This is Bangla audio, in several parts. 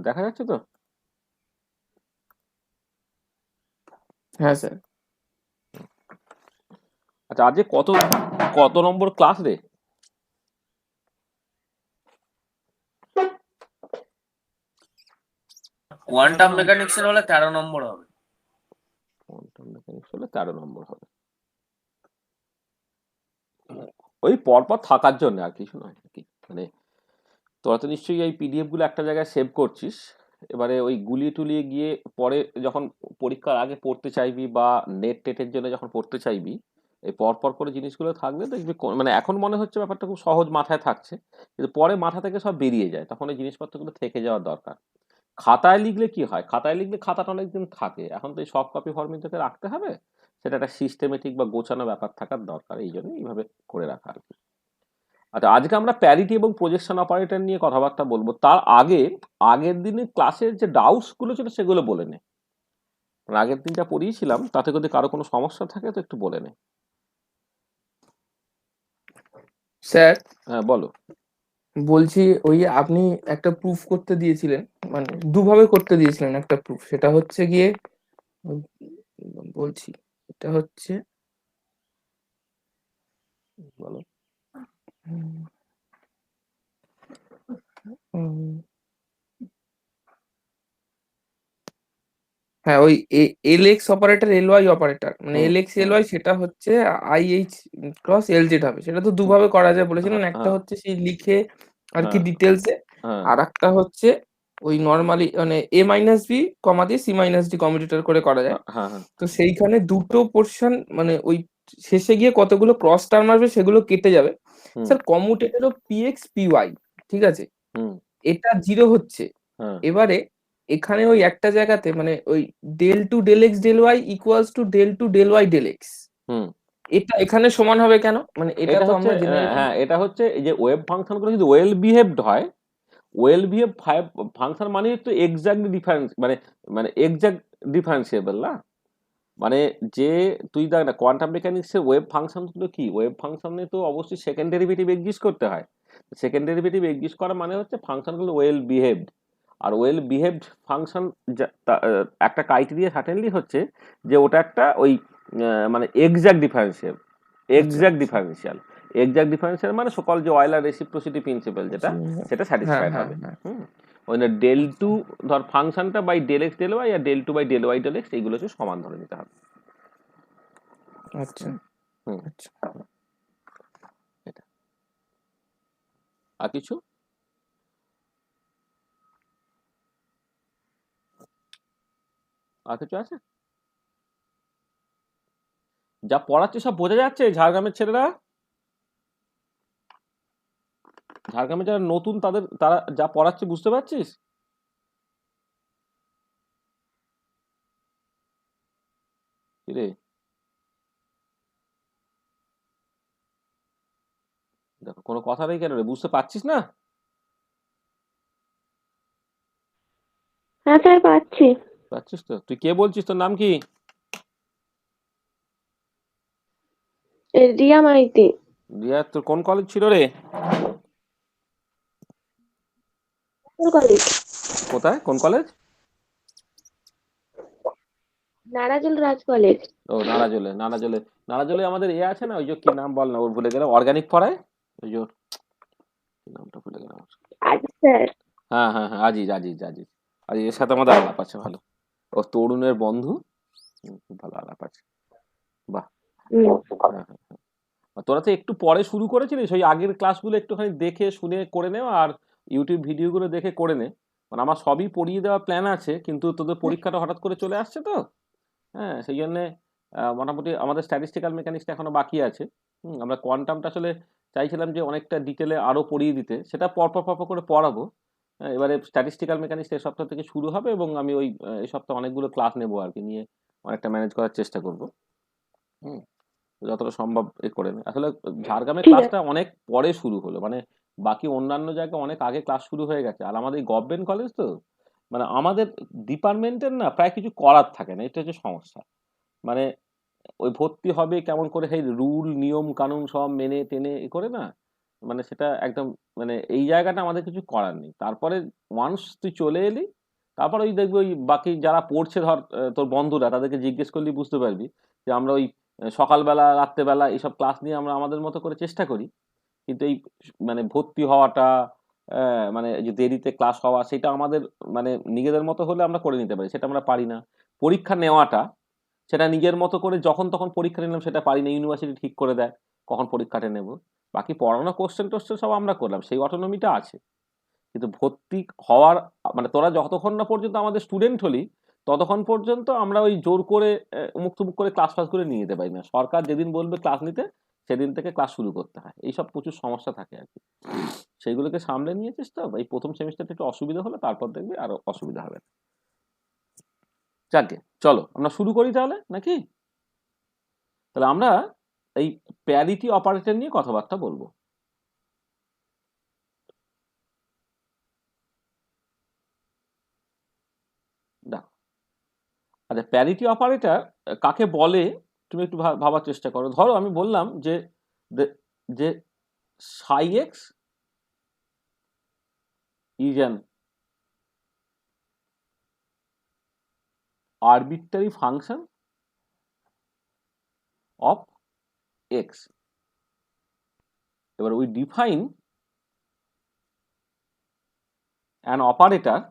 দেখা যাচ্ছে তো? হ্যাঁ স্যার। আচ্ছা, আজকে কত কত নম্বর ক্লাস রে? কোয়ান্টাম মেকানিক্সের হলে 13 নম্বর হবে। কোয়ান্টাম মেকানিক্স হলে 13 নম্বর হবে। ওই পরপর থাকার জন্য আর কিছু নয় কি, মানে তোরা তো নিশ্চয়ই এই পিডিএফ গুলো একটা জায়গায় সেভ করছিস। এবারে ওই গুলিয়ে টুলিয়ে গিয়ে পরে যখন পরীক্ষার আগে পড়তে চাইবি বা নেট টেটের জন্য যখন পড়তে চাইবি, এই পরপর করে জিনিসগুলো থাকলে দেখবি মানে এখন মনে হচ্ছে ব্যাপারটা খুব সহজ মাথায় থাকছে, কিন্তু পরে মাথা থেকে সব বেরিয়ে যায়, তখন এই জিনিসপত্রগুলো থেকে যাওয়ার দরকার। খাতায় লিখলে কি হয়, খাতায় লিখলে খাতাটা অনেকদিন থাকে, এখন তো এই সফট কপি ফর্মে তোকে রাখতে হবে, সেটা একটা সিস্টেমেটিক বা গোছানো ব্যাপার থাকার দরকার, এই জন্য এইভাবে করে রাখা আর কি। আচ্ছা, আজকে আমরা প্যারিটি এবং প্রজেকশন অপারেটর নিয়ে কথাবার্তা বলবো। তার আগে আগের দিনের ক্লাসের যে ডাউটস গুলো ছিল সেগুলো বলে নে। আগের দিন যা পড়িয়েছিলাম তাতে যদি কারো কোনো সমস্যা থাকে তো একটু বলে নে। স্যার হ্যাঁ বলো। বলছি, ওই আপনি একটা প্রুফ করতে দিয়েছিলেন, মানে দুভাবে করতে দিয়েছিলেন একটা প্রুফ, সেটা হচ্ছে গিয়ে বলছি, এটা হচ্ছে বলো। উম, উম, হ্যাঁ, ওই L x operator L y operator, মানে হুম এল এক্স এল হুম ওয়াই, সেটা হচ্ছে i h cross L z হবে, সেটা তো দুভাবে করা যায় বলেছিলেন। হ্যাঁ একটা হ্যাঁ হচ্ছে সেই লিখে আর কি হ্যাঁ ডিটেলসে, হ্যাঁ আর একটা হচ্ছে ওই নর্মালি মানে এ মাইনাস বি কমা দিয়ে সি মাইনাস ডি কমিউটেটর করে করা যায়। হ্যাঁ হ্যাঁ তো সেইখানে দুটো পোর্শন, মানে ওই শেষে গিয়ে কতগুলো ক্রস টার্ম আসবে সেগুলো কেটে যাবে। হুম sir commutator p x p y, ঠিক আছে, হুম এটা জিরো হচ্ছে। হ্যাঁ এবারে এখানে ওই একটা জায়গাতে মানে ওই del two del x del y equals to del two del Y del x, হুম এটা এখানে সমান হবে কেন? মানে এটা এটা তো হচ্ছে আমরা জেনারেলি হ্যাঁ, এটা হচ্ছে এই যে ওয়েভ ফাংশনগুলো যদি ওয়েল বিহেভড হয়, ওয়েল বিহেভ ফাংশন মানে তো এক্স্যাক্টলি ডিফারেন্স, মানে মানে এক্স্যাক্ট ডিফারেন্সিয়েবল না, মানে যে তুই দেখ না কোয়ান্টাম মেকানিক্সের ওয়েভ ফাংশন গুলো কি, ওয়েভ ফাংশনে তো অবশ্যই সেকেন্ড ডেরিভেটিভ এক্সিস্ট করতে হয়। সেকেন্ড ডেরিভেটিভ এক্সিস্ট করা মানে হচ্ছে ফাংশনগুলো well behaved. Are well behaved function একটা ক্রাইটেরিয়া সার্টেনলি হচ্ছে যে ওটা একটা ওই মানে এক্স্যাক্ট ডিফারেন্সিয়াল, আচ্ছা এক্স্যাক্ট আচ্ছা। ডিফারেন্সিয়াল। এক্স্যাক্ট ডিফারেন্সিয়াল মানে সকল যে অয়েলার রেসিপ্রোসিটি প্রিন্সিপাল যেটা, সেটা হ্যাঁ স্যাটিসফাইড হ্যাঁ হবে। হ্যাঁ। হুম ওই ডেল টু আচ্ছা ধর ফাংশনটা by del x del Y আর del two by del Y del X এইগুলো হচ্ছে সমান ধরে নিতে হবে। আচ্ছা হুম হুম আচ্ছা। এটা আর কিছু? আর কিছু আছে? যা পড়াচ্ছে সব বোঝা যাচ্ছে? ঝাড়গ্রামের ছেলেরা, ঝাড়গ্রামে যারা নতুন তাদের, তারা যা পড়াচ্ছে বুঝতে পারছিস? কি রে, দেখো কোনো কথা নেই কেন রে, বুঝতে পারছিস না? হ্যাঁ স্যার, পাচ্ছি। পারছিস তো? তুই কে বলছিস, তোর নাম কি? রিয়া মাইতি। রিয়া, তোর কোন কলেজ ছিল রে? কলেজ। কোথায়, কোন কলেজ? নারাজুল রাজ কলেজ। ও নারাজলে, নারাজলে। নারাজলে আমাদের এ আছে না, ওই যে কি নাম বল না, ওর ভুলে গেলাম, অর্গানিক পড়ায়, ওই যে কি নামটা ভুলে গেলাম। আজ স্যার। হ্যাঁ হ্যাঁ হ্যাঁ, আজিজ আজিজ আজিজ। আজিজ এর সাথে আমাদের আলাপ আছে ভালো, ও তরুণের বন্ধু। খুব ভালো আলাপ আছে। বাহ। হ্যাঁ হ্যাঁ। আর তোরা তো একটু পরে শুরু করেছিলিস, ওই আগের ক্লাসগুলো একটুখানি দেখে শুনে করে নেওয়া, আর ইউটিউব ভিডিওগুলো দেখে করে নে। মানে আমার সবই পড়িয়ে দেওয়ার প্ল্যান আছে, কিন্তু তোদের পরীক্ষাটা হঠাৎ করে চলে আসছে তো, হ্যাঁ সেই জন্যে মোটামুটি আমাদের স্ট্যাটিস্টিক্যাল মেকানিক্সটা এখনো বাকি আছে। আমরা কোয়ান্টামটা আসলে চাইছিলাম যে অনেকটা ডিটেলে আরও পড়িয়ে দিতে, সেটা পরপর পরপর করে পড়াবো। এবারে স্ট্যাটিস্টিক্যাল মেকানিক্স এই সপ্তাহ থেকে শুরু হবে, এবং আমি ওই এই সপ্তাহে অনেকগুলো ক্লাস নেবো আর কি, নিয়ে অনেকটা ম্যানেজ করার চেষ্টা করবো। হুম যতটা সম্ভব এ করে নে। আসলে ঝাড়গ্রামের ঠিক ক্লাসটা আছে। অনেক পরে শুরু হলো, মানে বাকি অন্যান্য জায়গায় অনেক আগে ক্লাস শুরু হয়ে গেছে, আর আমাদের গভর্নমেন্ট কলেজ তো, মানে আমাদের ডিপার্টমেন্টের না প্রায় কিছু করার থাকে না, এটা হচ্ছে সমস্যা। মানে ওই ভর্তি হবে কেমন করে, সেই রুল নিয়ম কানুন সব মেনে টেনে এ করে না, মানে সেটা একদম মানে এই জায়গাটা আমাদের কিছু করার নেই। তারপরে ওয়ান্স তুই চলে এলি, তারপর ওই দেখবি ওই বাকি যারা পড়ছে ধর তোর বন্ধুরা তাদেরকে জিজ্ঞেস করলেই বুঝতে পারবি যে আমরা ওই সকালবেলা রাত্রেবেলা এইসব ক্লাস নিয়ে আমরা আমাদের মতো করে চেষ্টা করি। কিন্তু এই মানে ভর্তি হওয়াটা মানে যে দেরিতে ক্লাস হওয়া সেটা আমাদের মানে নিজেদের মতো হলে আমরা করে নিতে পারি, সেটা আমরা পারি না। পরীক্ষা নেওয়াটা সেটা নিজের মতো করে যখন তখন পরীক্ষা নিলাম সেটা পারি না, ইউনিভার্সিটি ঠিক করে দেয় কখন পরীক্ষাটা নেব। বাকি পড়ানো কোশ্চেন টোশ্চেন সব আমরা করলাম, সেই অটোনমিটা আছে। কিন্তু ভর্তি হওয়ার মানে তোরা যতক্ষণ না পর্যন্ত আমাদের স্টুডেন্ট হলি ততক্ষণ পর্যন্ত আমরা ওই জোর করে মুখ টুমুক করে ক্লাস ফাস করে নিয়ে যেতে পারি না। সরকার যেদিন বলবে ক্লাস নিতে সেদিন থেকে ক্লাস শুরু করতে হয়, এইসব প্রচুর সমস্যা থাকে আর কি। সেইগুলোকে সামলে নিয়েছিস তো, এই প্রথম সেমিস্টারটা একটু অসুবিধা হলো, তারপর দেখবি আরো অসুবিধা হবে না। যাকে চলো আমরা শুরু করি তাহলে নাকি। তাহলে আমরা এই প্যারিটি অপারেটর নিয়ে কথাবার্তা বলবো। দেখো, আচ্ছা প্যারিটি অপারেটর কাকে বলে তুমি একটু ভাবার চেষ্টা করো। ধরো আমি বললাম যে যে psi x is an arbitrary function of x. এবার we define an operator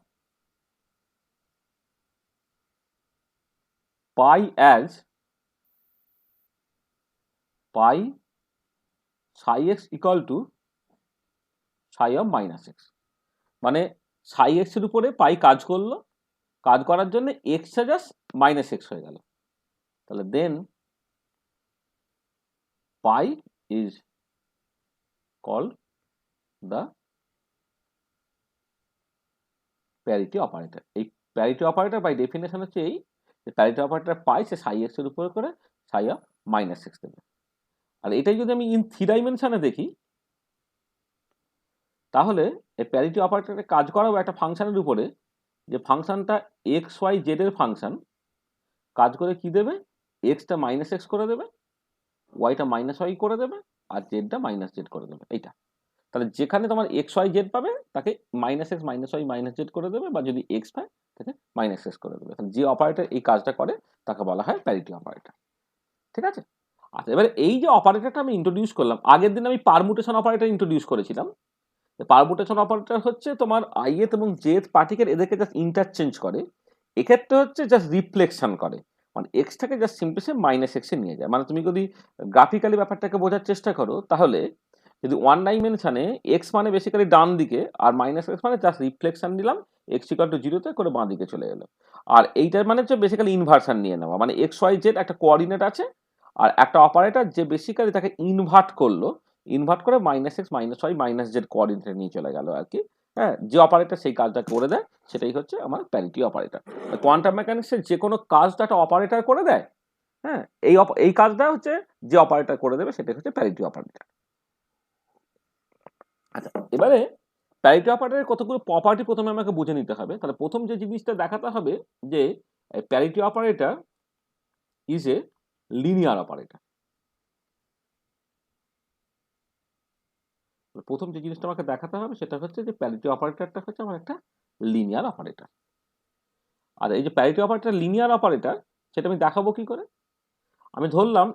pi as pi psi x equal to psi of minus x। মানে psi x এর উপরে পাই কাজ করলো, কাজ করার জন্য x টা জাস্ট মাইনাস এক্স হয়ে গেল। তাহলে then pi is called the parity operator. এই প্যারিটি অপারেটর বাই ডেফিনেশন হচ্ছে এই যে প্যারিটি অপারেটর পাই সে সাই এক্স এর উপরে করে সাই অফ মাইনাস এক্স দেবে। আর এটাই যদি আমি ইন থ্রি ডাইমেনশনে দেখি তাহলে এই প্যারিটি অপারেটরে কাজ করাবো একটা ফাংশনের উপরে, যে ফাংশনটা এক্স ওয়াই জেড এর ফাংশন কাজ করে কি দেবে, এক্সটা মাইনাস এক্স করে দেবে, ওয়াইটা মাইনাস ওয়াই করে দেবে, আর জেডটা মাইনাস জেড করে দেবে। এইটা তাহলে যেখানে তোমার এক্স ওয়াই জেড পাবে তাকে minus x minus Y minus Z করে দেবে, বা যদি এক্স পায় তাকে মাইনাস এক্স করে দেবে। তাহলে যে অপারেটর এই কাজটা করে তাকে বলা হয় প্যারিটি অপারেটর। ঠিক আছে। আচ্ছা এবারে এই যে অপারেটরটা আমি ইন্ট্রোডিউস করলাম, আগের দিন আমি পারমুটেশন অপারেটর ইন্ট্রোডিউস করেছিলাম। পারমুটেশন অপারেটর হচ্ছে তোমার আইএথ এবং জেথ পার্টিকেল এদেরকে জাস্ট ইন্টারচেঞ্জ করে, এক্ষেত্রে হচ্ছে জাস্ট রিফ্লেকশন করে, মানে এক্সটাকে জাস্ট সিম্পলি সে মাইনাস এক্সে নিয়ে যায়। মানে তুমি যদি গ্রাফিক্যালি ব্যাপারটাকে বোঝার চেষ্টা করো তাহলে যদি ওয়ান ডাইমেনশনে এক্স মানে বেসিক্যালি ডান দিকে আর মাইনাস এক্স মানে জাস্ট রিফ্লেকশন দিলাম, এক্স ইকুয়াল টু জিরোতে করে বাঁ দিকে চলে এলো। আর এইটার মানে হচ্ছে বেসিক্যালি ইনভার্সন নিয়ে নেওয়া, মানে এক্স ওয়াই জেড একটা কোঅর্ডিনেট আছে আর একটা অপারেটর যে বেসিক্যালি তাকে ইনভার্ট করলো, ইনভার্ট করে minus x minus Y minus z কোঅর্ডিনেটে নিয়ে চলে গেল আর কি। হ্যাঁ, যে অপারেটর সেই কাজটা করে দেয় সেটাই হচ্ছে আমার প্যারিটি অপারেটর। কোয়ান্টাম মেকানিক্সের যে কোনো কাজটা একটা অপারেটর করে দেয়, হ্যাঁ এই কাজটা হচ্ছে যে অপারেটর করে দেবে সেটাই হচ্ছে প্যারিটি অপারেটর। আচ্ছা এবারে প্যারিটি অপারেটরের কতগুলো প্রপার্টি প্রথমে আমাকে বুঝে নিতে হবে। তাহলে প্রথম যে জিনিসটা দেখাতে হবে যে parity operator is a linear operator. প্রথম যে জিনিসটা আমাকে দেখাতে হবে সেটা হচ্ছে যে প্যারিটি অপারেটরটা হচ্ছে আমার একটা লিনিয়ার অপারেটর। আর এই যে প্যারিটি অপারেটর লিনিয়ার অপারেটর সেটা আমি দেখাবো কি করে। আমি ধরলাম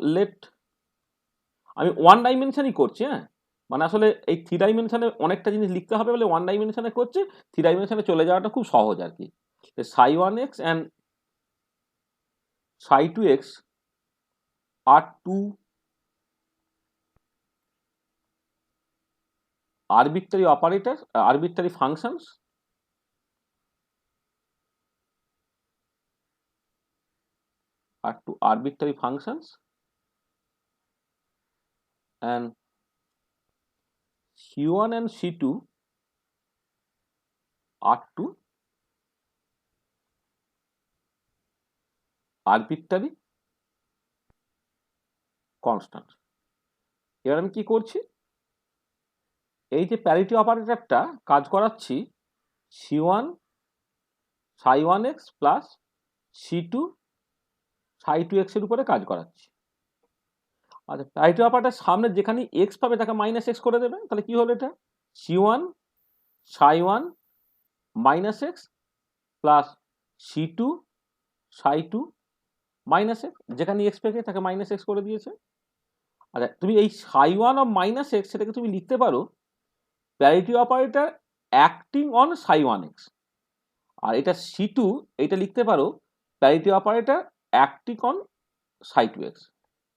আমি ওয়ান ডাইমেনশনই করছি, হ্যাঁ মানে আসলে এই থ্রি ডাইমেনশনে অনেকটা জিনিস লিখতে হবে বলে ওয়ান ডাইমেনশনে করছি, থ্রি ডাইমেনশনে চলে যাওয়াটা খুব সহজ আর কি। সাই one x and Sai two x R two arbitrary operators, arbitrary functions are two arbitrary functions, and C1 and C2 are two arbitrary constants। এবার আমি কি করছি, এই যে প্যারিটি অপারেটরটা কাজ করাচ্ছি C1 সাই ওয়ান এক্স প্লাস C2 সাই টু এক্স এর উপরে কাজ করাচ্ছি। আচ্ছা, প্যারিটি অপারেটর সামনে যেখানে এক্স পাবে তাকে মাইনাস এক্স করে দেবে, তাহলে কি হলো এটা? C1 ψ1 minus x plus C2 ψ2 minus x, যেখানে এক্স পেকে তাকে মাইনাস এক্স করে দিয়েছে। আচ্ছা, তুমি এই ψ1 অফ মাইনাস এক্স সেটাকে তুমি লিখতে পারো parity operator acting on ψ1x, আর এটা C2 এটা লিখতে পারো parity operator acting on ψ2x।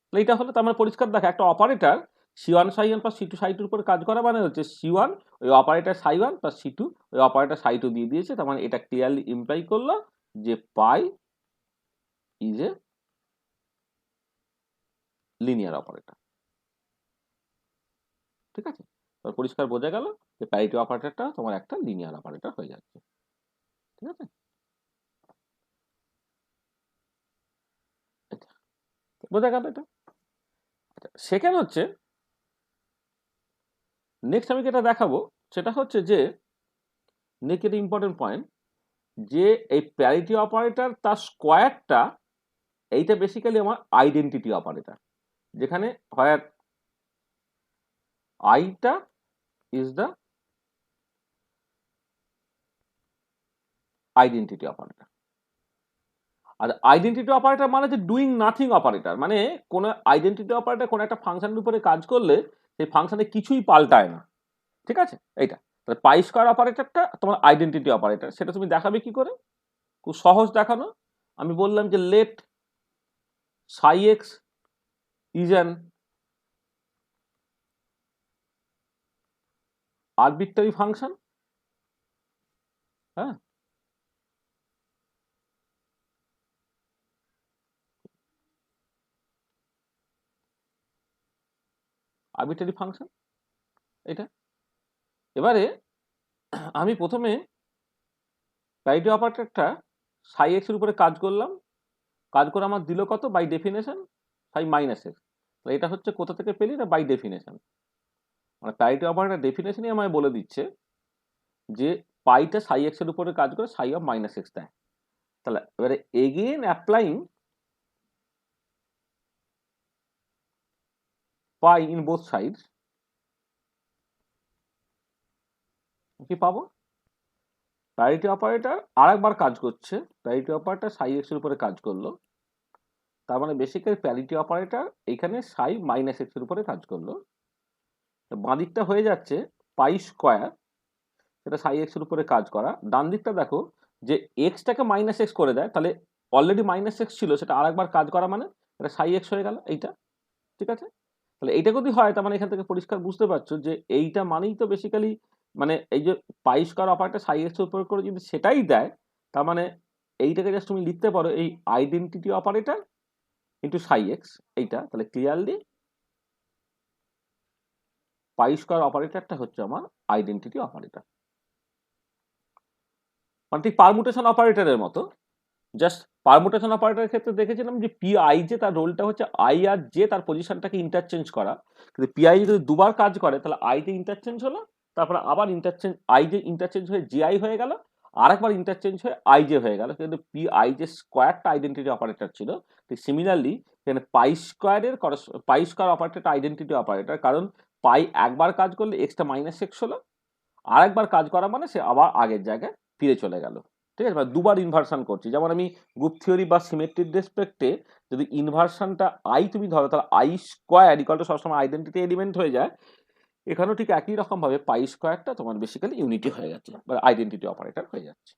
তাহলে এটা হলো, তার মানে পরিষ্কার দেখা, একটা অপারেটর C1 ψ1 প্লাস C2 ψ2 উপরে কাজ করা মানে হচ্ছে C1 ওই অপারেটর ψ1 প্লাস C2 ওই অপারেটর ψ2 দিয়ে দিয়েছে। তার মানে এটা ক্লিয়ারলি ইমপ্লাই করলো যে পাই ইজ এ লিনিয়ার অপারেটর। ঠিক আছে, তার পরিষ্কার বোঝা গেল যে প্যারিটি অপারেটরটা তোমার একটা লিনিয়ার অপারেটর হয়ে যাচ্ছে। ঠিক আছে, বোঝা গেল এটা। সেকেন্ড হচ্ছে, নেক্সট আমি যেটা দেখাবো সেটা হচ্ছে যে নেক্সট ইম্পর্টেন্ট পয়েন্ট, যে এই প্যারিটি অপারেটর তার স্কোয়ারটা এইটা বেসিক্যালি আমার আইডেন্টিটি অপারেটর, যেখানে হোয়ার আইটা ইজ দ্য আইডেন্টিটি অপারেটর। আর আইডেন্টিটি অপারেটর মানে যে ডুইং নাথিং অপারেটর, মানে কোনো আইডেন্টিটি অপারেটর কোনো একটা ফাংশনের উপরে কাজ করলে সেই ফাংশনে কিছুই পাল্টায় না। ঠিক আছে, এইটা তাহলে পাই স্কোয়ার অপারেটরটা তোমার আইডেন্টিটি অপারেটর। সেটা তুমি দেখাবে কি করে? খুব সহজ দেখানো। আমি বললাম যে let ψx is an arbitrary function. হ্যাঁ, আরবিট্রারি ফাংশন এটা। এবারে আমি প্রথমে প্যারিটি অপারেটরটা ψx এর উপরে কাজ করলাম, কাজ করে আমার দিল কত? By definition ψ minus x. এটা হচ্ছে কোথা থেকে পেলি? না বাই ডেফিনেশন। মানে প্যারিটি অপারেটর ডেফিনেশনই আমায় বলে দিচ্ছে যে পাইটা ψx এর উপরে কাজ করে ψ অফ মাইনাস এক্স দেয়। তাহলে এবারে again applying pi in both sides, কি পাবো? প্যারিটি অপারেটর আরেকবার কাজ করছে, প্যারিটি অপারেটর ψx এর উপরে কাজ করলো, তার মানে বেসিক্যালি প্যারিটি অপারেটর এখানে ψ মাইনাস এক্স এর উপরে কাজ করলো। বাঁ দিকটা হয়ে যাচ্ছে পাই স্কোয়ার, সেটা ψx এর উপরে কাজ করা। ডান দিকটা দেখো যে এক্সটাকে মাইনাস এক্স করে দেয়, তাহলে অলরেডি মাইনাস এক্স ছিল সেটা আরেকবার কাজ করা মানে এটা ψx হয়ে গেল এইটা। ঠিক আছে, তাহলে এইটা যদি হয় তার মানে এখান থেকে পরিষ্কার বুঝতে পারছো যে এইটা মানেই তো বেসিক্যালি মানে এই যে পাই স্কোয়ার অপারেটর ψx এর উপর করে যদি সেটাই দেয়, তার মানে এইটাকে জাস্ট তুমি লিখতে পারো এই আইডেন্টিটি অপারেটর ইন্টু ψx এইটা। তাহলে ক্লিয়ারলি পাই স্কোয়ার অপারেটরটা হচ্ছে আমার আইডেন্টিটি অপারেটর। মানে ঠিক পারমুটেশন অপারেটরের মতো। জাস্ট পারমুটেশন অপারেটরের ক্ষেত্রে দেখেছিলাম যে পি আই জে তার রোলটা হচ্ছে আই আর জে তার পজিশনটাকে ইন্টারচেঞ্জ করা, কিন্তু পি আই যদি দুবার কাজ করে তাহলে আই জে ইন্টারচেঞ্জ হলো, তারপরে আবার ইন্টারচেঞ্জ আই জে ইন্টারচেঞ্জ হয়ে জি আই হয়ে গেল, আরেকবার ইন্টারচেঞ্জ হয়ে আই জে হয়ে গেল, কিন্তু পি আই জে স্কোয়ারটা আইডেন্টিটি অপারেটর ছিল। ঠিক সিমিলারলি এখানে পাই স্কোয়ার অপারেটরটা আইডেন্টিটি অপারেটর, কারণ পাই একবার কাজ করলে এক্সটা মাইনাস এক্স হলো, আরেকবার কাজ করা মানে সে আবার আগের জায়গায় ফিরে চলে গেল। ঠিক আছে, মানে দুবার ইনভার্সন করছি। যেমন আমি গ্রুপ থিওরি বা সিমেট্রির রেসপেক্টে যদি ইনভার্সনটা আই তুমি ধরো, তাহলে আই স্কোয়ার ইকুয়াল টু সবসময় আইডেন্টিটি এলিমেন্ট হয়ে যায়। এখানেও ঠিক একই রকম ভাবে পাই স্কোয়ারটা তোমার বেসিক্যালি ইউনিটি হয়ে যাচ্ছে বা আইডেন্টিটি অপারেটর হয়ে যাচ্ছে।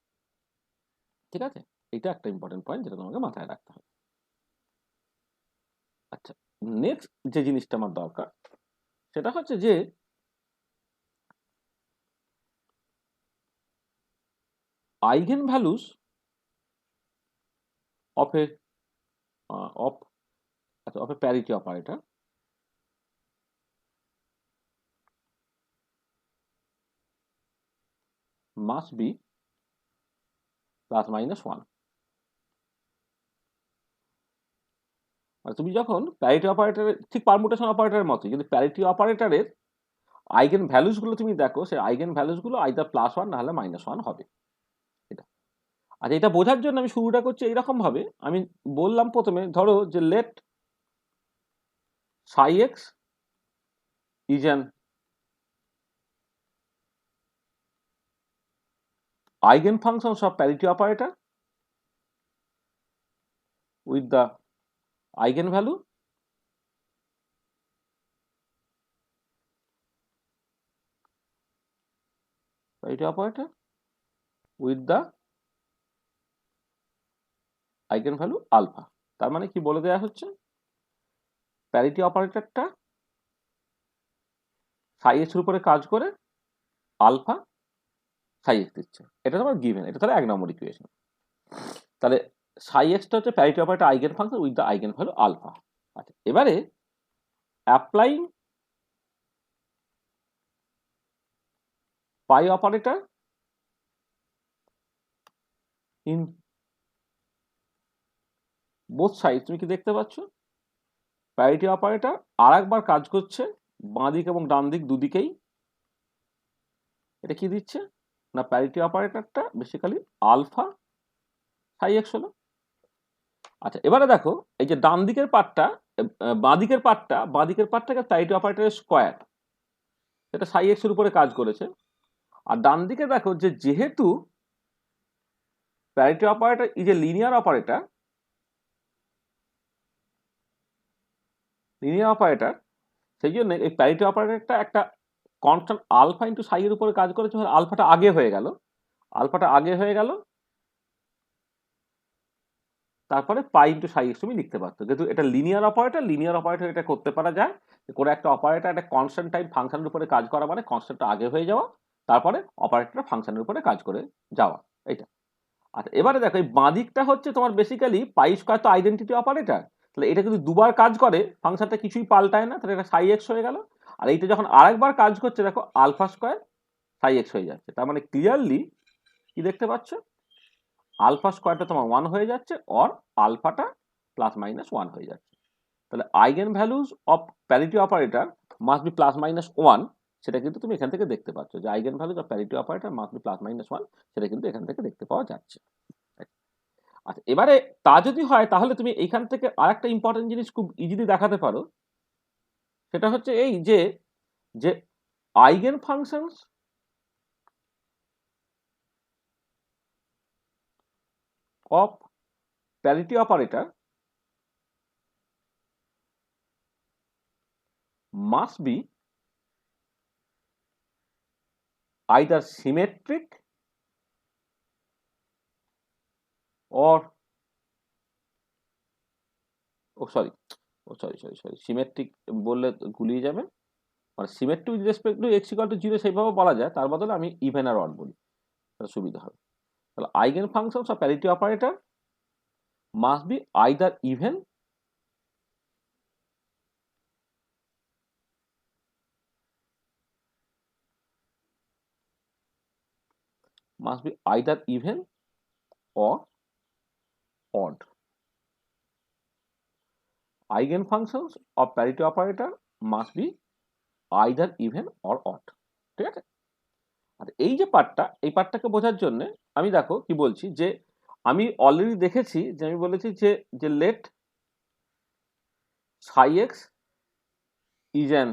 ঠিক আছে, এটা একটা ইম্পর্টেন্ট পয়েন্ট যেটা তোমাকে মাথায় রাখতে হবে। আচ্ছা, নেক্সট যে জিনিসটা আমার দরকার সেটা হচ্ছে যে eigen values of a of a parity operator must be plus minus 1। আর তুমি যখন প্যারিটি অপারেটরের ঠিক পারমুটেশন অপারেটরের মতো, যদি প্যারিটি অপারেটরের আইগেন ভ্যালুস গুলো তুমি দেখো, সেই আইগেন ভ্যালুস গুলো আইদার +1 না হলে -1 হবে। এটা আচ্ছা, এটা বোঝার জন্য আমি শুরুটা করছি এইরকম ভাবে। আমি বললাম প্রথমে ধরো যে late psi x is an eigenfunctions of parity operator with the eigenvalue parity operator with the eigenvalue alpha। তার মানে কি বলে দেওয়া হচ্ছে, প্যারিটি অপারেটরটা সাই এক্স এর উপরে কাজ করে আলফা সাই এক্স দিচ্ছে, এটা তোমার গিভেন। এটা তাহলে 1 নম্বর ইকুয়েশন। তাহলে সাই এক্সটা হচ্ছে parity operator eigen function with the eigen value alpha. আচ্ছা, এবারে applying pi operator in both side, তুমি কি দেখতে পাচ্ছ প্যারিটি অপারেটর আর একবার কাজ করছে বাঁ দিক এবং ডান দিক দুদিকেই। এটা কি দিচ্ছে না, প্যারিটি অপারেটরটা বেসিক্যালি আলফা সাই এক্স হলো। আচ্ছা, এবারে দেখো এই যে ডান দিকের পার্টটা, বাঁ দিকের পার্টটাকে প্যারিটি অপারেটরের স্কোয়ার, সেটা সাই এক্স এর উপরে কাজ করেছে। আর ডান দিকে দেখো যে যেহেতু parity operator is a linear operator, সেই জন্য এই প্যারিটি অপারেটরটা একটা কনস্ট্যান্ট আলফা ইন্টু সাই এর উপরে কাজ করেছে। আলফাটা আগে হয়ে গেল, তারপরে পাই ইন্টু সাই এক্স তুমি লিখতে পারতো। যেহেতু এটা লিনিয়ার অপারেটর এটা করতে পারা যায়, করে একটা অপারেটর একটা কনস্ট্যান্ট টাইম ফাংশনের উপরে কাজ করা মানে কনস্ট্যান্টটা আগে হয়ে যাওয়া, তারপরে অপারেটর ফাংশনের উপরে কাজ করে যাওয়া, এইটা। আচ্ছা, এবারে দেখো এই বাঁ দিকটা হচ্ছে তোমার বেসিক্যালি পাই স্কোয়ার তো আইডেন্টিটি অপারেটর, তাহলে এটা যদি দুবার কাজ করে ফাংশনটা কিছুই পাল্টায় না, তাহলে এটা সাই এক্স হয়ে গেল। আর এইটা যখন আরেকবার কাজ করছে দেখো আলফা স্কোয়ার সাই এক্স হয়ে যাচ্ছে। তার মানে ক্লিয়ারলি কি দেখতে পাচ্ছ, আলফা স্কোয়ারটা তোমার 1 হয়ে যাচ্ছে, অর আলফাটা প্লাস মাইনাস 1 হয়ে যাচ্ছে। তাহলে eigen values of parity operator must be plus minus 1, সেটা কিন্তু তুমি এখান থেকে দেখতে পাচ্ছ যে eigen values of parity operator must be plus minus 1, সেটা কিন্তু এখান থেকে দেখতে পাওয়া যাচ্ছে। আচ্ছা, এবারে তা যদি হয় তাহলে তুমি এইখান থেকে আরেকটা ইম্পর্টেন্ট জিনিস খুব ইজিলি দেখাতে পারো, সেটা হচ্ছে এই যে eigen functions of parity operator must be either symmetric or symmetric বললে গুলিয়ে যাবে, মানে symmetric with respect to x equal to 0 সেইভাবে বলা যায়, তার বদলে আমি ইভেন আর অড বলি, তাহলে সুবিধা হবে। তাহলে eigen functions of parity operator must be either even or odd. Eigenfunctions of parity operator must be either even or odd. ঠিক আছে? আর এই যে পার্টটা, এই পার্টটাকে বোঝার জন্য আমি দেখো কি বলছি, যে আমি অলরেডি দেখেছি যে আমি বলেছি যে late psi x is an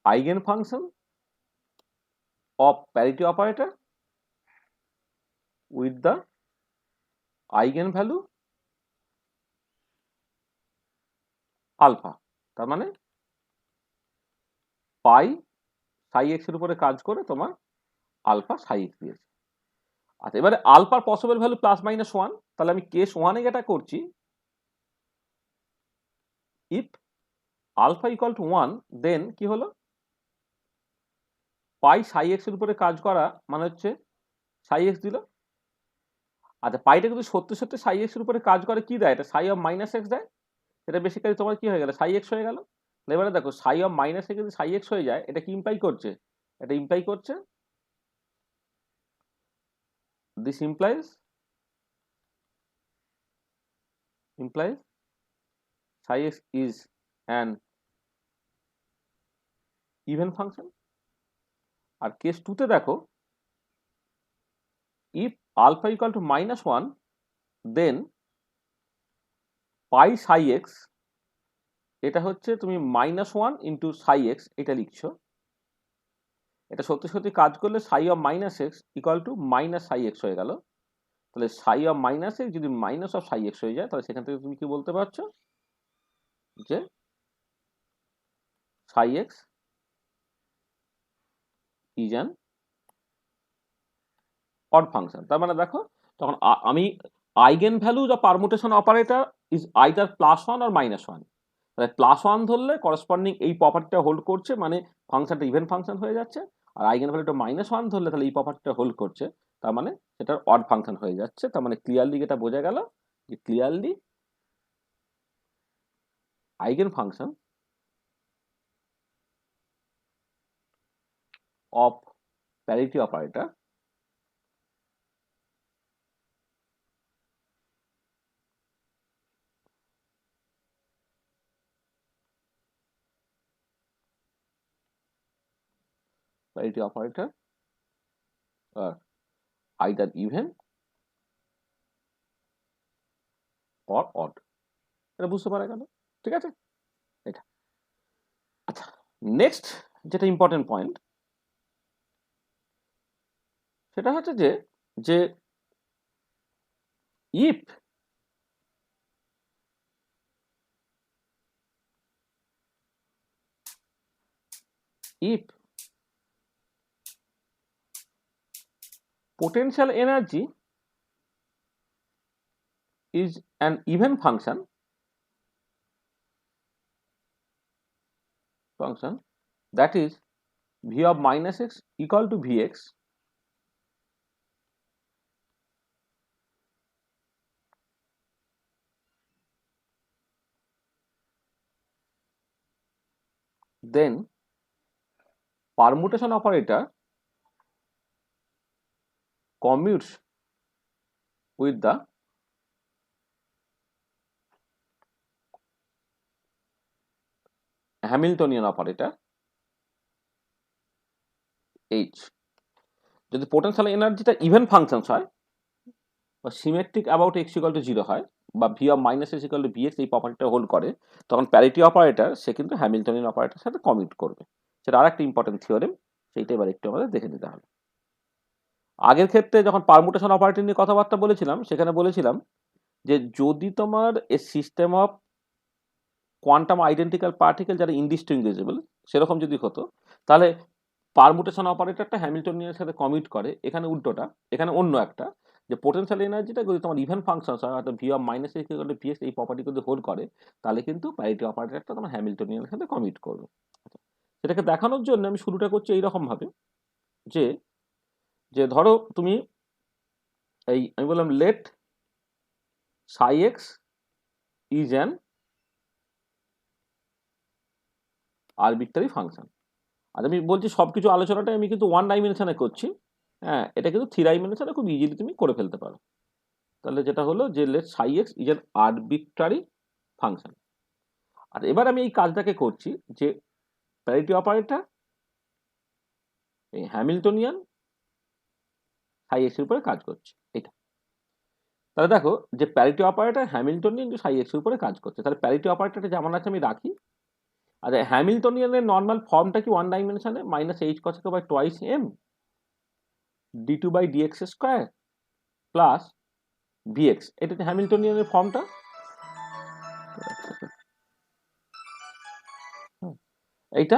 eigenfunction of parity operator with the eigenvalue alpha। তার মানে পাই সাই এক্স এর উপরে কাজ করে তোমার আলফা সাই এক্স দিয়েছে। আচ্ছা, এবারে আলফার পসিবল ভ্যালু প্লাস মাইনাস 1, তাহলে আমি কেস 1 এ যেটা করছি, ইফ আলফা ইকুয়াল টু 1 দেন কি হলো, পাই সাই এক্স এর উপরে কাজ করা মানে হচ্ছে সাই এক্স দিল। আচ্ছা, পাইটা কিন্তু সত্যি সত্যি সাই এক্স এর উপরে কাজ করে কি দেয়, এটা সাই অফ মাইনাস এক্স দেয়, এটা বেসিক্যালি তোমার কি হয়ে গেল সাই এক্স হয়ে গেল। এবারে দেখো সাই অফ মাইনাস এক্স যদি সাই এক্স হয়ে যায়, এটা কি ইমপ্লাই করছে, এটা ইমপ্লাই করছে this implies psi x is an even function। আর কেস 2 তে দেখো if alpha equal to -1 then pi psi x এটা হচ্ছে তুমি -1 ইন্টু সাই এক্স এটা লিখছো, এটা সত্যি সত্যি কাজ করলে সাই of minus x equal two minus Sai x হয়ে গেল। তাহলে সাই অফ মাইনাস এক্স যদি মাইনাস অফ সাই এক্স হয়ে যায়, তাহলে সেখান থেকে তুমি কি বলতে পারছো যে psi x is an odd function. তার মানে দেখো, তখন আমি আইগেন ভ্যালু যা পারমুটেশন অপারেটর ইজ আইদার +1 আর -1। তাহলে +1 ধরলে করসপন্ডিং এই প্রপার্টিটা হোল্ড করছে, মানে ফাংশনটা ইভেন ফাংশন হয়ে যাচ্ছে। আর আইগেন ভ্যালুটা -1 ধরলে তাহলে এই প্রপার্টিটা হোল্ড করছে, তার মানে সেটার অড ফাংশন হয়ে যাচ্ছে। তার মানে ক্লিয়ারলি এটা বোঝা গেল যে clearly eigen function of parity operator parity operator are either even or odd। এটা বুঝতে পারা গেল, ঠিক আছে? এটা আচ্ছা, নেক্সট যেটা ইম্পর্টেন্ট পয়েন্ট সেটা হচ্ছে যে যে if potential energy is an even function that is v of minus x equal to vx, then permutation operator commutes with the Hamiltonian operator H। যদি পোটেনশিয়াল এনার্জিটা ইভেন ফাংশন হয় বা symmetric about x equal to 0 হয় বা v of minus x equal to vx এই প্রপার্টিটা হোল্ড করে, তখন প্যারিটি অপারেটর সে কিন্তু হ্যামিল্টনিয়ান অপারেটরের সাথে কমিউট করবে। সেটা আরেকটা ইম্পর্টেন্ট থিওরেম, সেইটা এবার একটু আমাদের দেখে নিতে হবে। আগের ক্ষেত্রে যখন পারমুটেশন অপারেটর নিয়ে কথাবার্তা বলেছিলাম, সেখানে বলেছিলাম যে যদি তোমার a system of quantum identical particle যারা ইনডিস্টিংগুইশেবল সেরকম যদি হতো, তাহলে পারমুটেশন অপারেটরটা হ্যামিল্টনিয়ানের সাথে কমিট করে। এখানে উল্টোটা, এখানে অন্য একটা, যে পোটেনশিয়াল এনার্জিটা যদি তোমার ইভেন ফাংশন হয়, অর্থাৎ V of minus x equal to VX এই প্রপার্টি যদি হোল্ড করে, তাহলে কিন্তু প্যারিটি অপারেটরটা তোমার হ্যামিল্টনিয়ানের সাথে কমিট করবে। সেটাকে দেখানোর জন্য আমি শুরুটা করছি এইরকম ভাবে যে যে ধরো তুমি এই আমি বললাম let psi x is an arbitrary function. আর আমি বলছি সবকিছু আলোচনাটা আমি কিন্তু 1 ডাইমেনশনে করছি, হ্যাঁ, এটা কিন্তু 3 ডাইমেনশনে খুব ইজিলি তুমি করে ফেলতে পারো। তাহলে যেটা হলো যে let psi x is an arbitrary function. আর এবার আমি এই কাজটাকে করছি যে প্যারিটি অপারেটর এই হ্যামিল্টনিয়ান সাই এক্স এর উপরে কাজ করছে, এটা। তাহলে দেখো যে parity operator Hamiltonian psi x এর উপরে কাজ করছে, তাহলে প্যারিটি অপারেটরটা যেমন আছে আমি রাখি। আর হ্যামিল্টনিয়ানের নর্মাল ফর্মটা কি 1 ডাইমেনশনে minus H cross by twice m d2 by dx square plus vx, এটা হচ্ছে হ্যামিল্টনিয়ানের ফর্মটা। এইটা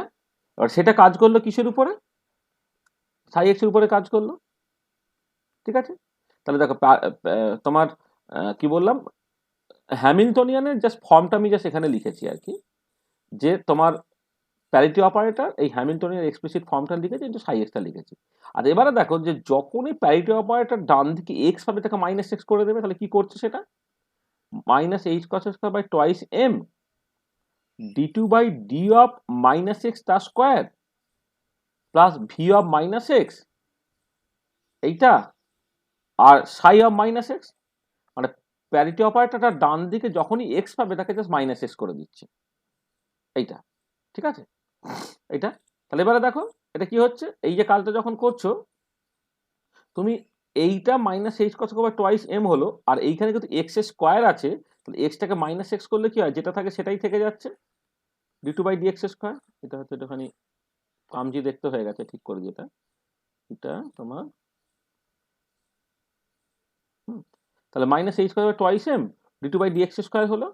আর সেটা কাজ করলো কিসের উপরে? সাই এক্স এর উপরে কাজ করলো, ঠিক আছে? তাহলে দেখো তোমার কি বললাম, হ্যামিল্টনিয়ানের জাস্ট ফর্মটা আমি জাস্ট এখানে লিখেছি আর কি, যে তোমার প্যারিটি অপারেটর এই হ্যামিল্টনিয়ান এক্সপ্লিসিট ফর্মটা লিখেছি কিন্তু সাই এক্সটা লিখেছি। আর এবারে দেখো যে যখনই প্যারিটি অপারেটর ডান দিকে এক্স পাবে তাকে মাইনাস এক্স করে দেবে, তাহলে কি করছে সেটা? Minus H cross square by twice m d2 by d of minus x তার square plus v of minus x এইটা আর সাই অফ মাইনাস এক্স। মানে প্যারিটি অপারেটরটা ডান দিকে যখনই এক্স পাবে তাকে জাস্ট মাইনাস এক্স করে দিচ্ছে, এইটা, ঠিক আছে? এইটা তাহলে এবারে দেখো এটা কি হচ্ছে, এই যে কাজটা যখন করছো তুমি, এইটা minus H cross by twice M হলো, আর এইখানে কিন্তু এক্স এর স্কয়ার আছে, তাহলে এক্সটাকে মাইনাস এক্স করলে কি হয়, যেটা থাকে সেটাই থেকে যাচ্ছে, d2/dx স্কয়ার, এটা হচ্ছে একটুখানি কামজি দেখতে হয়ে গেছে, ঠিক করে দিই এটা। এটা তোমার তাহলে মাইনাস এই square twice M d2/dx square হলো,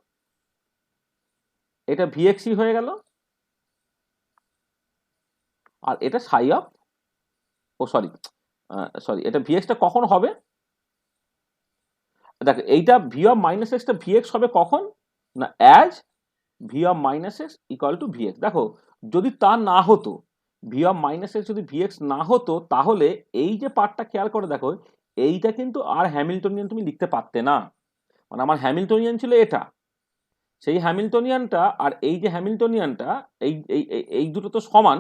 এটা vxই হয়ে গেল, আর এটা সাই অফ, ও সরি সরি, এটা vx-টা কখন হবে? দেখ, এইটা V of minus extra vx হবে কখন না, as V of minus x equal two vx। দেখো, যদি তা না হতো, ভি অফ মাইনাস এক্স যদি vx না হতো, তাহলে এই যে পার্টটা খেয়াল করে দেখো, এইটা কিন্তু আর হ্যামিল্টনিয়ান তুমি লিখতে পারতে না। মানে আমার হ্যামিল্টনিয়ান ছিল এটা, সেই হ্যামিল্টনিয়ানটা আর এই যে হ্যামিল্টনিয়ানটা, এই এই এই- এই দুটো তো সমান।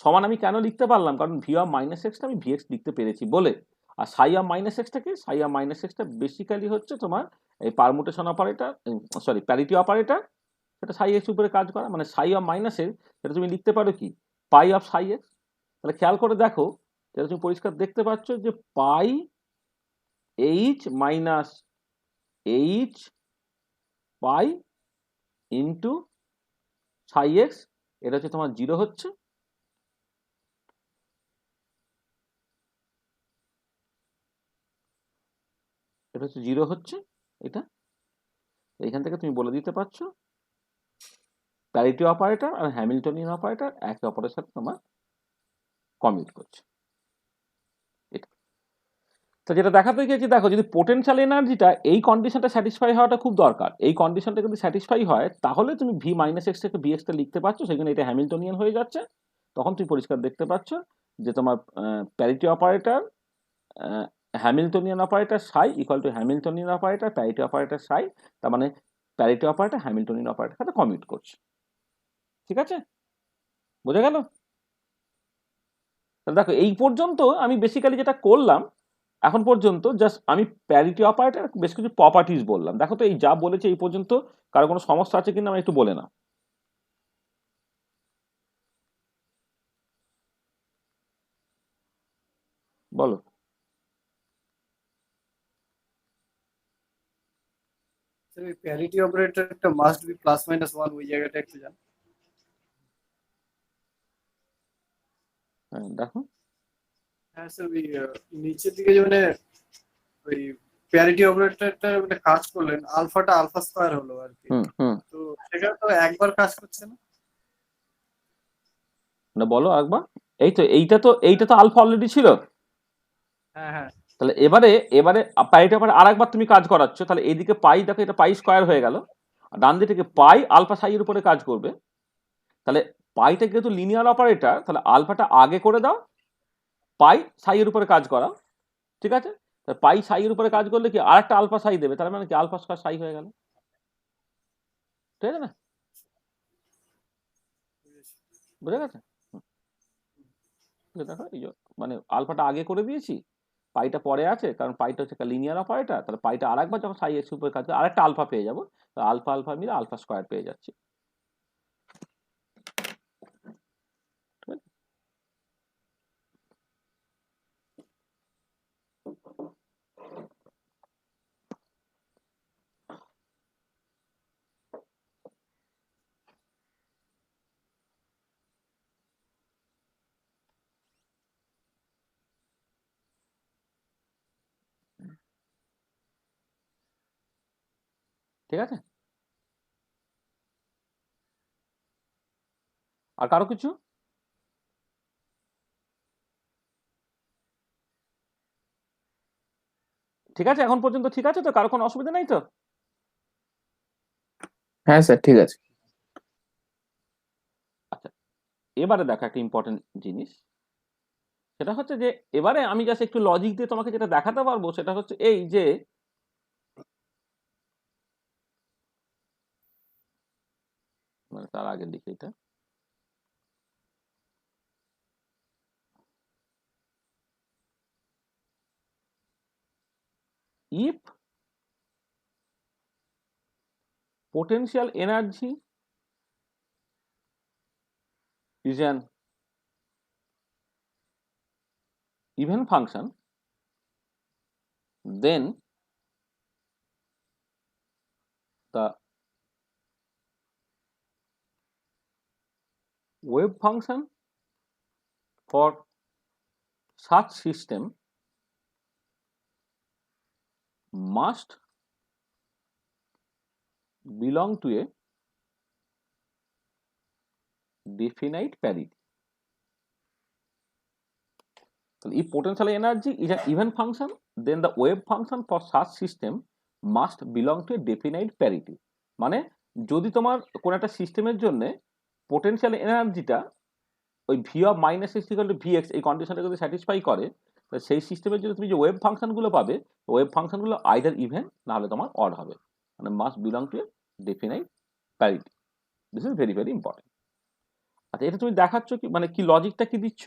সমান আমি কেন লিখতে পারলাম? কারণ ভি অফ মাইনাস এক্সটা আমি ভিএক্স লিখতে পেরেছি বলে। আর সাই অফ মাইনাস এক্সটা কি? সাই অফ মাইনাস এক্সটা বেসিক্যালি হচ্ছে তোমার এই permutation operator, sorry parity operator, সেটা সাই এক্স উপরে কাজ করা, মানে সাই অফ মাইনাস এক্স সেটা তুমি লিখতে পারো কি, পাই অফ সাই এক্স। তাহলে খেয়াল করে দেখো, যেটা তুমি পরিষ্কার দেখতে পাচ্ছ যে pi h minus h pi into psi x, এটা হচ্ছে তোমার 0 হচ্ছে, এটা হচ্ছে 0 হচ্ছে এটা। এইখান থেকে তুমি বলে দিতে পারছো প্যারিটি অপারেটর আর হ্যামিল্টনিয়ান অপারেটর একে অপরের সাথে তোমার কমিউট করছে এটা। তো যেটা দেখাতে গিয়েছি, দেখো যদি পোটেনশিয়াল এনার্জিটা এই কন্ডিশনটা স্যাটিসফাই হওয়াটা খুব দরকার, এই কন্ডিশনটা যদি স্যাটিসফাই হয় তাহলে তুমি ভি মাইনাস এক্স থেকে ভি এক্সটা লিখতে পারছো, সেখানে এটা হ্যামিল্টনিয়ান হয়ে যাচ্ছে। তখন তুমি পরিষ্কার দেখতে পাচ্ছ যে তোমার parity operator Hamiltonian operator Sai equal to Hamiltonian operator parity operator সাই, তার মানে প্যারিটি অপারেটর হ্যামিল্টনিয়ান অপারেটর সাথে কমিউট করছে। ঠিক আছে, বোঝা গেল? তাহলে দেখো, এই পর্যন্ত আমি বেসিক্যালি যেটা করলাম এখন পর্যন্ত, জাস্ট আমি প্যারিটি অপারেটর বেশ কিছু প্রপার্টিজ বললাম। দেখো তো এই যা বলেছে এই পর্যন্ত কারো কোনো সমস্যা আছে কিনা আমি একটু বলে না, বলো। স্যার ওই প্যারিটি অপারেটরটা must be plus minus one, ওই জায়গাটা একটু জান। হ্যাঁ দেখো, হ্যাঁ স্যার, ওই নিচের দিকে যে মানে ওই প্যারিটি অপারেটরটা মানে কাজ করলেন, আলফাটা আলফা স্কয়ার হলো আর কি। হুম হুম, তো সেখানে তো একবার কাজ করছে না। না বলো একবার। এই তো এইটা তো আলফা অলরেডি ছিল। হ্যাঁ হ্যাঁ তাহলে এবারে এবারে প্যারিটি অপারেটর আর একবার তুমি কাজ করাচ্ছ, তাহলে এইদিকে পাই, দেখো এটা পাই স্কয়ার হয়ে গেল, আর ডান দিকে পাই আলফা সাই এর উপরে কাজ করবে। তাহলে পাইটা যেহেতু লিনিয়ার অপারেটর, তাহলে আলফাটা আগে করে দাও, পাই সাই এর উপরে কাজ করাও। ঠিক আছে, পাই সাই এর উপরে কাজ করলে কি আর একটা আলফা সাই দেবে, তার মানে কি আলফা স্কয়ার সাই হয়ে গেল। ঠিক আছে না, বুঝেছি। বুঝে গেছে? দেখো এই যে মানে আলফাটা আগে করে দিয়েছি, পাইটা পরে আছে, কারণ পাইটা হচ্ছে একটা লিনিয়ার অপারেটর। তাহলে পাইটা আরেকবার যখন সাই এক্স উপরে কাজ করে আরেকটা আলফা পেয়ে যাবো, আলফা আলফা মিলে আলফা স্কয়ার পেয়ে যাচ্ছি। ঠিক আছে? ঠিক আছে, আর কারো কিছু? ঠিক আছে, এখন পর্যন্ত ঠিক আছে তো, কারো কোনো অসুবিধা নাই তো? হ্যাঁ স্যার, ঠিক আছে। আচ্ছা, এবারে দেখো একটা ইম্পর্টেন্ট জিনিস, সেটা হচ্ছে যে এবারে আমি জাস্ট একটু লজিক দিয়ে তোমাকে যেটা দেখাতে পারবো সেটা হচ্ছে এই যে মানে তার আগে লিখে এটা, if potential energy is an even function, then the wave function for such system must belong to a definite parity. If potential energy is an even function, then the wave function for such system must belong to a definite parity. মানে যদি তোমার কোন একটা সিস্টেমের জন্য পোটেনশিয়াল এনার্জিটা ওই V of minus x equal to VX এই কন্ডিশনটা যদি স্যাটিসফাই করে, তাহলে সেই সিস্টেমের জন্য তুমি যে ওয়েভ ফাংশনগুলো পাবে, ওয়েভ ফাংশনগুলো আইদার ইভেন না হলে তোমার অড হবে, মানে must belong to A definite parity. This is very very important. আচ্ছা, এটা তুমি দেখাচ্ছ কি, মানে কি লজিকটা কি দিচ্ছ?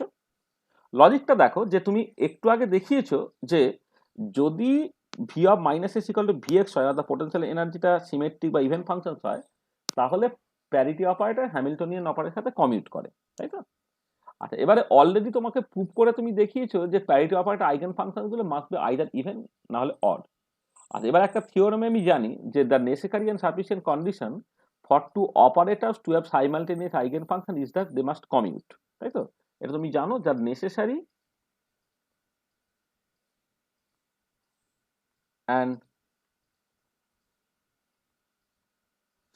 লজিকটা দেখো যে তুমি একটু আগে দেখিয়েছো যে যদি v of minus x equal to v x হয়, অর্থাৎ পোটেনশিয়াল এনার্জিটা সিমেট্রিক বা ইভেন ফাংশন হয়, তাহলে প্যারিটি অপারেটর হ্যামিল্টনিয়ান অপারেটরের সাথে কমিউট করে, তাই তো? আচ্ছা, এবারে অলরেডি তোমাকে প্রুভ করে তুমি দেখিয়েছো যে প্যারিটি অপারেটর আইগেন ফাংশনগুলো মাস্ট বি আইদার ইভেন না হলে অড। আচ্ছা, এবার একটা থিওরেমে আমি জানি যে the necessary and sufficient condition for two operators to have simultaneous eigen function is that they must commute, তাই তো? এটা তুমি জানো, যার necessary and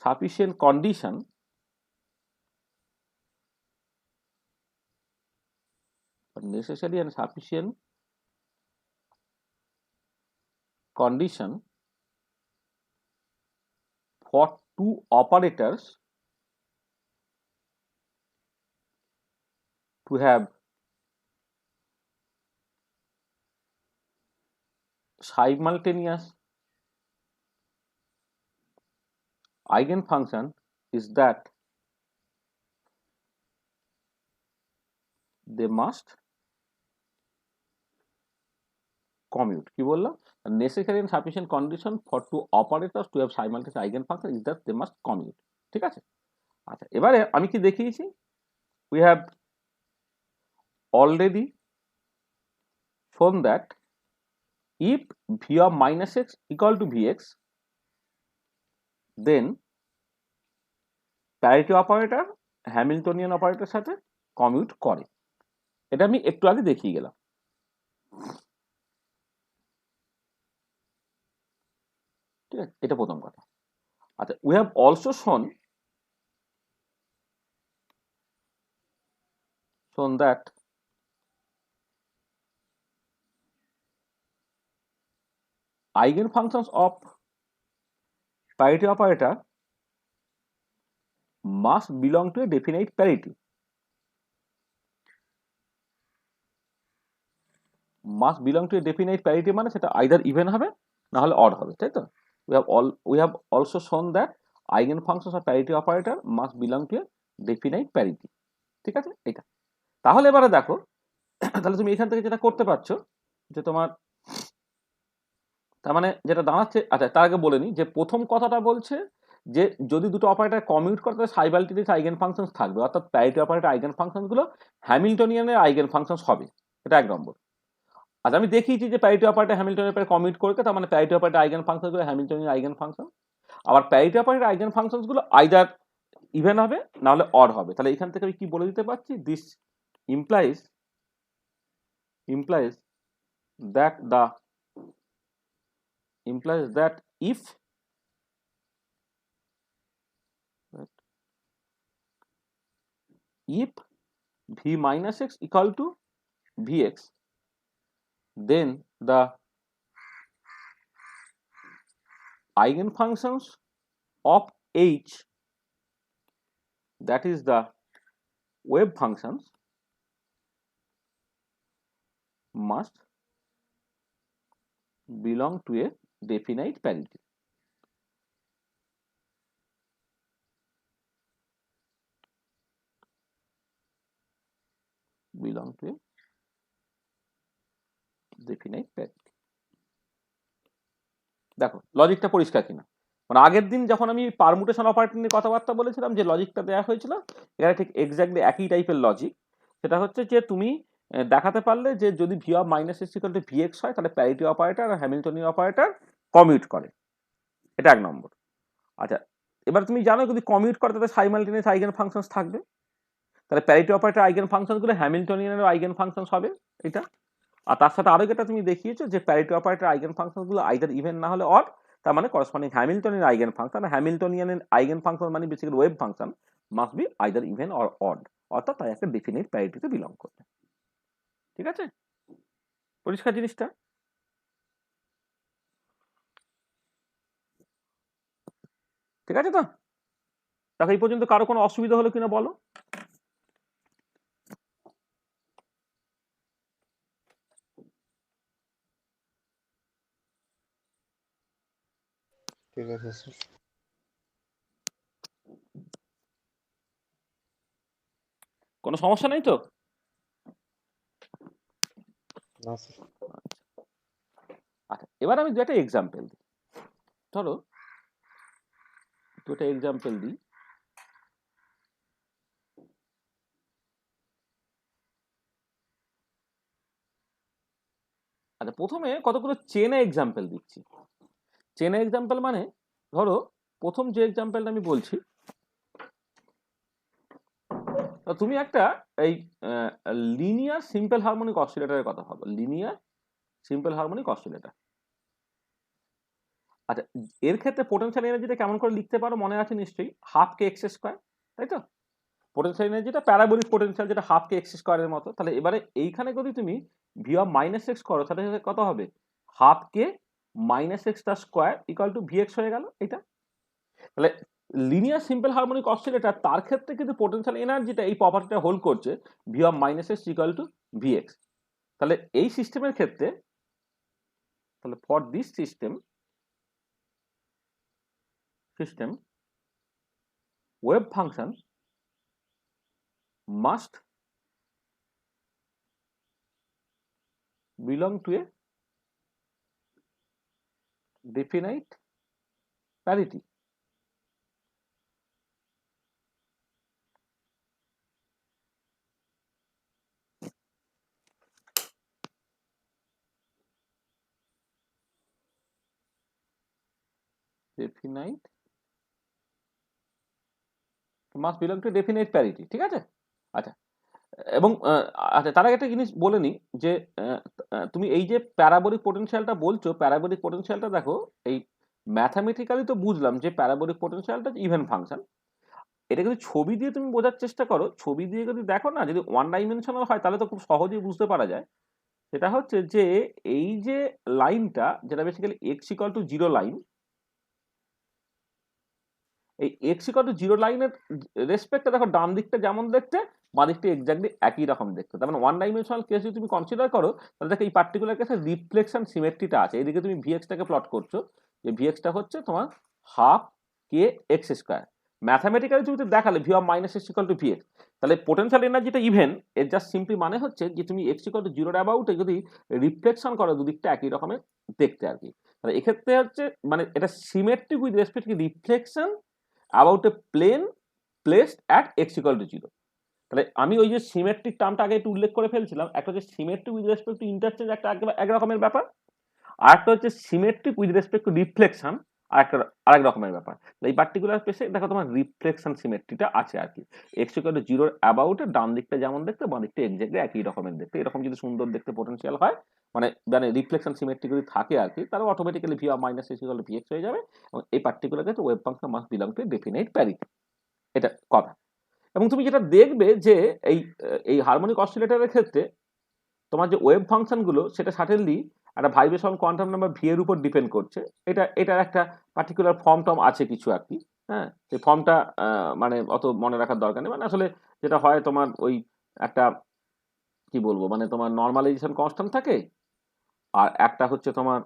sufficient condition necessary and sufficient condition for two operators to have simultaneous eigenfunction is that they must commute. কি বললাম? necessary and sufficient condition for two operators to have simultaneous eigenfunction is that they must commute. ঠিক আছে? আচ্ছা, এবারে আমি কি দেখিয়েছি? We have already shown that if v of minus x equal to vx, then parity operator Hamiltonian অপারেটরের সাথে কমিউট করে। এটা আমি একটু আগে দেখিয়ে গেলাম। ঠিক আছে, এটা প্রথম কথা। আচ্ছা, উই হ্যাভ অলসো শোন that eigenfunctions of parity operator must belong to a definite parity. Must belong to a definite parity মানে সেটা either even হবে না হলে odd হবে, তাই তো? We have also shown that eigenfunctions of parity operator must belong to a definite parity. ঠিক আছে, এটা। তাহলে এবারে দেখো, তাহলে তুমি এখান থেকে যেটা করতে পারছো যে তোমার তার মানে যেটা দাঁড়াচ্ছে, আচ্ছা তার আগে বলে নিই যে প্রথম কথাটা বলছে যে যদি দুটো অপারেটর কমিউট করে তাহলে সাইমালটেনিয়াস আইগেন ফাংশনস থাকবে, অর্থাৎ প্যারিটি অপারেটর আইগেন ফাংশনগুলো হ্যামিল্টনিয়ানের আইগেন ফাংশনস হবে, এটা এক নম্বর। আচ্ছা, আমি দেখিয়েছি যে প্যারিটি অপারেটর হ্যামিল্টনের পরে কমিউট করে, তার মানে প্যারিটি অপারেটর আইগেন ফাংশনগুলো হ্যামিল্টনিয়ান আইগেন ফাংশন। আবার প্যারিটি অপারেটর আইগেন ফাংশনসগুলো আইদার ইভেন হবে না হলে অড হবে। তাহলে এখান থেকে আমি কি বলে দিতে পারছি? This implies that if v minus x equal to vx, then the eigenfunctions of h, that is the wave functions, must belong to a definite parity. Belong to a definite parity. দেখো লজিকটা পরিষ্কার কিনা? মানে আগের দিন যখন আমি পারমুটেশন অপারেটর নিয়ে কথাবার্তা বলেছিলাম যে লজিকটা দেওয়া হয়েছিল, এখানে ঠিক এক্স্যাক্টলি একই টাইপের লজিক। সেটা হচ্ছে যে তুমি দেখাতে পারলে যে যদি v of minus x equal to v x হয় তাহলে প্যারিটি অপারেটর আর হ্যামিল্টনিয়ান অপারেটর কমিউট করে, এটা এক নম্বর। আচ্ছা, এবার তুমি জানো যদি কমিউট করে তাহলে সাইমালটেনিয়াস আইগেন ফাংশনস থাকবে। তাহলে প্যারিটি অপারেটর আইগেন ফাংশনগুলো হ্যামিল্টনিয়ানের আইগেন ফাংশন হবে এটা। আর তার সাথে আরো যেটা তুমি দেখিয়েছো যে প্যারিটি অপারেটর আইগেন ফাংশনগুলো আইদার ইভেন না হলে অড, তার মানে করসপন্ডিং হ্যামিল্টনিয়ান আইগেন ফাংশন, হ্যামিল্টনিয়ানের আইগেন ফাংশন মানে basically wave function must be either even or odd, অর্থাৎ তাই একটা ডেফিনিট প্যারিটিতে বিলং করবে। ঠিক আছে, পরিষ্কার জিনিসটা? ঠিক আছে তো? দেখো এই পর্যন্ত কারো কোনো অসুবিধা হলো কিনা বলো? ঠিক আছে স্যার। কোনো সমস্যা নেই তো? না স্যার। আচ্ছা, এবার আমি দু একটা এক্সাম্পল দিই। ধরো দুটো এক্সাম্পল দিই। আচ্ছা, প্রথমে কতগুলো চেনে এক্সাম্পল দিচ্ছি। চেনে এক্সাম্পল মানে ধরো প্রথম যে এক্সাম্পলটা আমি বলছি, তুমি একটা এই লিনিয়ার সিম্পল হারমোনিক অসিলেটরের কথা ভাবো, লিনিয়ার সিম্পল হারমোনিক অসিলেটর। আচ্ছা, এর ক্ষেত্রে পোটেনশিয়াল এনার্জিটা কেমন করে লিখতে পারো মনে আছে নিশ্চয়ই, হাফ কে এক্স স্কোয়ার, তাই তো? পোটেনশিয়াল এনার্জিটা প্যারাবোলিক পোটেনশিয়াল যেটা হাফ কে এক্স স্কোয়ারের মতো। তাহলে এবারে এইখানে যদি তুমি ভি অফ মাইনাস এক্স করো তাহলে কত হবে, হাফ কে মাইনাস এক্স তার square equal to v x হয়ে গেল এটা। তাহলে লিনিয়ার সিম্পল হারমোনিক অসিলেটর তার ক্ষেত্রে কিন্তু পোটেনশিয়াল এনার্জিটা এই প্রপার্টিটা হোল্ড করছে, V of minus x equal to v x. তাহলে এই সিস্টেমের ক্ষেত্রে, তাহলে for this system wave function must belong to a definite parity. Definite must belong to definite parity, ঠিক আছে? আচ্ছা, এবং আচ্ছা তার আগে একটা জিনিস বলে নিই যে তুমি এই যে প্যারাবোলিক পোটেনশিয়ালটা বলছো, প্যারাবোলিক পোটেনশিয়ালটা দেখো এই ম্যাথামেটিক্যালি তো বুঝলাম যে প্যারাবোলিক পোটেনশিয়ালটা ইভেন ফাংশন। এটা যদি ছবি দিয়ে তুমি বোঝার চেষ্টা করো, ছবি দিয়ে যদি দেখো না, যদি ওয়ান ডাইমেনশনাল হয় তাহলে তো খুব সহজেই বুঝতে পারা যায়। সেটা হচ্ছে যে এই যে লাইনটা যেটা basically x equal to zero line, এই এক্স ইকুয়াল টু জিরো লাইনের রেসপেক্টে দেখো ডান দিকটা যেমন দেখতে বাঁ দিকটা এক্স্যাক্টলি একই রকম দেখতে। তার মানে ওয়ান ডাইমেনশনাল কেস যদি তুমি কনসিডার করো তাহলে দেখো এই পার্টিকুলার কেসে রিফ্লেকশন সিমেট্রিটা আছে। এদিকে তুমি ভিএক্সটাকে প্লট করছো, যে ভিএক্সটা হচ্ছে তোমার হাফ কে এক্স স্কোয়ার। ম্যাথামেটিক্যালি তুমি দেখালে V of minus x equal to VX, তাহলে পোটেনশিয়াল এনার্জিটা ইভেন এর জাস্ট সিম্পলি মানে হচ্ছে যে তুমি এক্স ইকুয়াল টু জিরোর অ্যাবাউটে যদি রিফ্লেকশন করো দুদিকটা একই রকমের দেখতে আর কি। তাহলে এক্ষেত্রে হচ্ছে মানে এটা symmetric with respect to reflection about a plane placed at x equal to 0. তাহলে আমি ওই যে সিমেট্রিক টার্মটা আগে একটু উল্লেখ করে ফেলছিলাম, একটা হচ্ছে symmetric with respect to interchange, একটা এক রকমের ব্যাপার, আর একটা হচ্ছে symmetric with respect to reflection আরেক রকমের ব্যাপার। এই পার্টিকুলার কেসে দেখো তোমার রিফ্লেকশন সিমেট্রিটা আছে আর কি, এক্স ইকুয়াল টু জিরোর অ্যাবাউটে ডান দিকটা যেমন দেখতে বাঁ দিকটা এক্স্যাক্টলি একই রকমের দেখতে। এরকম যদি সুন্দর দেখতে পোটেনশিয়াল হয় মানে রিফ্লেকশন সিমেট্রি যদি থাকে আর কি, তাহলে automatically V of minus x equal to VX হয়ে যাবে। এবং এই পার্টিকুলার ক্ষেত্রে wave function must belong to definite parity, এটা কথা। এবং তুমি যেটা দেখবে যে এই হারমোনিক অসিলেটরের ক্ষেত্রে তোমার যে ওয়েভ ফাংশনগুলো সেটা সার্টেনলি একটা ভাইব্রেশন কোয়ান্টাম নাম্বার ভি এর উপর ডিপেন্ড করছে। এটার একটা পার্টিকুলার ফর্ম টর্ম আছে কিছু আর কি। হ্যাঁ, সেই ফর্মটা মানে অত মনে রাখার দরকার নেই। মানে আসলে যেটা হয় তোমার ওই একটা কি বলবো, মানে তোমার নর্মালাইজেশন কনস্ট্যান্ট থাকে, আর একটা হচ্ছে তোমার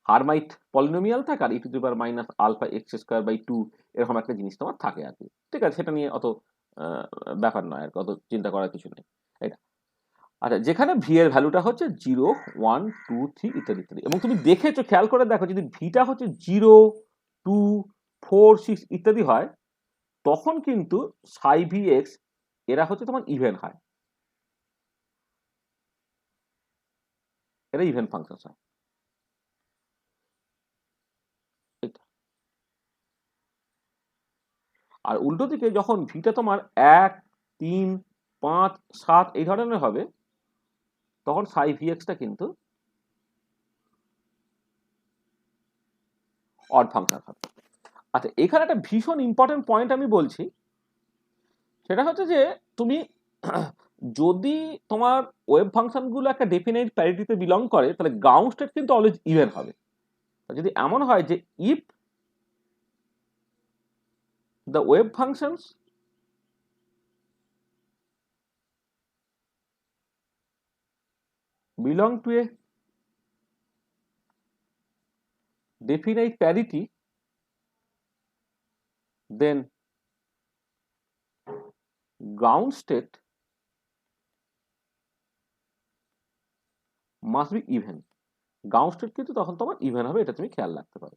হারমাইট পলিনোমিয়াল থাকে, আর e to the power minus alpha x square by 2 এরকম একটা জিনিস তোমার থাকে আর কি। ঠিক আছে, সেটা নিয়ে অত ব্যাপার নয় আর কি, অত চিন্তা করার কিছু নেই এটা। আচ্ছা, যেখানে ভি এর ভ্যালুটা হচ্ছে 0, 1, 2, 3 ইত্যাদি ইত্যাদি। এবং তুমি দেখেছো, খেয়াল করে দেখো, যদি ভিটা হচ্ছে 0, 2, 4, 6 ইত্যাদি হয় তখন কিন্তু সাই ভি এক্স এরা হচ্ছে তোমার ইভেন হয়, এরা ইভেন ফাংশন হয়। আর উল্টো দিকে যখন ভিটা তোমার 1, 3, 5, 7 এই ধরনের হবে, তখন সাই ভিএক্সটা কিন্তু অড ফাংশন হবে। আচ্ছা, এখানে একটা ভীষণ ইম্পর্টেন্ট পয়েন্ট আমি বলছি, সেটা হচ্ছে যে তুমি যদি তোমার ওয়েভ ফাংশনগুলো একটা ডেফিনাইট প্যারিটিতে বিলং করে, তাহলে গ্রাউন্ড স্টেট কিন্তু অলওয়েজ ইভেন হবে। যদি এমন হয় যে if the wave functions belong to a definite parity, then ground state must be even. Ground state কিন্তু তখন তোমার ইভেন হবে, এটা তুমি খেয়াল রাখতে পারো।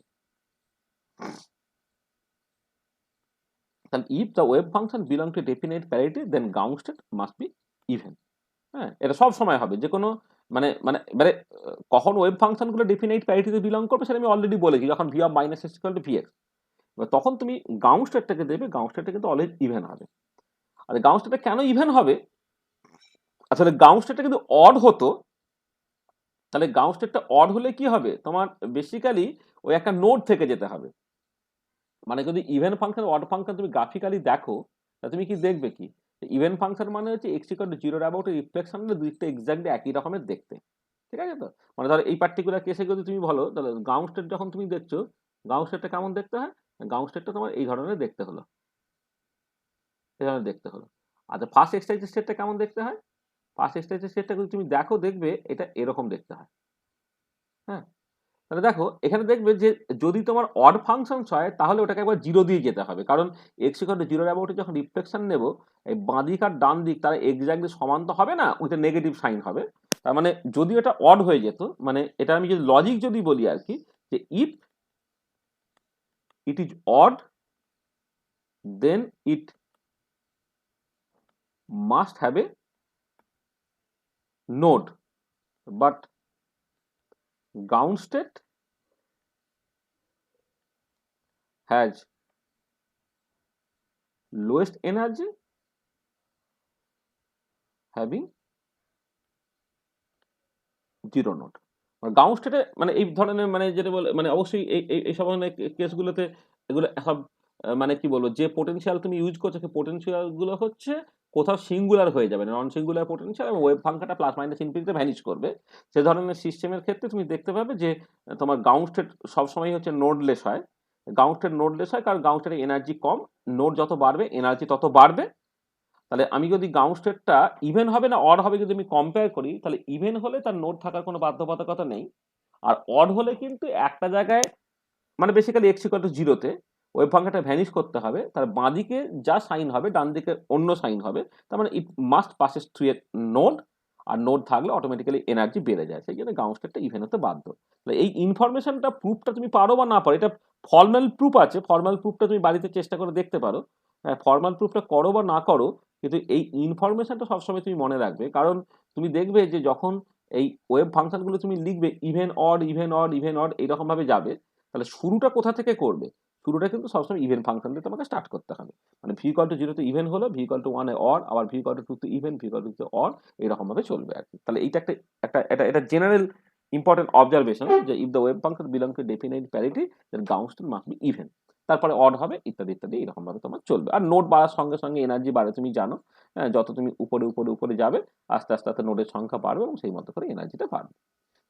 তাহলে if the wave function belong to a definite parity, then ground state must be even. হ্যাঁ, এটা সব সময় হবে, যে কোনো মানে মানে এবারে কখন ওয়েভ ফাংশনগুলো ডেফিনাইট প্যারিটিতে বিলং করবে সেটা আমি অলরেডি বলেছি, যখন v of minus x equal to VX, এবার তখন তুমি গ্রাউন্ড স্টেটটাকে দেবে, গ্রাউন্ড স্টেটটা কিন্তু অলওয়েজ ইভেন হবে। আর গ্রাউন্ড স্টেটটা কেন ইভেন হবে, আসলে গ্রাউন্ড স্টেটটা কিন্তু অড হতো, তাহলে গ্রাউন্ড স্টেটটা অড হলে কি হবে, তোমার বেসিক্যালি ওই একটা নোড থেকে যেতে হবে। মানে যদি ইভেন ফাংশন অড ফাংশন তুমি গ্রাফিক্যালি দেখো, তা তুমি কি দেখবে কি, ইভেন ফাংশন মানে হচ্ছে x equal to 0 about reflection, দুইটা এক্স্যাক্টলি একই রকমের দেখতে, ঠিক আছে? তো মানে ধরো এই পার্টিকুলার কেসে যদি তুমি বলো, তাহলে গ্রাউন্ড স্টেট যখন তুমি দেখছো, গ্রাউন্ড স্টেটটা কেমন দেখতে হয়, গ্রাউন্ড স্টেটটা তোমার এই ধরনের দেখতে হলো, এই ধরনের দেখতে হলো। আচ্ছা, ফার্স্ট এক্সাইটেড স্টেটটা কেমন দেখতে হয়, ফার্স্ট এক্সাইটেড স্টেটটা যদি তুমি দেখো, দেখবে এটা এরকম দেখতে হয়। হ্যাঁ, তাহলে দেখো এখানে দেখবে যে যদি তোমার অড ফাংশনস হয়, তাহলে ওটাকে একবার 0 দিয়ে যেতে হবে, কারণ এক্স ইকুয়াল টু 0 অ্যাবাউটে যখন রিফ্লেকশন নেব, এই বাঁ দিক আর ডান দিক তারা এক্স্যাক্টলি সমান তো হবে না, ওইটা নেগেটিভ সাইন হবে। তার মানে যদি এটা অড হয়ে যেত, মানে এটা আমি যদি লজিক যদি বলি আর কি, যে if it is odd, then it must have a node, but ground state has lowest energy having 0 node. Ground স্টেটে মানে এই ধরনের মানে যেটা বলে, মানে অবশ্যই এই সব ধরনের কেসগুলোতে এগুলো সব মানে কি বলবো, যে পোটেনশিয়াল তুমি ইউজ করছো সেই পোটেনশিয়াল গুলো হচ্ছে কোথাও সিঙ্গুলার হয়ে যাবে, নন সিঙ্গুলার পোটেনশিয়াল, এবং ওয়েভ ফাংশনটা প্লাস মাইনাস ইনফিনিটিতে ভ্যানিশ করবে। সে ধরনের সিস্টেমের ক্ষেত্রে তুমি দেখতে পাবে যে তোমার গ্রাউন্ড স্টেট সবসময় হচ্ছে নোডলেস হয়। গ্রাউন্ড স্টেট নোডলেস হয় কারণ গ্রাউন্ড স্টেটে এনার্জি কম, নোড যত বাড়বে এনার্জি তত বাড়বে। তাহলে আমি যদি গ্রাউন্ড স্টেটটা ইভেন হবে না অড হবে যদি আমি কম্পেয়ার করি, তাহলে ইভেন হলে তার নোড থাকার কোনো বাধ্যবাধকতা নেই, আর অড হলে কিন্তু একটা জায়গায় মানে বেসিক্যালি এক্স ইকুয়াল টু 0-তে ওয়েভ ফাংশনটা ভ্যানিশ করতে হবে, তার বাঁদিকে যা সাইন হবে ডান দিকে অন্য সাইন হবে, তার মানে it must passes through a node, আর নোড থাকলে অটোমেটিক্যালি এনার্জি বেড়ে যায়, সেই জন্য গ্রাউন্ড স্টেটটা ইভেন হতে বাধ্য। তাহলে এই ইনফরমেশনটা প্রুফটা তুমি পারো বা না পারো, এটা ফর্মাল প্রুফ আছে, ফর্মাল প্রুফটা তুমি বাড়িতে চেষ্টা করে দেখতে পারো, ফর্মাল প্রুফটা করো বা না করো, কিন্তু এই ইনফরমেশনটা সবসময় তুমি মনে রাখবে, কারণ তুমি দেখবে যে যখন এই ওয়েভ ফাংশনগুলো তুমি লিখবে even odd even odd even odd এইরকম ভাবে যাবে, তাহলে শুরুটা কোথা থেকে করবে, শুরুটা কিন্তু সবসময় ইভেন ফাংশন দিয়ে তোমাকে স্টার্ট করতে হবে। মানে ভি ইকুয়াল টু 0-তে ইভেন হলো, ভি ইকুয়াল টু 1-এ অড, আবার ভি ইকুয়াল টু 2-তে ইভেন, ভি ইকুয়াল টু 3-তে অড, এরকম ভাবে চলবে আর কি। তাহলে এইটা এটা জেনারেল ইম্পর্টেন্ট অবজারভেশন, যে if the wave function belong to definite parity, then ground state must be even, তারপরে অড হবে ইত্যাদি ইত্যাদি, এরকম ভাবে তোমার চলবে। আর নোড বাড়ার সঙ্গে সঙ্গে এনার্জি বাড়ে, তুমি জানো, যত তুমি উপরে উপরে উপরে যাবে আস্তে আস্তে আস্তে নোডের সংখ্যা বাড়বে এবং সেই মতো করে এনার্জিটা বাড়বে।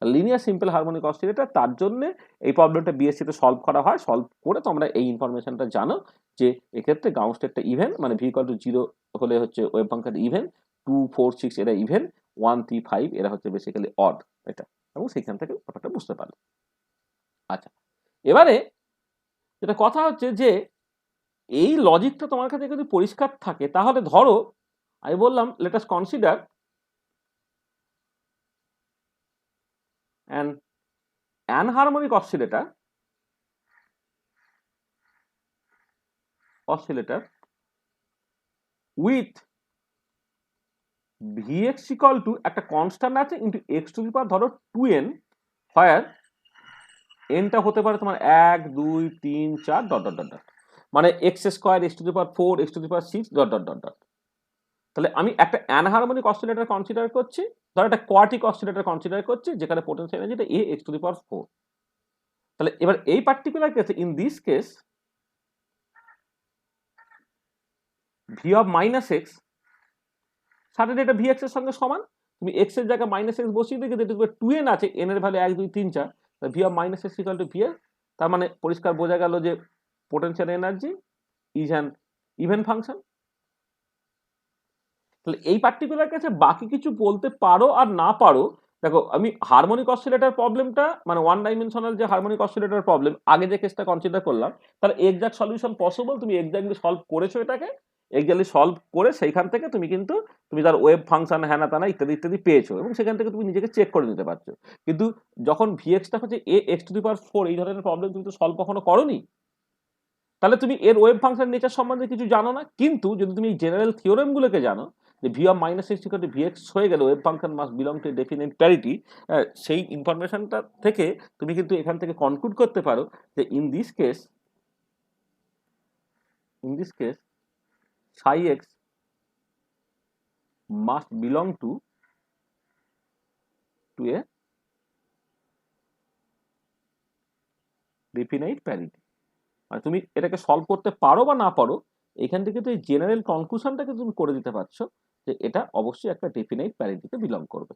লিনিয়ার সিম্পল হারমোনিক অসিলেটর, তার জন্য এই প্রবলেমটা বিএসসিতে সলভ করা হয়, সলভ করে তোমরা এই ইনফরমেশনটা জানো যে এক্ষেত্রে গ্রাউন্ড স্টেটটা ইভেন, মানে ভি ইকুয়াল টু 0 হলে হচ্ছে ওয়েভ ফাংশন ইভেন, 2, 4, 6 এরা ইভেন, 1, 3, 5 এরা হচ্ছে বেসিক্যালি অড, এটা, এবং সেখান থেকে ব্যাপারটা বুঝতে পারবে। আচ্ছা, এবারে যেটা কথা হচ্ছে যে এই লজিকটা তোমার কাছে যদি পরিষ্কার থাকে, তাহলে ধরো আমি বললাম let us consider an anharmonic oscillator with Vx equal to একটা কনস্ট্যান্ট আছে ইনটু x টু দি পাওয়ার ধরো 2n, where n টা হতে পারে তোমার 1, 2, 3, 4 ডট ডট ডট ডট, মানে x square x two the power 4 x two the power 6 dot dot dot dot. তাহলে আমি একটা অ্যানহারমোনিক অসিলেটর কনসিডার করছি, ধর একটা কোয়ার্টিক অসিলেটর কনসিডার করছি যেখানে পোটেনশিয়াল এনার্জিটা এ এক্স টু দি পাওয়ার 4। তাহলে এবার এই পার্টিকুলার কেসে in this case V of minus x সাথে এটা ভি এক্স এর সঙ্গে সমান। তুমি এক্স এর জায়গায় মাইনাস এক্স বসিয়ে দিয়ে যেটা 2n আছে, n এর value 1 2 3 4, V of minus x equal to V এর। তার মানে পরিষ্কার বোঝা গেল যে potential energy is an even function. তাহলে এই পার্টিকুলার কেসে বাকি কিছু বলতে পারো আর না পারো, দেখো আমি হারমোনিক অসিলেটর প্রবলেমটা মানে ওয়ান ডাইমেনশনাল যে হারমোনিক অসিলেটর প্রবলেম আগে যে কেসটা কনসিডার করলাম, তার এক্সাক্ট সলিউশন পসিবল। তুমি এক্স্যাক্টলি সলভ করেছো এটাকে, এক্স্যাক্টলি সলভ করে সেইখান থেকে তুমি তার ওয়েভ ফাংশন হ্যানা তানা ইত্যাদি ইত্যাদি পেয়েছো এবং সেখান থেকে তুমি নিজেকে চেক করে নিতে পারছো। কিন্তু যখন ভিএক্সটা হচ্ছে এ এক্স টু দি পাওয়ার 4 এই ধরনের প্রবলেম তুমি তো সলভ কখনো করোনি, তাহলে তুমি এর ওয়েভ ফাংশন নেচার সম্বন্ধে কিছু জানো না। কিন্তু যদি তুমি জেনারেল থিওরেমগুলোকে জানো যে V of minus x equal to VX হয়ে গেলে wave function must belong two definite parity, সেই ইনফরমেশনটা থেকে তুমি কিন্তু এখান থেকে কনক্লুড করতে পারো যে in this case psi x must belong to a definite parity। মানে তুমি এটাকে সলভ করতে পারো বা না পারো, এখান থেকে তো এই জেনারেল কনক্লুশনটাকে তুমি করে দিতে পারছো যে এটা অবশ্যই একটা ডেফিনাইট প্যারিটিতে বিলং করবে।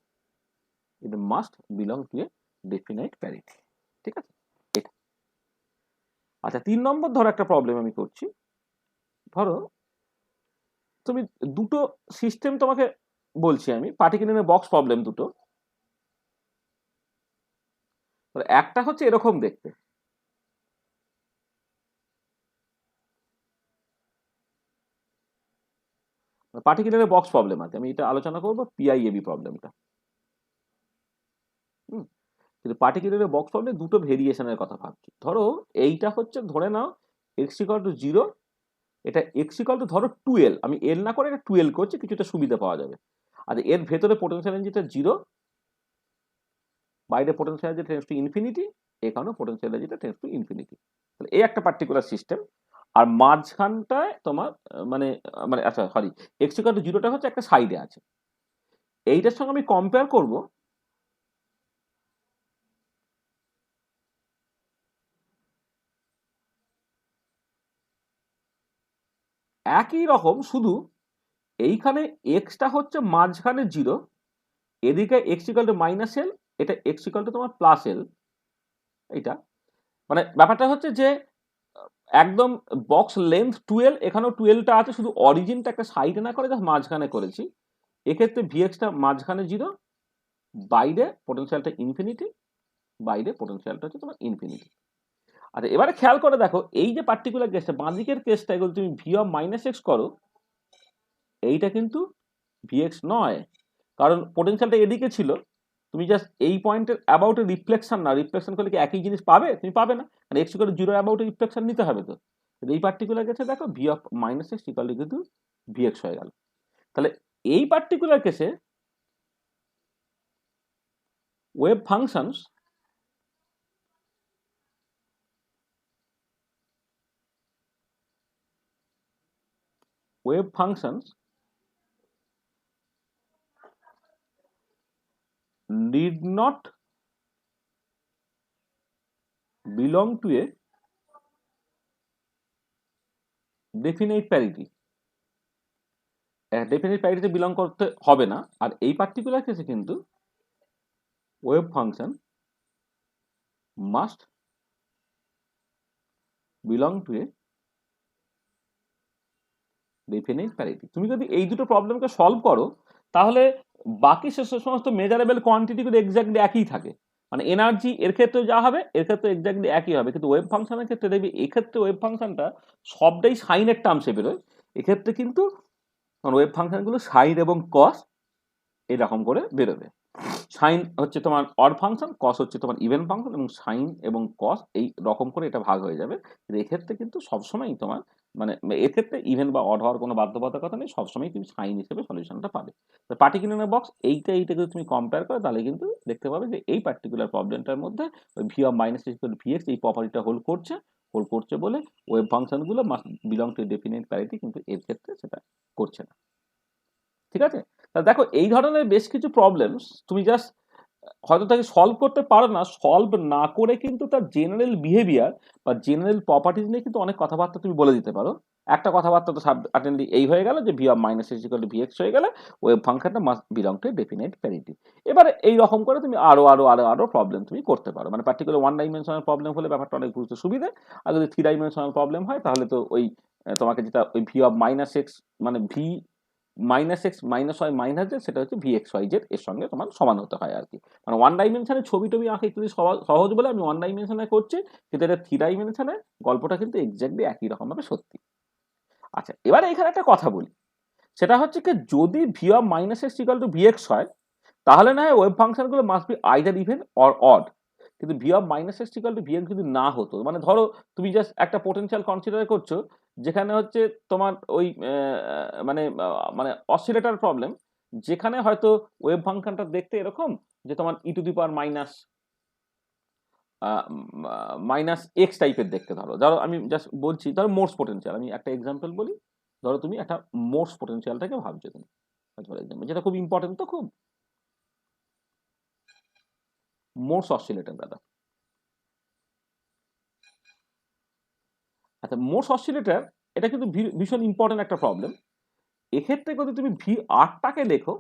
It must belong to A definite parity. ঠিক আছে, এটা। আচ্ছা 3 নম্বর ধরো একটা প্রবলেম আমি করছি। ধরো তুমি দুটো সিস্টেম তোমাকে বলছি আমি, পার্টিকুলার বক্স প্রবলেম দুটো। একটা হচ্ছে এরকম দেখতে, পার্টিকুলার বক্স প্রবলেম আছে, আমি এটা আলোচনা করবো পিআইএবি প্রবলেমটা। কিন্তু পার্টিকুলার বক্স প্রবলেম দুটো ভেরিয়েশনের কথা ভাবছি। ধরো এইটা হচ্ছে ধরে নাও এক্স ইকুয়াল টু 0, এটা এক্স ইকুয়াল টু ধরো 12, আমি এল না করে এটা 12 করছি, কিছুটা সুবিধা পাওয়া যাবে। আর এর ভেতরে পোটেনশিয়াল এনার্জিটা 0, বাইরে potential energy tends to infinity, এখানেও পোটেনশিয়াল এনার্জিটা টেন্ডস টু ইনফিনিটি। তাহলে এই একটা পার্টিকুলার সিস্টেম। আর মাঝখানটায় তোমার মানে মানে আচ্ছা সরি, এক্স ইকুয়াল টু 0টা হচ্ছে একটা সাইডে আছে। এইটার সঙ্গে আমি কম্পেয়ার করব একই রকম, শুধু এইখানে এক্সটা হচ্ছে মাঝখানে 0, এদিকে x equal two minus L, এটা এক্স ইকুয়াল টু তোমার প্লাস এল। এইটা মানে ব্যাপারটা হচ্ছে যে একদম বক্স লেন্থ 12, এখানেও 12টা আছে, শুধু অরিজিনটা একটা সাইডে না করে জাস্ট মাঝখানে করেছি। এক্ষেত্রে ভিএক্সটা মাঝখানে 0, বাইরে পোটেনশিয়ালটা ইনফিনিটি, বাইরে পোটেনশিয়ালটা হচ্ছে তোমার ইনফিনিটি। আচ্ছা এবারে খেয়াল করে দেখো এই যে পার্টিকুলার কেসটা, বাঁদিকের কেসটা এগুলো তুমি ভি অফ মাইনাস এক্স করো, এইটা কিন্তু ভিএক্স নয়, কারণ পোটেনশিয়ালটা এদিকে ছিল। তুমি জাস্ট এই পয়েন্টের অ্যাবাউটে রিফ্লেকশন না, রিফ্লেকশন করলে কি একই জিনিস পাবে? তুমি পাবে না, কারণ এক্স ইকুয়াল টু 0 অ্যাবাউটে রিফ্লেকশন নিতে হবে। তো এই পার্টিকুলার কেসে দেখো v of minus x equal to কিন্তু ভিএক্স হয়ে গেল। তাহলে এই পার্টিকুলার কেসে wave functions need not belong to a definite parity। Definite প্যারিটিতে বিলং করতে হবে না। আর এই পার্টিকুলার কেসে কিন্তু wave function must belong to a definite parity. তুমি যদি এই দুটো প্রবলেমকে সলভ করো তাহলে বাকি সে সমস্ত মেজারেবল কোয়ান্টিটিগুলো এক্স্যাক্টলি একই থাকে। মানে এনার্জি এর ক্ষেত্রে যা হবে এর ক্ষেত্রে এক্স্যাক্টলি একই হবে, কিন্তু ওয়েভ ফাংশনের ক্ষেত্রে দেখবি এক্ষেত্রে ওয়েভ ফাংশনটা সবটাই সাইনের টার্মসে বেরোয়, এক্ষেত্রে কিন্তু ওয়েভ ফাংশনগুলো সাইন এবং কস এরকম করে বেরোবে। সাইন হচ্ছে তোমার অড ফাংশন, কস হচ্ছে তোমার ইভেন ফাংশন, এবং সাইন এবং কস এই রকম করে এটা ভাগ হয়ে যাবে। এক্ষেত্রে কিন্তু সবসময় তোমার মানে এক্ষেত্রে ইভেন বা অড হওয়ার কোনো বাধ্যবাধকতা নেই, সবসময় তুমি সাইন হিসেবে সলিউশনটা পাবে। তো পার্টিকুলার বক্স এইটা যদি তুমি কম্পেয়ার করো তাহলে কিন্তু দেখতে পাবে যে এই পার্টিকুলার প্রবলেমটার মধ্যে v of minus v x এই প্রপার্টিটা হোল্ড করছে, হোল্ড করছে বলে ওয়েভ ফাংশনগুলো must belong to definite parity, কিন্তু এর ক্ষেত্রে সেটা করছে না। ঠিক আছে, তাহলে দেখো এই ধরনের বেশ কিছু প্রবলেমস তুমি জাস্ট হয়তো তাকে সলভ করতে পারো না, সলভ না করে কিন্তু তার জেনারেল বিহেভিয়ার বা জেনারেল প্রপার্টিজ নিয়ে কিন্তু অনেক কথাবার্তা তুমি বলে দিতে পারো। একটা কথাবার্তা তো সার্টেনলি এই হয়ে গেল যে V of minus x equal to VX হয়ে গেলে ওয়েভ ফাংশনটা must belong to definite parity. এবারে এই রকম করে তুমি আরো প্রবলেম তুমি করতে পারো, মানে পার্টিকুলার ওয়ান ডাইমেনশনাল প্রবলেম হলে ব্যাপারটা অনেক বুঝতে সুবিধে, আর যদি থ্রি ডাইমেনশনাল প্রবলেম হয় তাহলে তো ওই তোমাকে যেটা ওই ভি অফ মাইনাস এক্স মানে V minus x minus Y minus Z সেটা হচ্ছে ভি এক্স ওয়াই জেড এর সঙ্গে তোমার সমান হতে হয় আর কি। মানে ওয়ান ডাইমেনশনে ছবি টবি আঁকা একটু সহজ বলে আমি ওয়ান ডাইমেনশনে করছি, কিন্তু এটা থ্রি ডাইমেনশনে গল্পটা কিন্তু এক্স্যাক্টলি একই রকম ভাবে সত্যি। আচ্ছা, এবারে এখানে একটা কথা বলি, সেটা হচ্ছে কি যদি v of minus x equal to v x হয় তাহলে না হয় ওয়েভ ফাংশনগুলো must be either even or odd. কিন্তু v of minus x equal to v x যদি না হতো, মানে ধরো তুমি জাস্ট একটা পোটেনশিয়াল কনসিডার করছো যেখানে হচ্ছে তোমার ওই মানে মানে অসিলেটর প্রবলেম, যেখানে হয়তো ওয়েভ ফাংশনটা দেখতে এরকম যে তোমার e to the power minus x টাইপের দেখতে, ধরো আমি জাস্ট বলছি ধরো মোর্স পোটেনশিয়াল, আমি একটা এক্সাম্পল বলি, ধরো তুমি একটা মোর্স পোটেনশিয়ালটাকে ভাবছো তুমি, যেটা খুব ইম্পর্টেন্ট, তো খুব মোর্স অসিলেটর দাদা। আচ্ছা, মোর্স অসিলেটর এটা কিন্তু ভীষণ ইম্পর্টেন্ট একটা প্রবলেম। এক্ষেত্রে যদি তুমি ভি আরটাকে লেখো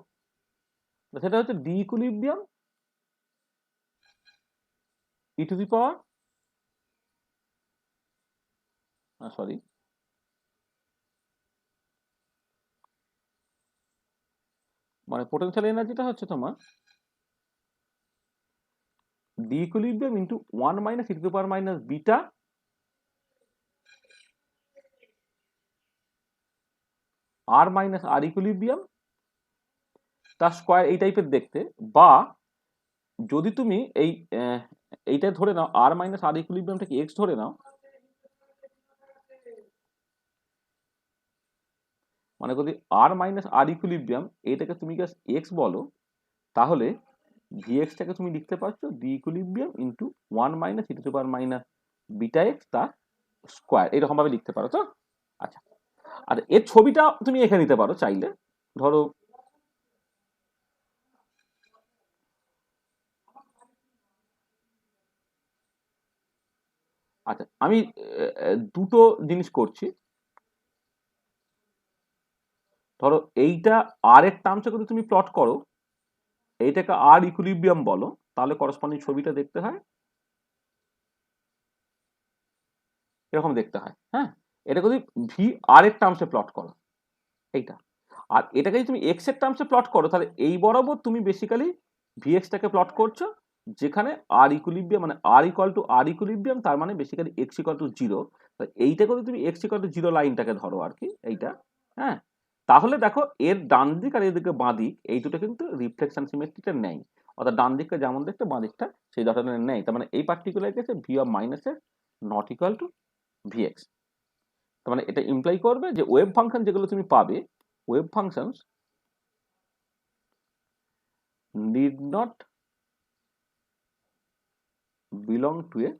সেটা হচ্ছে D equilibrium e to the power sorry মানে পোটেনশিয়াল এনার্জিটা হচ্ছে তোমার D equilibrium into one minus e to the power minus beta R minus R equilibrium তার স্কোয়ার, এই টাইপের দেখতে। বা যদি তুমি এইটা ধরে নাও আর মাইনাস আর ইকুইলিব্রিয়ামটাকে এক্স ধরে নাও, মানে যদি আর মাইনাস আর ইকুইলিব্রিয়াম এইটাকে তুমি জাস্ট এক্স বলো, তাহলে ভিএক্সটাকে তুমি লিখতে পারছো D equilibrium into one minus e to the power minus beta x তার স্কোয়ার, এরকম ভাবে লিখতে পারো তো। আচ্ছা, আর এর ছবিটা তুমি এখানে নিতে পারো চাইলে, ধরো আচ্ছা আমি দুটো জিনিস করছি, ধরো এইটা আর এর টার্মসে যদি তুমি প্লট করো, এইটাকে আর ইকুইলিব্রিয়াম বলো, তাহলে করসপন্ডিং ছবিটা দেখতে হয় এরকম দেখতে হয়। হ্যাঁ, এটা যদি ভি আর এর টার্মসে প্লট করো এইটা, আর এটাকে যদি তুমি এক্স এর টার্মসে প্লট করো, তাহলে এই বরাবর তুমি বেসিক্যালি ভিএক্সটাকে প্লট করছো, যেখানে আর ইকুইলিব্রিয়াম মানে আর ইকুয়াল টু আর ইকুইলিব্রিয়াম, তার মানে basically x equal to zero. এইটাকে যদি তুমি এক্স ইকুয়াল টু জিরো লাইনটাকে ধরো আর কি এইটা, হ্যাঁ, তাহলে দেখো এর ডান দিক আর এদিকে বাঁ দিক এই দুটো কিন্তু রিফ্লেকশন সিমেট্রিটা নেই, অর্থাৎ ডান দিকটা যেমন দেখতে বাঁ দিকটা সেই ধরনের নেই। তার মানে এই পার্টিকুলার কেসে ভি অফ মাইনাস এর নট ইকুয়াল টু ভিএক্স। তার মানে এটা ইমপ্লাই করবে যে ওয়েভ ফাংশন যেগুলো তুমি পাবে, wave functions need not belong to a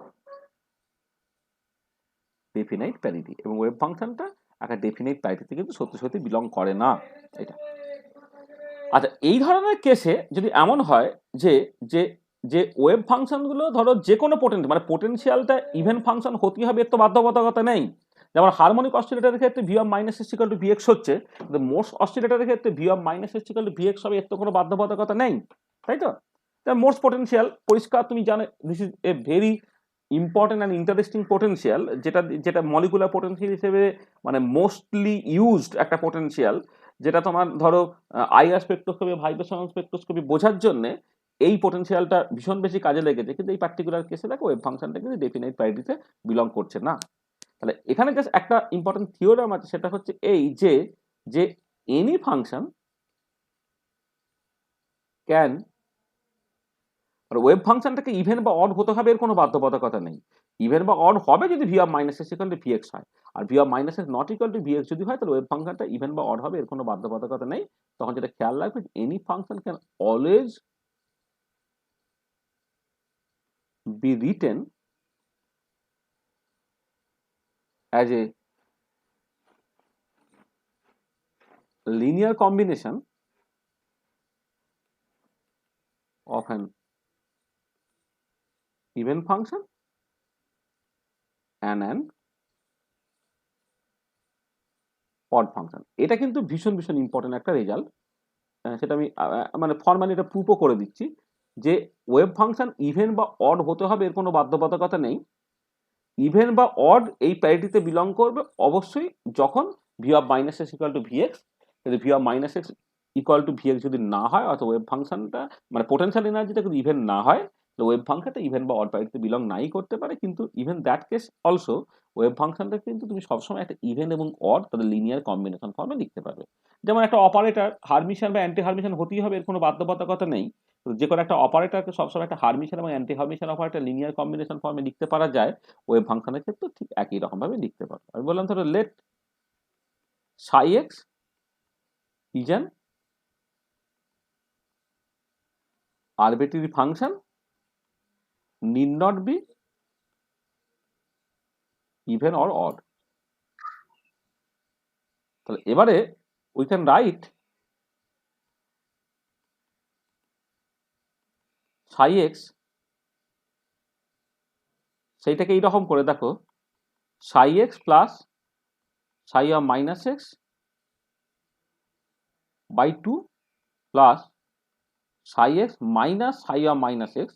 definite parity, এবং ওয়েভ ফাংশনটা একটা ডেফিনাইট প্যারিটিতে কিন্তু সত্যি সত্যি বিলং করে না এটা। আচ্ছা, এই ধরনের কেসে যদি এমন হয় যে যে যে ওয়েভ ফাংশনগুলো ধরো যে কোনো মানে পোটেনশিয়ালটা ইভেন ফাংশন হতেই হবে এর তো বাধ্যবাধকতা নেই, যেমন হারমোনিক অসিলেটরের ক্ষেত্রে V of minus x equal to VX হচ্ছে, কিন্তু মোর্স অসিলেটরের ক্ষেত্রে V of minus x equal to VX হবে, এর তো কোনো বাধ্যবাধকতা নেই, তাই তো? মোর্স পোটেনশিয়াল পরিষ্কার তুমি জানো, this is a very important and interesting potential, যেটা যেটা মলিকুলার পোটেনশিয়াল হিসেবে মানে মোস্টলি ইউজড একটা পোটেনশিয়াল, যেটা তোমার ধরো আইআর স্পেকট্রোস্কোপি ভাইব্রেশন স্পেকট্রোস্কোপি বোঝার জন্য এই পোটেনশিয়ালটা ভীষণ বেশি কাজে লেগেছে। কিন্তু এই পার্টিকুলার কেসে দেখো ওয়েভ ফাংশনটা কিন্তু ডেফিনাইট প্যারিটিতে বিলং করছে না। তাহলে এখানে জাস্ট একটা ইম্পর্টেন্ট থিওরাম আছে, সেটা হচ্ছে এই যে যে এনি ফাংশন ক্যান, ওয়েভ ফাংশনটাকে ইভেন বা অড হতে হবে এর কোনো বাধ্যবাধকতা নেই, ইভেন বা অড হবে যদি v of minus x equal to v x হয়, আর v of minus x not equal to v x যদি হয় তাহলে ওয়েভ ফাংশনটা ইভেন বা অড হবে এর কোনো বাধ্যবাধকতা নেই। তখন যেটা খেয়াল রাখবে, any function can always be written as a linear combination of an even function and an odd function। এটা কিন্তু ভীষণ ভীষণ ইম্পর্টেন্ট একটা রেজাল্ট। সেটা আমি মানে ফর্মালি এটা প্রুফও করে দিচ্ছি যে ওয়েভ ফাংশন ইভেন বা অড হতে হবে এর কোনো বাধ্যবাধকতা নেই। ইভেন বা অড এই প্যারিটিতে বিলং করবে অবশ্যই যখন v of minus x equal to v x, যদি v of minus x equal to v x যদি না হয় অর্থাৎ ওয়েভ ফাংশনটা মানে পোটেনশিয়াল এনার্জিটা যদি ইভেন না হয় তাহলে ওয়েভ ফাংশনটা ইভেন বা অড প্যারিটিতে বিলং নাই করতে পারে। কিন্তু even that case also wave ফাংশনটা কিন্তু তুমি সবসময় একটা ইভেন এবং অড তাদের লিনিয়ার কম্বিনেশন ফর্মে লিখতে পারবে। যেমন একটা অপারেটর হারমিশন বা অ্যান্টি হারমিশন হতেই হবে এর কোনো বাধ্যবাধকতা নেই। যে কোনো একটা অপারেটরকে সবসময় একটা হারমিশন এবং অ্যান্টি হারমিশন অপারেটর লিনিয়ার কম্বিনেশন ফর্মে লিখতে পারা যায়। ওয়েভ ফাংশনের ক্ষেত্রে ঠিক একই রকম ভাবে লিখতে পারো। আমি বললাম ধরো late psi x is an arbitrary function need not be even or odd। তাহলে এবারে we can write psi x সেইটাকে এইরকম করে দেখো psi x plus psi of minus x by 2 plus psi x minus psi of minus x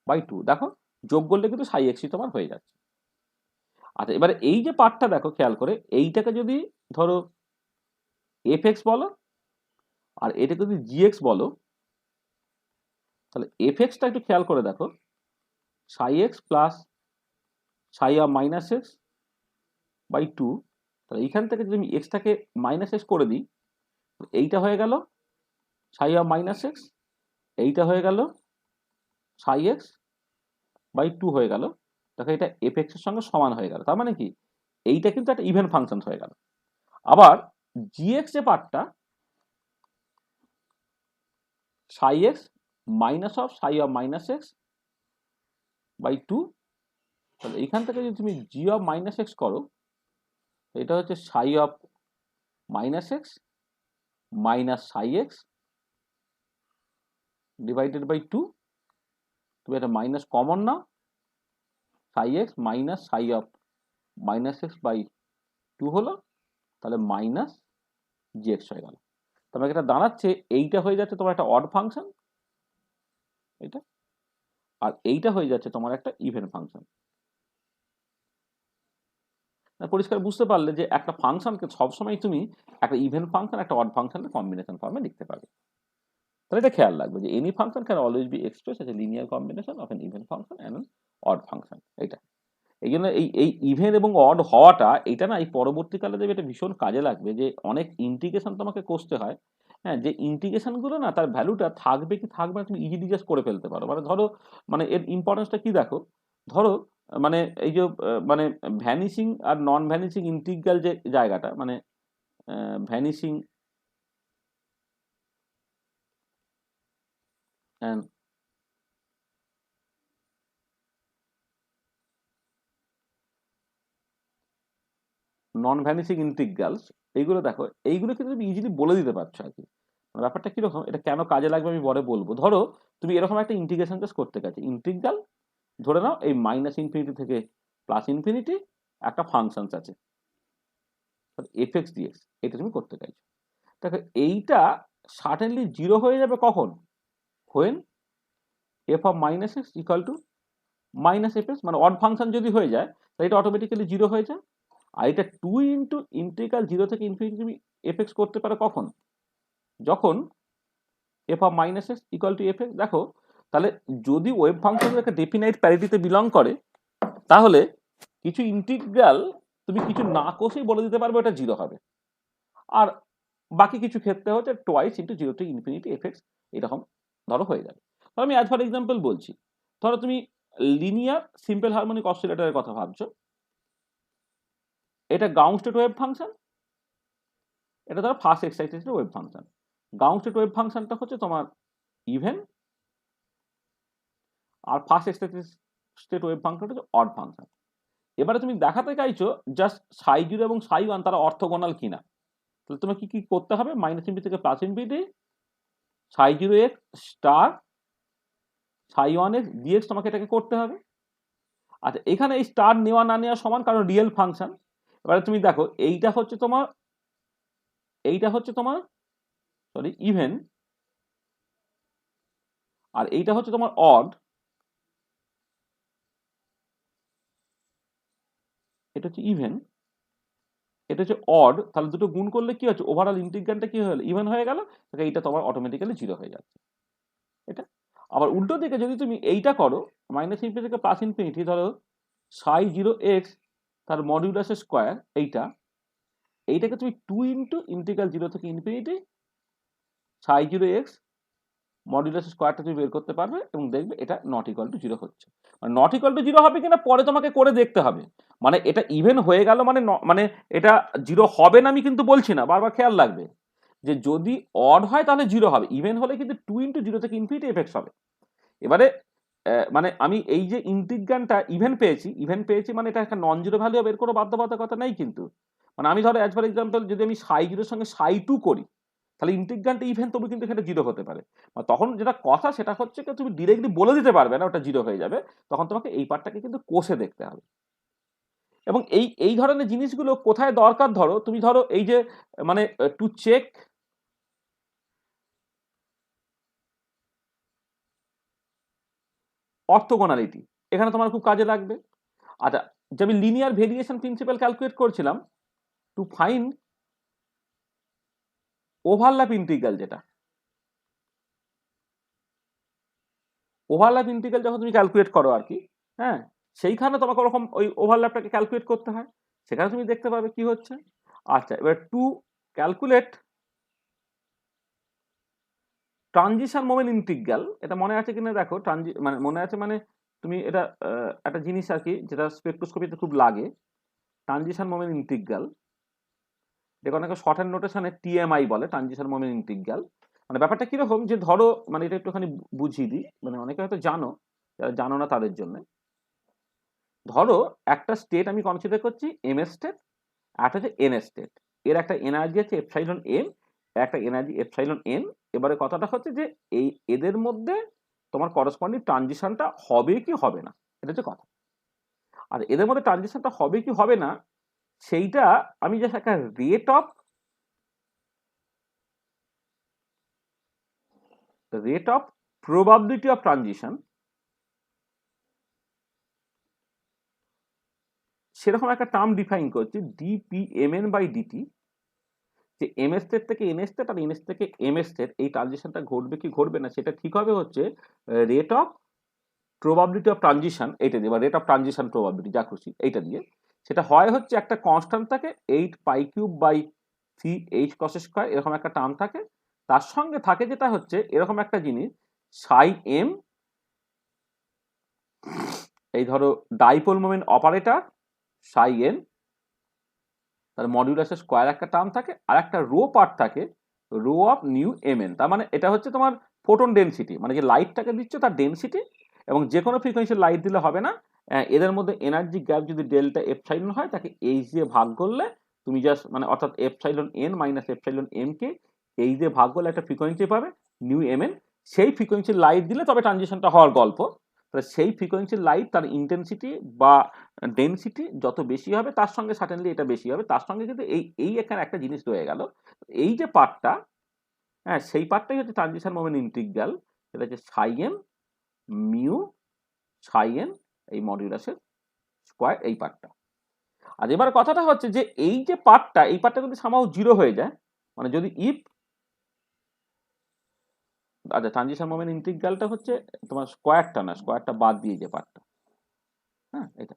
by 2। দেখো যোগ করলে কিন্তু psi x তোমার হয়ে যাচ্ছে। আচ্ছা এবারে এই যে পার্টটা দেখো খেয়াল করে এইটাকে যদি ধরো fx বলো আর এটাকে যদি gx বলো তাহলে fxটা একটু খেয়াল করে দেখো psi x plus psi of minus x by 2। তাহলে এইখান থেকে যদি আমি এক্সটাকে মাইনাস এক্স করে দিই এইটা হয়ে গেল psi of minus x, এইটা হয়ে গেল psi x by 2 হয়ে গেল। দেখো এটা fx এর সঙ্গে সমান হয়ে গেল। তার মানে কি এইটা কিন্তু একটা ইভেন ফাংশন হয়ে গেল। আবার gx যে পার্টটা psi x minus of psi of minus x by 2, তাহলে এইখান থেকে যদি তুমি g of minus x করো এটা হচ্ছে psi of minus x minus psi x divided by 2। তুমি এটা মাইনাস কমন নাও psi x minus psi of minus x by 2 হলো, তাহলে মাইনাস gx হয়ে গেল। তোমার এটা দাঁড়াচ্ছে এইটা হয়ে যাচ্ছে তোমার একটা অড ফাংশন এটা, আর এইটা হয়ে যাচ্ছে তোমার একটা ইভেন ফাংশন। পরিষ্কার বুঝতে পারলে যে একটা ফাংশনকে সবসময় তুমি একটা ইভেন ফাংশন একটা অড ফাংশনের কম্বিনেশন ফর্মে লিখতে পারবে। তাহলে এটা খেয়াল রাখবে যে any function can always be express as a linear combination of an even function and an odd function. এটা এই জন্য এই ইভেন এবং অড হওয়াটা এটা না এই পরবর্তীকালে দেবে এটা ভীষণ কাজে লাগবে। যে অনেক ইন্টিগ্রেশন তোমাকে করতে হয়, হ্যাঁ, যে ইন্টিগ্রেশন গুলো না তার ভ্যালুটা থাকবে কি থাকবে না তুমি ইজিলি জাস্ট করে ফেলতে পারো। মানে ধরো মানে এর ইম্পর্টেন্সটা কি দেখো, ধরো মানে এই যে মানে ভ্যানিশিং আর নন ভ্যানিশিং ইন্টিগ্রাল যে জায়গাটা মানে vanishing and non vanishing integrals এইগুলো দেখো এইগুলো কিন্তু তুমি ইজিলি বলে দিতে পারছো আর কি। ব্যাপারটা কিরকম এটা কেন কাজে লাগবে আমি পরে বলবো। ধরো তুমি এরকম একটা ইন্টিগ্রেশন জাস্ট করতে গেছো, ইন্টিগ্রাল ধরে নাও এই মাইনাস ইনফিনিটি থেকে প্লাস ইনফিনিটি একটা ফাংশন আছে এফ এক্স ডিএক্স, এটা তুমি করতে চাইছো। দেখো এইটা সার্টেনলি জিরো হয়ে যাবে কখন, when F of minus x equal two minus F x, মানে অড ফাংশন যদি হয়ে যায় তাহলে এটা অটোমেটিক্যালি জিরো হয়ে যায়। আর এটা 2 ইন্টু ইন্টিগ্রাল জিরো থেকে ইনফিনিটি তুমি এফ এক্স করতে পারো কখন, যখন F of minus x equal two F x. দেখো তাহলে যদি ওয়েভ ফাংশন একটা ডেফিনাইট প্যারিটিতে বিলং করে তাহলে কিছু ইন্টিগ্রাল তুমি কিছু না কষেই বলে দিতে পারবে এটা জিরো হবে, আর বাকি কিছু ক্ষেত্রে হচ্ছে twice into zero to infinity F x এরকম ধরো হয়ে যাবে। ধরো আমি অ্যাজ ফর এক্সাম্পল বলছি, ধরো তুমি লিনিয়ার সিম্পল হারমোনিক অসিলেটরের কথা ভাবছো, এটা গ্রাউন্ড স্টেট ওয়েভ ফাংশন, এটা ধরো first excited wave function. Ground state wave ফাংশনটা হচ্ছে তোমার ইভেন, আর ফার্স্ট এক্সাইটেড ওয়েভ ফাংশনটা হচ্ছে অড ফাংশন। এবারে তুমি দেখাতে চাইছো জাস্ট সাই জিরো এবং সাই ওয়ান তারা অর্থগোনাল কিনা। তাহলে তোমাকে কি কি করতে হবে, মাইনাস ইনফিনিটি থেকে plus infinity psi zero X star psi one X DX তোমাকে এটাকে করতে হবে। আচ্ছা এখানে এই স্টার নেওয়া না নেওয়া সমান, কারণ রিয়েল ফাংশন। এবারে তুমি দেখো এইটা হচ্ছে তোমার সরি ইভেন, আর এইটা হচ্ছে তোমার অড। এটা হচ্ছে ইভেন, এটা হচ্ছে অড। তাহলে দুটো গুণ করলে কি হচ্ছে, ওভারঅল ইন্টিগ্রালটা কি হয়ে গেল, ইভেন হয়ে গেল। এইটা তোমার অটোমেটিক্যালি জিরো হয়ে যাচ্ছে। এটা আবার উল্টো দিকে যদি তুমি এইটা করো মাইনাস ইনফিনিটি থেকে প্লাস ইনফিনিটি, ধরো সাই জিরো এক্স তার মডিউলাসের স্কোয়ার, এইটাকে তুমি 2 ইন্টু ইন্টিগ্রাল জিরো থেকে ইনফিনিটি সাই জিরো এক্স মডিউলাসের স্কোয়ারটা তুমি বের করতে পারবে, এবং দেখবে এটা নট ইকুয়াল টু জিরো হচ্ছে। মানে নট ইকুয়াল টু জিরো হবে কিনা পরে তোমাকে করে দেখতে হবে। মানে এটা ইভেন হয়ে গেল মানে মানে এটা জিরো হবে না আমি কিন্তু বলছি না, বারবার খেয়াল রাখবে যে যদি অড হয় তাহলে জিরো হবে, ইভেন হলে কিন্তু 2 ইন্টু জিরো থেকে ইনফিনিটি এফেক্টস হবে। এবারে মানে আমি এই যে ইন্টিগ্রালটা ইভেন পেয়েছি মানে এটা একটা নন জিরো ভ্যালু বের করে বাধ্যবাধকতা নেই কিন্তু। মানে আমি ধরো অ্যাজ ফর এক্সাম্পল যদি আমি সাই জিরোর সঙ্গে সাই টু করি, তাহলে ইন্টিগ্রালটা ইভেন তবু কিন্তু এখানে জিরো হতে পারে। তখন যেটা কথা সেটা হচ্ছে কি তুমি ডিরেক্টলি বলে দিতে পারবে না ওটা জিরো হয়ে যাবে, তখন তোমাকে এই পার্টটাকে কিন্তু কষে দেখতে হবে। এবং এই ধরনের জিনিসগুলো কোথায় দরকার, তুমি ধরো এই যে মানে টু চেক অর্থোগোনালিটি, এখানে তোমার খুব কাজে লাগবে। আচ্ছা যে আমি লিনিয়ার ভেরিয়েশন প্রিন্সিপাল ক্যালকুলেট করছিলাম টু ফাইন্ড ওভারল্যাপ ইন্টিগ্রাল, যেটা ওভারল্যাপ ইন্টিগ্রাল যখন তুমি ক্যালকুলেট করো আর কি, হ্যাঁ সেইখানে তোমাকে ওরকম ওই ওভারল্যাপটাকে ক্যালকুলেট করতে হয়, সেখানে তুমি দেখতে পাবে কি হচ্ছে। আচ্ছা এবার to calculate transition moment integral, এটা মনে আছে কিনা দেখো, মানে মনে আছে মানে তুমি এটা একটা জিনিস আর কি যেটা স্পেকট্রোস্কোপিতে খুব লাগে, ট্রানজিশন মোমেন্ট ইন্টিগ্রাল, যেটা অনেকে শর্ট হ্যান্ড নোটেশনে টিএমআই বলে, ট্রানজিশন মোমেন্ট ইন্টিগ্রাল। মানে ব্যাপারটা কিরকম যে ধরো মানে এটা একটুখানি বুঝিয়ে দিই, মানে অনেকে হয়তো জানো, যারা জানো না তাদের জন্য। ধরো একটা স্টেট আমি কনসিডার করছি এম এস স্টেট, একটা হচ্ছে এন এস স্টেট, এর একটা এনার্জি আছে এপসাইলন এম, একটা এনার্জি এপসাইলন এন। এবারে কথাটা হচ্ছে যে এই এদের মধ্যে তোমার করসপন্ডিং ট্রানজিশনটা হবে কি হবে না, এটা হচ্ছে কথা। আর এদের মধ্যে ট্রানজিশনটা হবে কি হবে না সেইটা আমি জাস্ট একটা rate of probability of transition সেরকম একটা টার্ম ডিফাইন করছি, ডিপিএমএন বাই ডিটি, যে এম এস স্টেট থেকে এন এস স্টেট আর এন এস থেকে এম এস স্টেট এই ট্রানজিশনটা ঘটবে কি ঘটবে না সেটা ঠিক হবে হচ্ছে rate of probability of transition, এইটা দিয়ে, বা রেট অফ ট্রানজিশন প্রবাবিলিটি যা খুশি এইটা দিয়ে। সেটা হয় হচ্ছে একটা কনস্ট্যান্ট থাকে 8 pi cube by 3h cos square, এরকম একটা টার্ম থাকে। তার সঙ্গে থাকে যেটা হচ্ছে এরকম একটা জিনিস সাই এম, এই ধরো dipole moment operator psi N, তার মডিউলাসের স্কোয়ার একটা টার্ম থাকে, আর একটা রো পার্ট থাকে rho of nu M N. তার মানে এটা হচ্ছে তোমার ফোটন ডেনসিটি, মানে যে লাইটটাকে দিচ্ছ তার ডেনসিটি, এবং যে কোনো ফ্রিকোয়েন্সি লাইট দিলে হবে না, এদের মধ্যে এনার্জি গ্যাপ যদি ডেল্টা এপসাইলন হয় তাকে এইচ দিয়ে ভাগ করলে তুমি জাস্ট মানে অর্থাৎ epsilon N minus epsilon M কে এইচ দিয়ে ভাগ করলে একটা ফ্রিকোয়েন্সি পাবে নিউ এম এন। সেই ফ্রিকোয়েন্সির লাইট দিলে তবে ট্রানজিশনটা হওয়ার গল্প। তাহলে সেই ফ্রিকোয়েন্সির লাইট তার ইন্টেন্সিটি বা ডেনসিটি যত বেশি হবে তার সঙ্গে সার্টেনলি এটা বেশি হবে, তার সঙ্গে কিন্তু এই এখানে একটা জিনিস রয়ে গেল, এই যে পার্টটা, হ্যাঁ সেই পার্টটাই হচ্ছে ট্রানজিশন মোমেন্ট ইন্টিগ্রাল, সেটা হচ্ছে সাই এম মিউ সাই এন এই মডিউলাসের স্কোয়ার এই পার্টটা। আর এবার কথাটা হচ্ছে যে এই যে পার্টটা, এই পার্টটা যদি সামাও জিরো হয়ে যায়, মানে যদি ইফ, আচ্ছা ট্রানজিশন মোমেন্ট ইন্টিগ্রালটা হচ্ছে তোমার স্কোয়ারটা না, স্কোয়ারটা বাদ দিয়ে যে পার্টটা, হ্যাঁ এটা,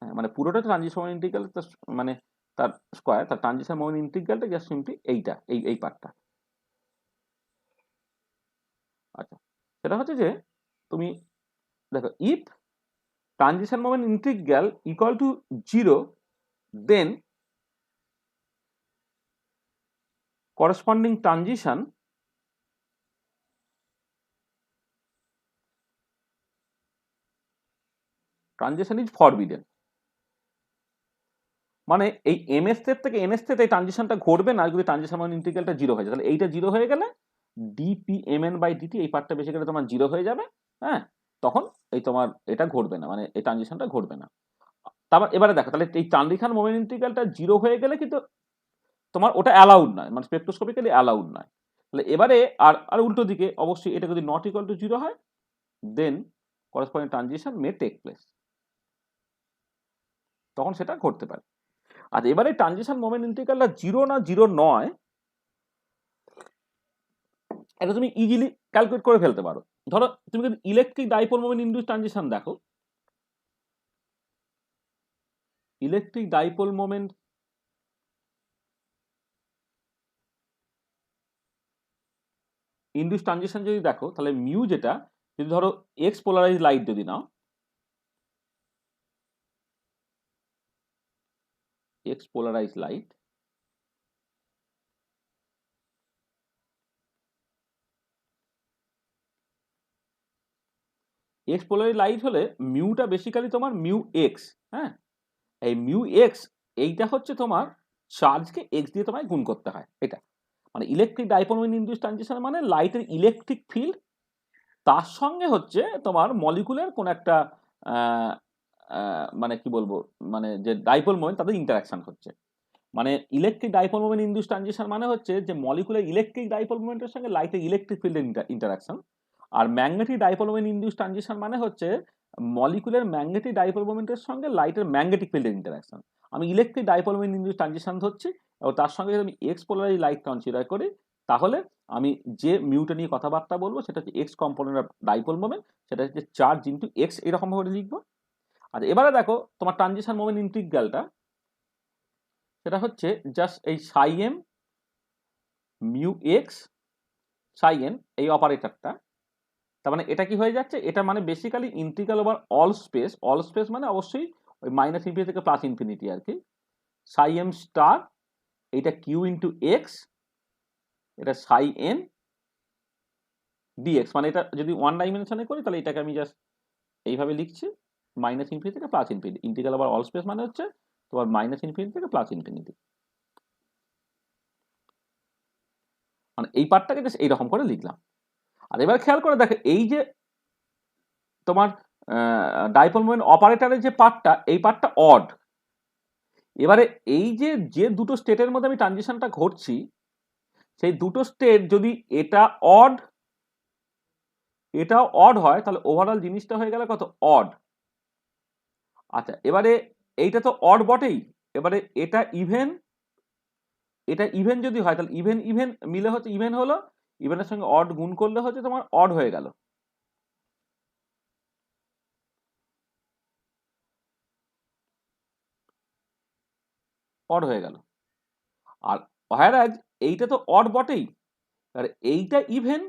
হ্যাঁ মানে পুরোটা ট্রানজিশন মোমেন্ট ইন্টিগ্রাল মানে তার স্কোয়ার, তার ট্রানজিশন মোমেন্ট ইন্টিগ্রালটা জাস্ট সিম্পলি এইটা এই পার্টটা। আচ্ছা সেটা হচ্ছে যে তুমি দেখো if transition moment integral equal to 0 then corresponding transition transition is forbidden. মানে এই এমএস স্টেট থেকে এনএস স্টেট এই ট্রানজিশনটা ঘটবে না যদি ট্রানজিশন মানে ইন্টিগ্রালটা জিরো হয়ে যায়। তাহলে এইটা জিরো হয়ে গেলে ডিপিএমএন বাই ডিটি এই পার্টটা বেশি গেলে তোমার জিরো হয়ে যাবে। হ্যাঁ, তখন এই তোমার এটা ঘটবে না, মানে এই ট্রানজিশনটা ঘটবে না। তারপর এবারে দেখো, তাহলে এই ট্রানজিশন মোমেন্ট ইন্টিগ্রালটা জিরো হয়ে গেলে কিন্তু তোমার ওটা অ্যালাউড নয়, মানে স্পেকট্রোস্কোপিক্যালি অ্যালাউড নয়। তাহলে এবারে আর উল্টো দিকে অবশ্যই এটা যদি নট ইকুয়াল টু জিরো হয়, then corresponding transition may take place, তখন সেটা ঘটতে পারে। আর এবারে ট্রানজিশন মোমেন্ট ইন্টিগ্রালটা জিরো না জিরো নয়, এটা তুমি ইজিলি ক্যালকুলেট করে ফেলতে পারো। ধরো তুমি যদি electric dipole moment induced transition দেখো, electric dipole moment induced transition যদি দেখো, তাহলে মিউ যেটা, যদি ধরো এক্স পোলারাইজ লাইট যদি নাও, x polarize light, x polarize light হলে মিউটা বেসিক্যালি তোমার মিউ এক্স। হ্যাঁ, এই মিউ এক্স এইটা হচ্ছে তোমার চার্জকে এক্স দিয়ে তোমায় গুণ করতে হয়। এটা মানে electric dipole moment induced transition মানে লাইটের ইলেকট্রিক ফিল্ড, তার সঙ্গে হচ্ছে তোমার মলিকুলের কোন একটা মানে কি বলবো, মানে যে ডাইপোল মোমেন্ট তাদের ইন্টারাকশন হচ্ছে। মানে electric dipole moment induced transition মানে হচ্ছে যে মলিকুলের ইলেকট্রিক ডাইপোল মোমেন্টের সঙ্গে লাইটের ইলেকট্রিক ফিল্ডের ইন্টারাকশন। আর magnetic dipole moment induced transition মানে হচ্ছে মলিকুলের ম্যাগনেটিক ডাইপোল মোমেন্টের সঙ্গে লাইটের ম্যাগনেটিক ফিল্ডের ইন্টারাকশন। আমি electric dipole moment induced transition ধরছি, এবং তার সঙ্গে যদি আমি এক্স পোলারাইজ লাইট কনসিডার করি, তাহলে আমি যে মিউটা নিয়ে কথাবার্তা বলবো সেটা হচ্ছে x component of dipole moment, সেটা হচ্ছে চার্জ ইন্টু এক্স, এরকম ভাবে লিখবো। আর এবারে দেখো তোমার ট্রানজিশন মোমেন্ট ইন্টিগ্রালটা সেটা হচ্ছে জাস্ট এই সাই এম মিউ এক্স সাই এন, এই অপারেটরটা। তার মানে এটা কি হয়ে যাচ্ছে, এটা মানে basically integral over all space. All space মানে অবশ্যই ওই মাইনাস ইনফিনিটি থেকে প্লাস ইনফিনিটি আর কি। সাই এম স্টার, এটা কিউ ইন্টু এক্স, এটা সাই এন ডিএক্স। মানে এটা যদি ওয়ান ডাইমেনশনে করি তাহলে এটাকে আমি জাস্ট এইভাবে লিখছি, মাইনাস ইনফিনিটি থেকে plus infinity. Integral over all space মানে হচ্ছে তোমার মাইনাস ইনফিনিটি থেকে প্লাস ইনফিনিটি। মানে এই পার্টটাকে জাস্ট এইরকম করে লিখলাম। আর এবার খেয়াল করে দেখো, এই যে তোমার ডাইপোল মোমেন্ট অপারেটরের যে পার্টটা, এই পার্টটা অড। এবারে এই যে দুটো স্টেটের মধ্যে আমি ট্রানজিশনটা ঘটছি, সেই দুটো স্টেট যদি এটা অড এটাও অড হয়, তাহলে ওভারঅল জিনিসটা হয়ে গেল কত, অড। আচ্ছা, এবারে এইটা তো অড বটেই, এবারে এটা ইভেন, এটা ইভেন যদি হয় তাহলে ইভেন ইভেন মিলে হচ্ছে ইভেন হলো, ইভেনের সঙ্গে অড গুণ করলে হচ্ছে তোমার অড হয়ে গেল। অড হয়ে গেল। আর whereas এইটা তো অড বটেই, আর এইটা ইভেন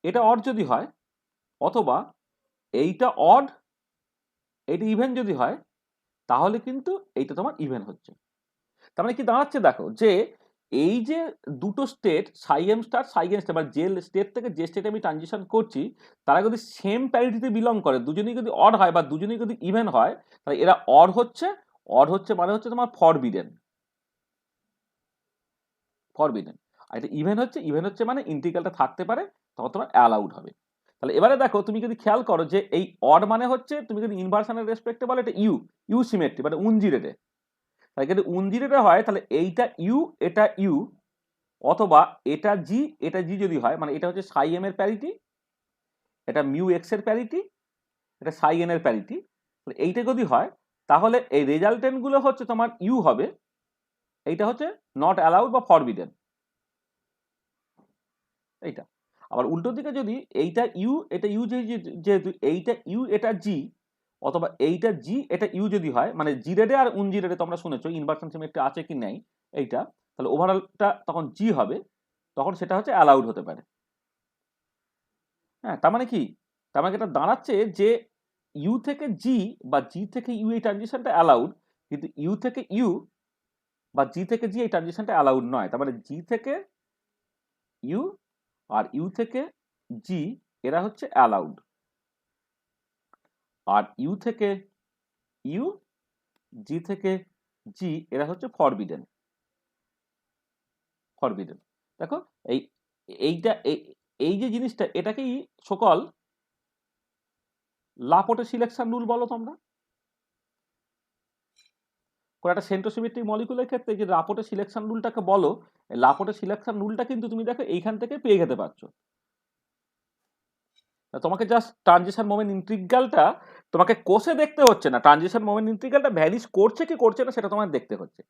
এটা অড যদি হয়, অথবা এইটা অড এইটা ইভেন যদি হয়, তাহলে কিন্তু এইটা তোমার ইভেন হচ্ছে। তার মানে কি দাঁড়াচ্ছে দেখো, যে এই যে দুটো স্টেট সাই এম স্টার সাই এন স্টার, যে স্টেট থেকে যে স্টেটে আমি ট্রানজিশন করছি, তারা যদি সেম প্যারিটিতে বিলং করে, দুজনেই যদি অড হয় বা দুজনেই যদি ইভেন হয়, তাহলে এরা অড হচ্ছে। অড হচ্ছে মানে হচ্ছে তোমার ফরবিডেন, ফরবিডেন। আর এটা ইভেন হচ্ছে মানে ইন্টিগ্রালটা থাকতে পারে, তখন তোমার অ্যালাউড হবে। তাহলে এবারে দেখো, তুমি যদি খেয়াল করো যে এই অড মানে হচ্ছে, তুমি যদি ইনভার্সনের রেসপেক্টে বলো এটা ইউ সিমেট্রি, মানে উনজিরেটে। তাহলে যদি উনজিরেটে হয়, তাহলে এইটা ইউ এটা ইউ, অথবা এটা জি যদি হয়, মানে এটা হচ্ছে সাই এম এর প্যারিটি, এটা মিউ এক্স এর প্যারিটি, এটা সাই এন এর প্যারিটি। তাহলে এইটা যদি হয়, তাহলে এই রেজাল্টেন্ট গুলো হচ্ছে তোমার ইউ হবে, এইটা হচ্ছে নট অ্যালাউড বা ফরবিডেন, এইটা। আবার উল্টো দিকে যদি এইটা ইউ এটা ইউ, যেহেতু এইটা ইউ এটা জি, অথবা এইটা জি এটা ইউ যদি হয়, মানে জি রেডে আর উন জি রেডে তোমরা শুনেছো ইনভার্সন সিমেট্রি আছে কি নাই এইটা, তাহলে ওভারঅলটা তখন জি হবে, তখন সেটা হচ্ছে অ্যালাউড হতে পারে। হ্যাঁ, তার মানে কি, তার মানে এটা দাঁড়াচ্ছে যে ইউ থেকে জি বা জি থেকে ইউ এই ট্রানজিশনটা অ্যালাউড, কিন্তু ইউ থেকে ইউ বা জি থেকে জি এই ট্রানজিশনটা অ্যালাউড নয়। তার মানে জি থেকে ইউ আর ইউ থেকে জি এরা হচ্ছে অ্যালাউড। আর ইউ থেকে ইউ, জি থেকে জি, এরা হচ্ছে ফরবিডেন। ফরবিডেন দেখো এই এইটা এই যে জিনিসটা, এটাকেই সকল লাপোর্টের সিলেকশন রুল বলো তোমরা। কোন একটা সেন্ট্রোসিমেট্রিক মলিকুলের ক্ষেত্রে যে লাপোর্টের সিলেকশন রুলটাকে বলো, লাপোর্টের সিলেকশন রুলটা কিন্তু তুমি দেখো এইখান থেকে পেয়ে যেতে পারছো। তোমাকে জাস্ট ট্রানজিশন মোমেন্ট ইন্টিগ্রালটা তোমাকে কোষে দেখতে হচ্ছে না, ট্রানজিশন মোমেন্ট ইন্টিগ্রালটা ভ্যানিশ করছে কি করছে না সেটা তোমার দেখতে হচ্ছে।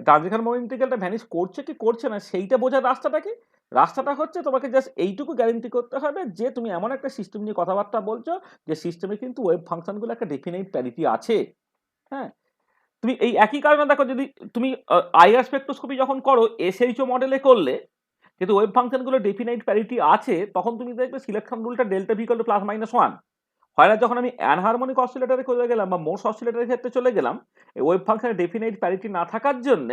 ট্রানজিশন মোমেন্ট ইন্টিগ্রালটা ভ্যানিশ করছে কি করছে না সেইটা বোঝার রাস্তাটা কি? রাস্তাটা হচ্ছে তোমাকে জাস্ট এইটুকু গ্যারেন্টি করতে হবে যে তুমি এমন একটা সিস্টেম নিয়ে কথাবার্তা বলছো যে সিস্টেমে কিন্তু ওয়েভ ফাংশনগুলো একটা ডেফিনাইট প্যারিটি আছে। হ্যাঁ, তুমি এই একই কারণে দেখো, যদি তুমি আইআর স্পেকট্রোস্কোপি যখন করো এসএইচও মডেলে করলে যেহেতু ওয়েভ ফাংশনগুলো ডেফিনাইট প্যারিটি আছে, তখন তুমি দেখবে সিলেকশন রুলটা delta V equal to plus minus one. হয় না যখন আমি অ্যানহারমোনিক অসিলেটরে চলে গেলাম বা মোর্স অসিলেটরের ক্ষেত্রে চলে গেলাম, ওয়েভ ফাংশনের ডেফিনাইট প্যারিটি না থাকার জন্য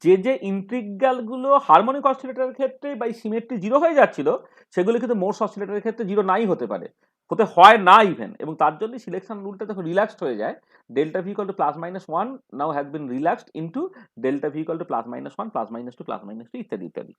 যে ইন্টিগ্রালগুলো হারমোনিক অসিলেটরের ক্ষেত্রে বা সিমেট্রি জিরো হয়ে যাচ্ছিল, সেগুলো কিন্তু মোর্স অসিলেটরের ক্ষেত্রে জিরো নাই হতে পারে, হতে হয় না ইভেন। এবং তার জন্য সিলেকশন রুলটা যখন রিল্যাক্সড হয়ে যায়, delta V equal to plus minus one now has been relaxed into delta V equal to plus minus one, plus minus two, plus minus two, ইত্যাদি ইত্যাদি।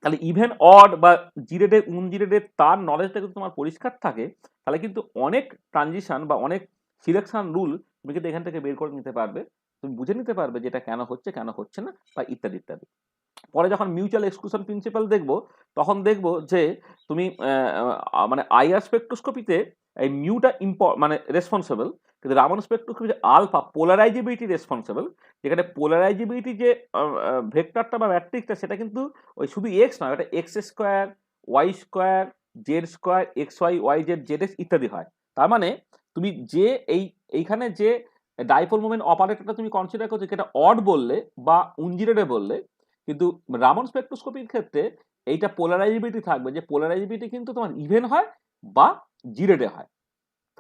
তাহলে ইভেন অড বা জিরেডের উনজিরেডের তার নলেজটা কিন্তু তোমার পরিষ্কার থাকে, তাহলে কিন্তু অনেক ট্রানজিশন বা অনেক সিলেকশন রুল তুমি কিন্তু এখান থেকে বের করে নিতে পারবে, তুমি বুঝে নিতে পারবে যে এটা কেন হচ্ছে কেন হচ্ছে না, বা ইত্যাদি ইত্যাদি। পরে যখন মিউচুয়াল এক্সক্লুশন প্রিন্সিপাল দেখবো, তখন দেখবো যে তুমি মানে আইআর স্পেকট্রোস্কোপিতে এই মিউটা মানে রেসপন্সিবল, কিন্তু রামন স্পেকট্রোস্কোপিতে আলফা পোলারাইজেবিলিটি রেসপন্সিবল। যেখানে পোলারাইজেবিলিটি যে ভেক্টরটা বা ম্যাট্রিক্সটা, সেটা কিন্তু ওই শুধু এক্স নয়, ওটা X square, Y square, Z square, X Y, Y Z, Z X ইত্যাদি হয়। তার মানে তুমি যে এইখানে যে ডাইপোল মোমেন্ট অপারেটরটা তুমি কনসিডার করছো, যেটা অড বললে বা উনজিরেডে বললে, কিন্তু রামন স্পেকট্রোস্কোপির ক্ষেত্রে এইটা পোলারাইজেবিলিটি থাকবে, যে পোলারাইজেবিলিটি কিন্তু তোমার ইভেন হয় বা জিরেডে হয়।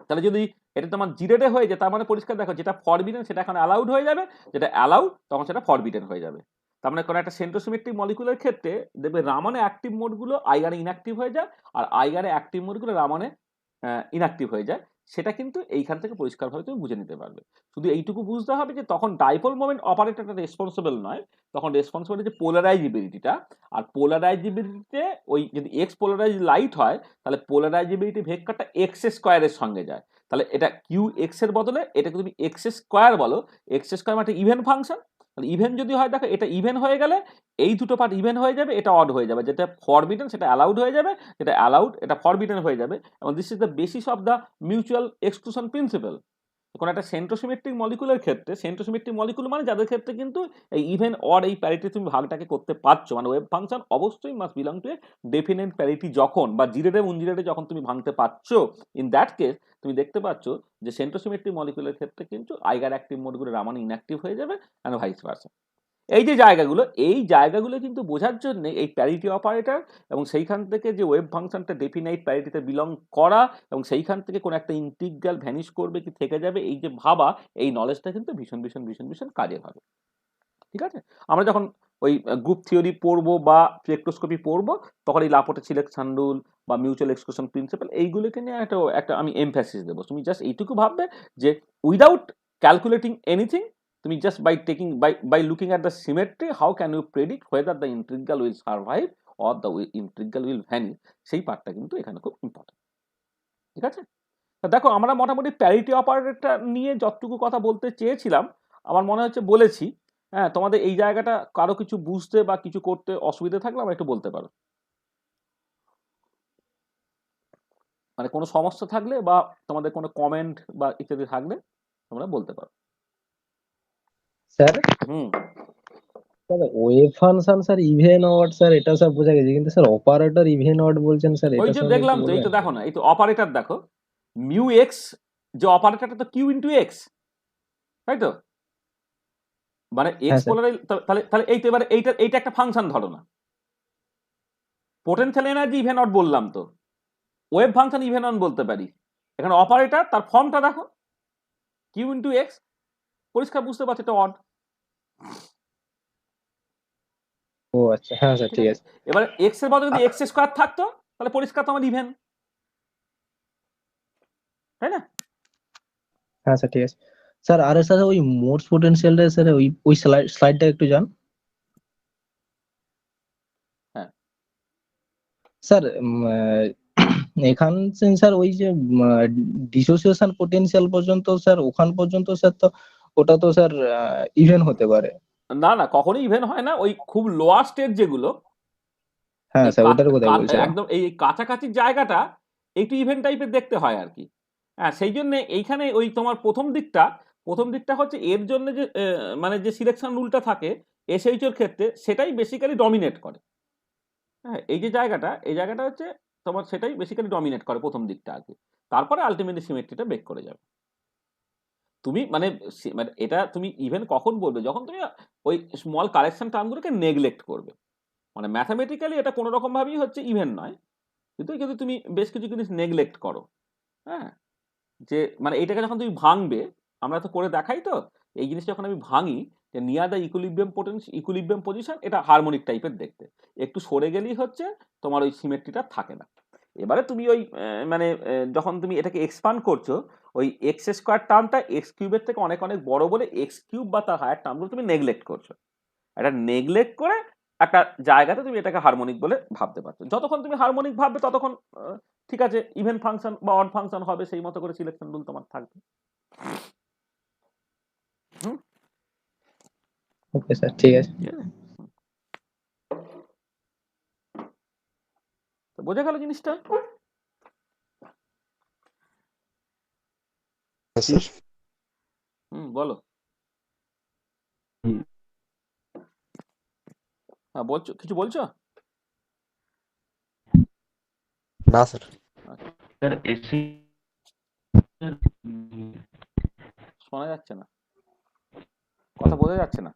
তাহলে যদি এটা তোমার জিরেডে হয়ে যায়, তার মানে পরিষ্কার দেখো, যেটা ফরবিডেন সেটা এখন অ্যালাউড হয়ে যাবে, যেটা অ্যালাউড তখন সেটা ফরবিডেন হয়ে যাবে। তার মানে কোনো একটা সেন্ট্রোসিমেট্রিক মলিকুলের ক্ষেত্রে দেখবে রামনে অ্যাক্টিভ মোডগুলো আইগারে ইনঅ্যাক্টিভ হয়ে যায়, আর আইগারে অ্যাক্টিভ মোডগুলো রামনে ইনঅ্যাক্টিভ হয়ে যায়। সেটা কিন্তু এইখান থেকে পরিষ্কারভাবে তুমি বুঝে নিতে পারবে। শুধু এইটুকু বুঝতে হবে যে তখন ডাইপোল মোমেন্ট অপারেটরটা রেসপন্সিবল নয়, তখন রেসপন্সিবল যে পোলারাইজেবিলিটিটা। আর পোলারাইজেবিলিটিতে ওই যদি এক্স পোলারাইজ লাইট হয়, তাহলে পোলারাইজেবিলিটি ভেক্টরটা এক্স স্কোয়ারের সঙ্গে যায়। তাহলে এটা কিউ এক্স এর বদলে এটাকে তুমি এক্স স্কোয়ার বলো, এক্স স্কোয়ার মানে ইভেন ফাংশন। তাহলে ইভেন যদি হয়, দেখো এটা ইভেন হয়ে গেলে এই দুটো পার্ট ইভেন হয়ে যাবে, এটা অড হয়ে যাবে, যেটা ফরবিডেন সেটা অ্যালাউড হয়ে যাবে, যেটা অ্যালাউড এটা ফরবিডেন হয়ে যাবে। এবং this is the basis of the mutual exclusion principal. কোনো একটা সেন্ট্রোসিমেট্রিক মলিকুলের ক্ষেত্রে, সেন্ট্রোসিমেট্রিক মলিকুল মানে যাদের ক্ষেত্রে কিন্তু এই ইভেন অড এই প্যারিটি তুমি ভাগটাকে করতে পারছো, মানে ওয়েভ ফাংশন অবশ্যই must belong to A definite parity. যখন বা জিরেডে উনজিরেডে যখন তুমি ভাঙতে পারছো, ইন দ্যাট কেস তুমি দেখতে পাচ্ছ যে সেন্ট্রোসিমেট্রিক মলিকুলের ক্ষেত্রে কিন্তু আইগার অ্যাক্টিভ মোডগুলো রামন ইনঅ্যাক্টিভ হয়ে যাবে, এন্ড ভাইস ভার্সা। এই যে জায়গাগুলো কিন্তু বোঝার জন্য এই প্যারিটি অপারেটর এবং সেইখান থেকে যে ওয়েভ ফাংশনটা ডেফিনাইট প্যারিটিতে বিলং করা, এবং সেইখান থেকে কোনো একটা ইন্টিগ্রাল ভ্যানিশ করবে কি থেকে যাবে, এই যে ভাবা, এই নলেজটা কিন্তু ভীষণ ভীষণ ভীষণ ভীষণ কাজের হবে। ঠিক আছে, আমরা যখন ওই গ্রুপ থিওরি পড়বো বা স্পেকট্রোস্কোপি পড়বো, তখন এই লাপোর্টের সিলেকশন রুল বা মিউচুয়াল এক্সক্লুশন প্রিন্সিপাল এইগুলোকে নিয়ে একটা আমি এমফ্যাসিস দেবো। তুমি জাস্ট এইটুকু ভাববে যে উইদাউট ক্যালকুলেটিং এনিথিং, তুমি just by looking at the symmetry, how can you predict whether the integral will survive or the integral will vanish, সেই পার্টটা কিন্তু এখানে খুব ইম্পর্টেন্ট। ঠিক আছে, তা দেখো আমরা মোটামুটি প্যারিটি অপারেটরটা নিয়ে যতটুকু কথা বলতে চেয়েছিলাম আমার মনে হচ্ছে বলেছি। হ্যাঁ, তোমাদের এই জায়গাটা কারো কিছু বুঝতে বা কিছু করতে অসুবিধা থাকলে আমরা একটু বলতে পারো, মানে কোনো সমস্যা থাকলে বা তোমাদের কোনো কমেন্ট বা ইত্যাদি থাকলে তোমরা বলতে পারো। স্যার হুম, sir wave function sir even odd sir এটা স্যার বোঝা গেছে, কিন্তু স্যার অপারেটর ইভেন অড বলছেন স্যার, ওই এটা যে স্যার দেখলাম একটু তো, এই তো বলবেন? দেখো না, এই তো অপারেটর দেখো, মিউ এক্স যে অপারেটরটা তো কিউ ইন্টু এক্স, তাই তো? মানে হ্যাঁ এক্স স্যার। পোলারাইজ, তাহলে তাহলে এই তো এবারে এইটা একটা ফাংশন ধরো না, পোটেনশিয়াল এনার্জি ইভেন অড বললাম তো, ওয়েভ ফাংশন ইভেন অন বলতে পারি। এখানে অপারেটর তার ফর্মটা দেখো, কিউ ইন্টু এক্স, পরিষ্কার বুঝতে পারছো এটা অড। ও আচ্ছা, হ্যাঁ স্যার ঠিক ঠিক আছে, আছে। এবারে এক্স এর বদলে যদি এক্স স্কোয়ার থাকতো, তাহলে পরিষ্কার তোমার ইভেন। তাই না? হ্যাঁ স্যার ঠিক আছে স্যার। আর স্যার ওই মোটস পোটেনশিয়ালটা স্যার ওই স্লাইডটা একটু যান হ্যাঁ স্যার। এখান স্যার ওই যে ডিসোসিয়েশন পোটেনশিয়াল পর্যন্ত স্যার, ওখান পর্যন্ত স্যার তো ওটা তো স্যার ইভেন হতে পারে। না না, কখনোই ইভেন হয় না। ওই খুব লোয়ার স্টেট যেগুলো, হ্যাঁ এই স্যার ওটার কথাই বলছিলাম। একদম এই কাছাকাছি জায়গাটা একটু ইভেন্ট টাইপের দেখতে হয় আর কি। হ্যাঁ, সেই জন্য এইখানে ওই তোমার প্রথম দিকটা হচ্ছে এর জন্য যে মানে যে সিলেকশন রুলটা থাকে এসএইচওর ক্ষেত্রে, সেটাই বেসিক্যালি ডমিনেট করে। হ্যাঁ, এই জায়গাটা হচ্ছে তোমার সেটাই বেসিক্যালি ডমিনেট করে প্রথম দিকটা আর কি। তারপরে আলটিমেটলি সিমেট্রিটা বেক করে যাবে। তুমি মানে মানে এটা তুমি ইভেন কখন বলবে, যখন তুমি ওই স্মল কারেকশন টার্মগুলোকে নেগলেক্ট করবে। মানে ম্যাথামেটিক্যালি এটা কোনো রকম ভাবেই হচ্ছে ইভেন নয়, কিন্তু যদি তুমি বেশ কিছু জিনিস নেগলেক্ট করো, হ্যাঁ, যে মানে এটাকে যখন তুমি ভাঙবে, আমরা তো করে দেখাই তো, এই জিনিসটা যখন আমি ভাঙি যে নিয়ার দ্য ইকুইলিব্রিয়াম পজিশন, এটা হারমোনিক টাইপের দেখতে, একটু সরে গেলেই হচ্ছে তোমার ওই সিমেট্রিটা থাকে না। এবারে তুমি ওই মানে যখন তুমি এটাকে এক্সপান্ড করছো, ওই এক্স স্কোয়ার টার্মটা এক্স কিউবের থেকে অনেক অনেক বড় বলে এক্স কিউব বা তার হায়ার টার্মগুলো তুমি নেগলেক্ট করছো। এটা নেগলেক্ট করে একটা জায়গাতে তুমি এটাকে হারমোনিক বলে ভাবতে পারছো। যতক্ষণ তুমি হারমোনিক ভাববে ততক্ষণ ঠিক আছে, ইভেন ফাংশন বা অড ফাংশন হবে, সেই মতো করে সিলেকশন রুল তোমার থাকবে। ওকে স্যার ঠিক আছে। তো বোঝা গেল জিনিসটা? বলো। হ্যাঁ বলছো, কিছু বলছো? না স্যার। স্যার এসি শোনা যাচ্ছে না, কথা বোঝা যাচ্ছে না,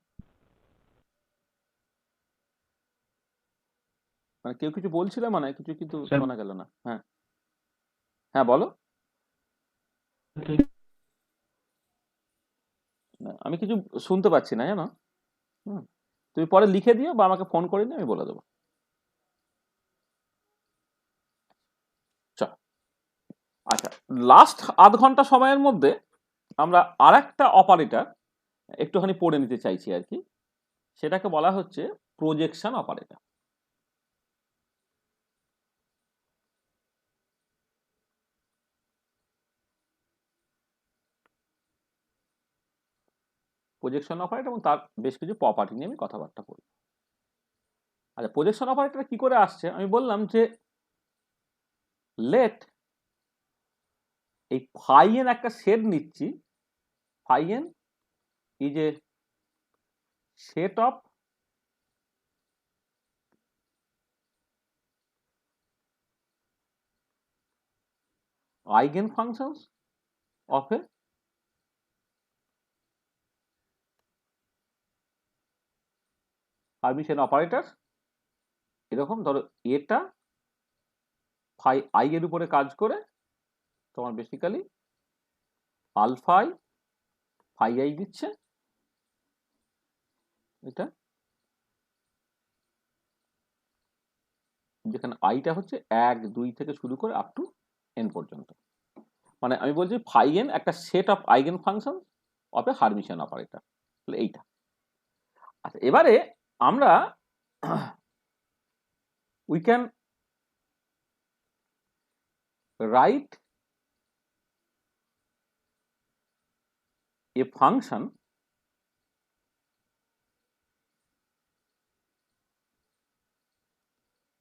মানে কেউ কিছু বলছিল, মানে কিছু কিন্তু শোনা গেল না। হ্যাঁ হ্যাঁ বলো। না, আমি কিছু শুনতে পাচ্ছি না জানো। তুমি পরে লিখে দিও বা আমাকে ফোন করে নিও, আমি বলে দেবো। আচ্ছা, লাস্ট আধ ঘন্টা সময়ের মধ্যে আমরা আর একটা অপারেটর একটুখানি পড়ে নিতে চাইছি আর কি। সেটাকে বলা হচ্ছে প্রজেকশন অপারেটর। প্রজেকশন অপারেটর এবং তার বেশ কিছু প্রপার্টি নিয়ে আমি কথাবার্তা বলবো। আচ্ছা, প্রজেকশন অপারেটর কি করে আসছে? আমি বললাম যে লেট এই ফাই এন একটা সেট নিচ্ছি, phi N is a set of eigenfunctions of a Hermitian operator. এরকম ধরো এটা ফাই আই এর উপরে কাজ করে তোমার basically alpha I phi I দিচ্ছে, এটা যেখানে আইটা হচ্ছে 1 2 থেকে শুরু করে আপ টু এন পর্যন্ত। মানে আমি বলছি ফাই এন একটা set of eigen function of a Hermitian operator, তাহলে এইটা। আচ্ছা, এবারে আমরা we can write a function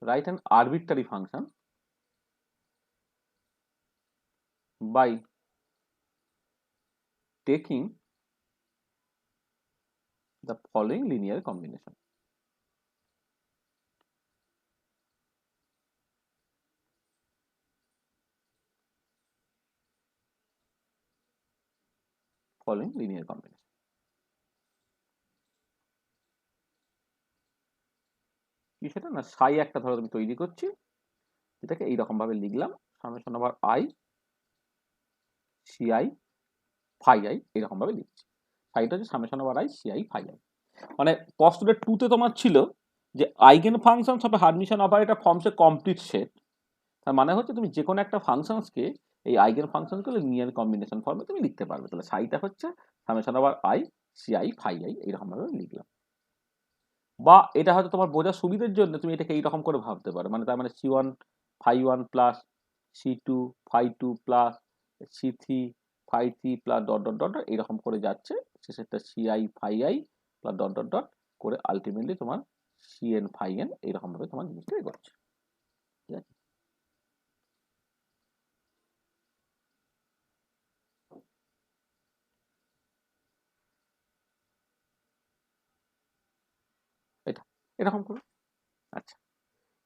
write an arbitrary function by taking the following linear combination. Following linear combination. কি সেটা না, সাই একটা ধরো আমি তৈরি করছি, এটাকে এইরকম ভাবে লিখলাম, summation over I C I phi I, এরকম ভাবে লিখছি। সাইটা হচ্ছে summation over I C I phi I. মানে পস্টুলেট 2 তে তোমার ছিল যে eigen functions of a Hermitian operator forms a complete set. তার মানে হচ্ছে তুমি যে কোনো একটা ফাংশনসকে এই আইগেন ফাংশনগুলো লিনিয়ার কম্বিনেশন ফর্মে তুমি লিখতে পারবে। তাহলে সাইটা হচ্ছে summation over I CI phi I, এইরকম ভাবে লিখলাম। বা এটা হয়তো তোমার বোঝার সুবিধার জন্য তুমি এটাকে এইরকম করে ভাবতে পারো, মানে তার মানে C1 phi 1 plus C2 phi 2 plus C3 phi 3 plus dot dot dot এইরকম করে যাচ্ছে, শেষেরটা CI phi I plus dot dot dot করে আলটিমেটলি তোমার CN ফাই এন, এইরকম ভাবে তোমার জিনিসটা এগোচ্ছে। ঠিক আছে? এটা এরকম করে। আচ্ছা,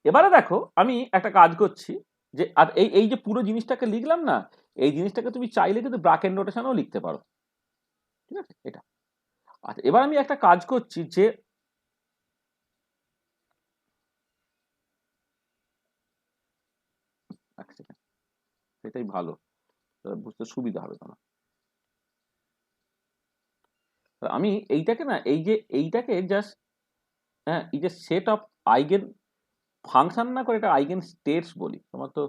এবারে দেখো আমি একটা কাজ করছি যে আর এই এই যে পুরো জিনিসটাকে লিখলাম না, এই জিনিসটাকে তুমি চাইলে কিন্তু ব্র্যাকেট নোটেশনেও লিখতে পারো। ঠিক আছে? এটা আচ্ছা, এবার আমি একটা কাজ করছি যে এক সেকেন্ড, এটাই ভালো, বুঝতে সুবিধা হবে তোমার। আমি এইটাকে না, এই যে এইটাকে জাস্ট, হ্যাঁ, এই যে সেট অফ আইগেন ফাংশন না করে এটা আইগেন স্টেটস বলি। তোমার তো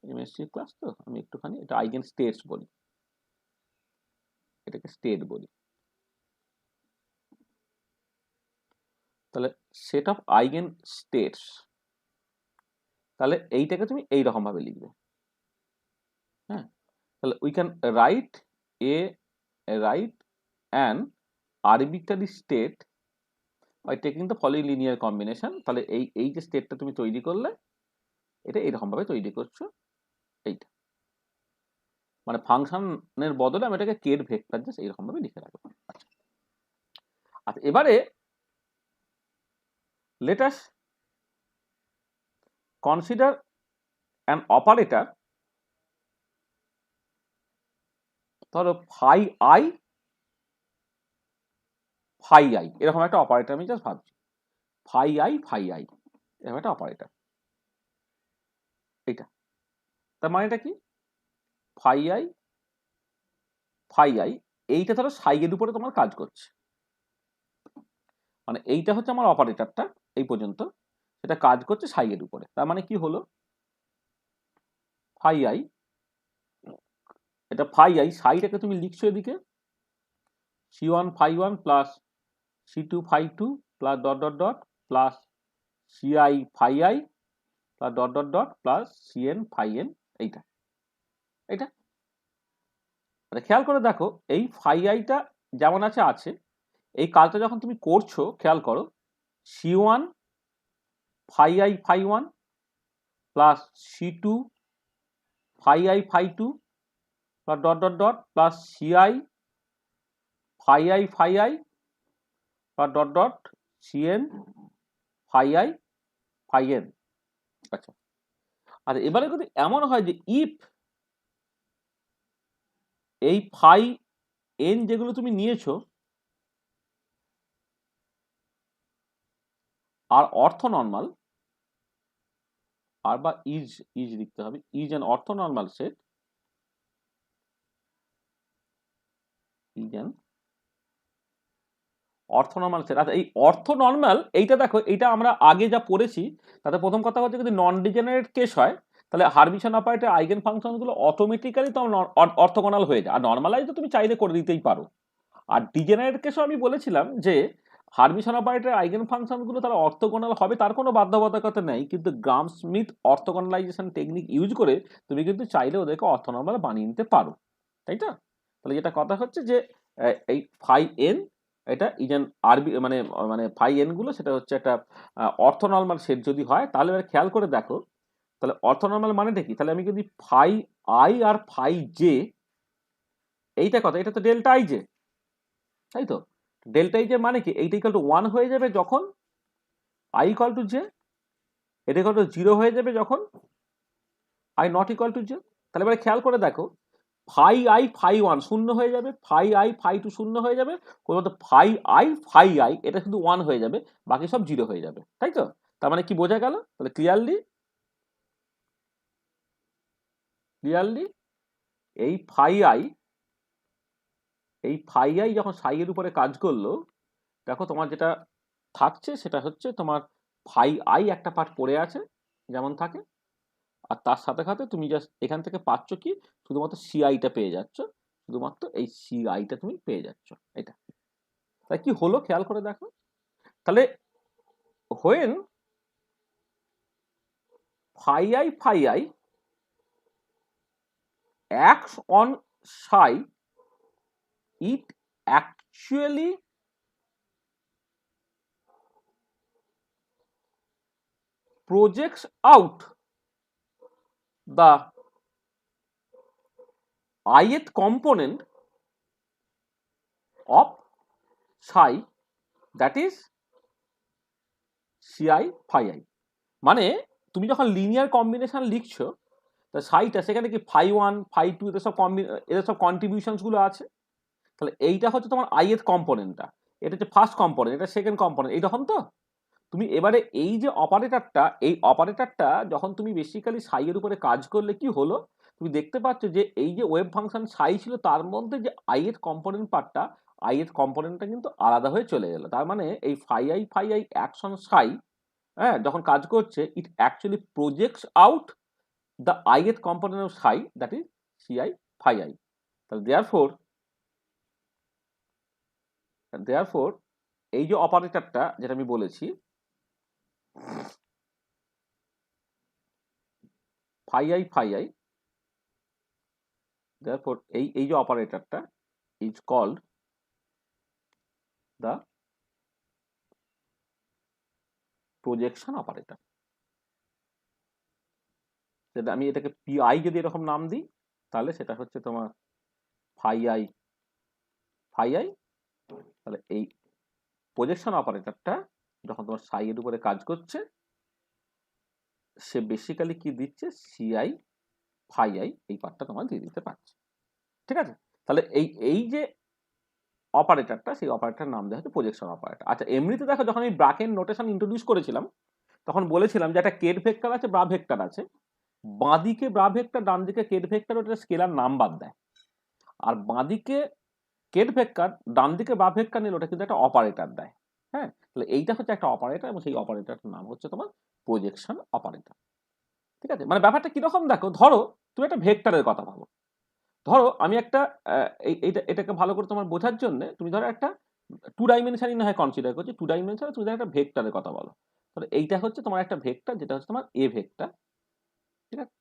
এমএসসি ক্লাস, তো আমি একটুখানি এটা আইগেন স্টেটস বলি, এটাকে স্টেট বলি। তাহলে সেট অফ আইগেন স্টেটস, তাহলে এইটাকে তুমি এইরকম ভাবে লিখবে। হ্যাঁ, তাহলে we can write an arbitrary state by taking the following linear combination. তাহলে এই যে স্টেটটা তুমি তৈরি করলে, এটা এরকম ভাবে তৈরি করছো, এইটা মানে ফাংশনের বদলে আমি এটাকে কেট ভেক্টর জাস্ট এইরকম ভাবে লিখে রাখবো। আচ্ছা, আচ্ছা, এবারে let us consider an operator, ধরো ফাই আই এরকম একটা অপারেটর আমি জাস্ট ভাবছি, ফাই আই এরকম একটা অপারেটর। এইটা তার মানেটা কি, ফাই আই এইটা ধরো সাইয়ের উপরে তোমার কাজ করছে, মানে এইটা হচ্ছে আমার অপারেটরটা এই পর্যন্ত, সেটা কাজ করছে সাইয়ের উপরে। তার মানে কি হলো, ফাই আই, এটা ফাই আই, সাইটাকে তুমি লিখছো এদিকে C1 phi 1 plus C2 phi 2 plus dot dot dot plus CI phi I plus dot dot dot plus CN phi N, এইটা এইটা খেয়াল করে দেখো, এই ফাই আইটা যেমন আছে, এই কাজটা যখন তুমি করছো খেয়াল করো, C1 phi I phi 1 plus C2 phi I phi 2 plus dot dot dot plus CI phi I plus dot dot CN phi I phi N. আচ্ছা, আর এবারে যদি এমন হয় যে ইফ এই ফাই এন যেগুলো তুমি নিয়েছো আর অর্থনর্মাল, আর বা ইজ লিখতে হবে, ইজ অ্যান অর্থনর্মাল সেট, অর্থনর্মাল সেট। আচ্ছা, এই অর্থনর্মাল এইটা দেখো, এইটা আমরা আগে যা পড়েছি তাতে প্রথম কথা হচ্ছে যদি নন ডিজেনারেট কেস হয় তাহলে হারমিশন অপারেটর আইগেন ফাংশনগুলো অটোমেটিক্যালি তোমার অর্থগোনাল হয়ে যায়, আর নর্মালাইজ তো তুমি চাইলে করে দিতেই পারো। আর ডিজেনারেট কেসও আমি বলেছিলাম যে হারমিশন অপারেটর আইগেন ফাংশনগুলো তারা অর্থগোনাল হবে তার কোনো বাধ্যবাধকতা নেই, কিন্তু গ্রাম স্মিথ অর্থগোনালাইজেশন টেকনিক ইউজ করে তুমি কিন্তু চাইলে ওদেরকে অর্থনর্মাল বানিয়ে নিতে পারো, তাই তো? তাহলে যেটা কথা হচ্ছে যে এই ফাই এন এটা ইজেন আরবি মানে মানে ফাই এন গুলো সেটা হচ্ছে একটা অর্থনর্মাল সেট যদি হয়, তাহলে এবার খেয়াল করে দেখো, তাহলে অর্থনর্মাল মানেটা কি, তাহলে আমি যদি ফাই আই আর ফাই জে, এইটা কথা, এটা তো ডেল্টা আই জে, তাই তো? ডেল্টা আই জে মানে কি, এইটা ইকুয়াল টু 1 হয়ে যাবে যখন আই ইকুয়াল টু জে, এটা ইকুয়াল টু 0 হয়ে যাবে যখন I not equal two J. তাহলে এবারে খেয়াল করে দেখো, ফাই আই ফাই 1 শূন্য হয়ে যাবে, ফাই আই ফাই 2 শূন্য হয়ে যাবে, কোথাও ফাই আই এটা শুধু 1 হয়ে যাবে, বাকি সব 0 হয়ে যাবে, তাই তো? তার মানে কি বোঝা গেল? তাহলে ক্লিয়ারলি এই ফাই আই যখন সাই এর উপরে কাজ করলো, দেখো তোমার যেটা থাকছে সেটা হচ্ছে তোমার ফাই আই একটা পার্ট পড়ে আছে যেমন থাকে, আর তার সাথে সাথে তুমি জাস্ট এখান থেকে পাচ্ছ কি শুধুমাত্র সিআইটা পেয়ে যাচ্ছ, শুধুমাত্র এই সিআইটা তুমি পেয়ে যাচ্ছ। এটা তাই কি হলো খেয়াল করে দেখো। তাহলে when phi i acts on psi, it actually projects out the ith component of psi, that is ci phi i। মানে তুমি যখন লিনিয়ার কম্বিনেশন লিখছো তা সাইটা সেখানে কি phi 1 phi 2 এদের সব কন্ট্রিবিউশনস গুলো আছে। তাহলে এইটা হচ্ছে তোমার ith কম্পোনেন্টটা, এটা হচ্ছে ফার্স্ট কম্পোনেন্ট, এটা সেকেন্ড কম্পোনেন্ট, এইরকম। তো তুমি এবারে এই যে অপারেটরটা, এই অপারেটরটা যখন তুমি বেসিক্যালি সাইয়ের উপরে কাজ করলে কি হলো, তুমি দেখতে পাচ্ছ যে এই যে ওয়েভ ফাংশন সাই ছিল তার মধ্যে যে ith কম্পোনেন্ট পার্টটা, ith কম্পোনেন্টটা কিন্তু আলাদা হয়ে চলে গেল। তার মানে এই phi i অ্যাকশন সাই, হ্যাঁ, যখন কাজ করছে it actually projects out the ith component of psi, that is ci phi i। তাহলে দেয়ারফোর এই যে অপারেটরটা যেটা আমি বলেছি phi i, therefore এই যে অপারেটরটা is called the projection operator. সেটা আমি এটাকে pi যদি এরকম নাম দিই তাহলে সেটা হচ্ছে তোমার phi i। তাহলে এই প্রজেকশন অপারেটরটা যখন তোমার সাই এর উপরে কাজ করছে সে বেসিক্যালি কি দিচ্ছে ci phi i, এই পার্টটা তোমার দিয়ে দিতে পারছে। ঠিক আছে, তাহলে এই যে অপারেটরটা, সেই অপারেটরের নাম দেওয়া হচ্ছে প্রজেকশন অপারেটর। আচ্ছা, এমনিতে দেখো যখন আমি ব্রাকেট নোটেশন ইন্ট্রোডিউস করেছিলাম তখন বলেছিলাম যে একটা কেট ভেক্টর আছে, ব্রা ভেক্টর আছে, বাঁদিকে ব্রা ভেক্টর ডান দিকে কেট ভেক্টর, ওটা স্কেলার নাম্বার দেয়। আর বাঁদিকে কেট ভেক্টর ডান দিকে ব্রা ভেক্টর নিলে ওটা কিন্তু একটা অপারেটর দেয়। হ্যাঁ, তাহলে এইটা হচ্ছে একটা অপারেটর এবং সেই অপারেটরটার নাম হচ্ছে তোমার প্রজেকশন অপারেটর। ঠিক আছে, মানে ব্যাপারটা কিরকম দেখো, ধরো তুমি একটা ভেক্টরের কথা ভাবো। ধরো আমি একটা এটাকে ভালো করে তোমার বোঝার জন্য তুমি ধরো একটা 2 ডাইমেনশনই না হয় কনসিডার করছি, 2 ডাইমেনশনে তুমি একটা ভেক্টরের কথা বলো। তাহলে এইটা হচ্ছে তোমার একটা ভেক্টর, যেটা হচ্ছে তোমার এ ভেক্টর। ঠিক আছে,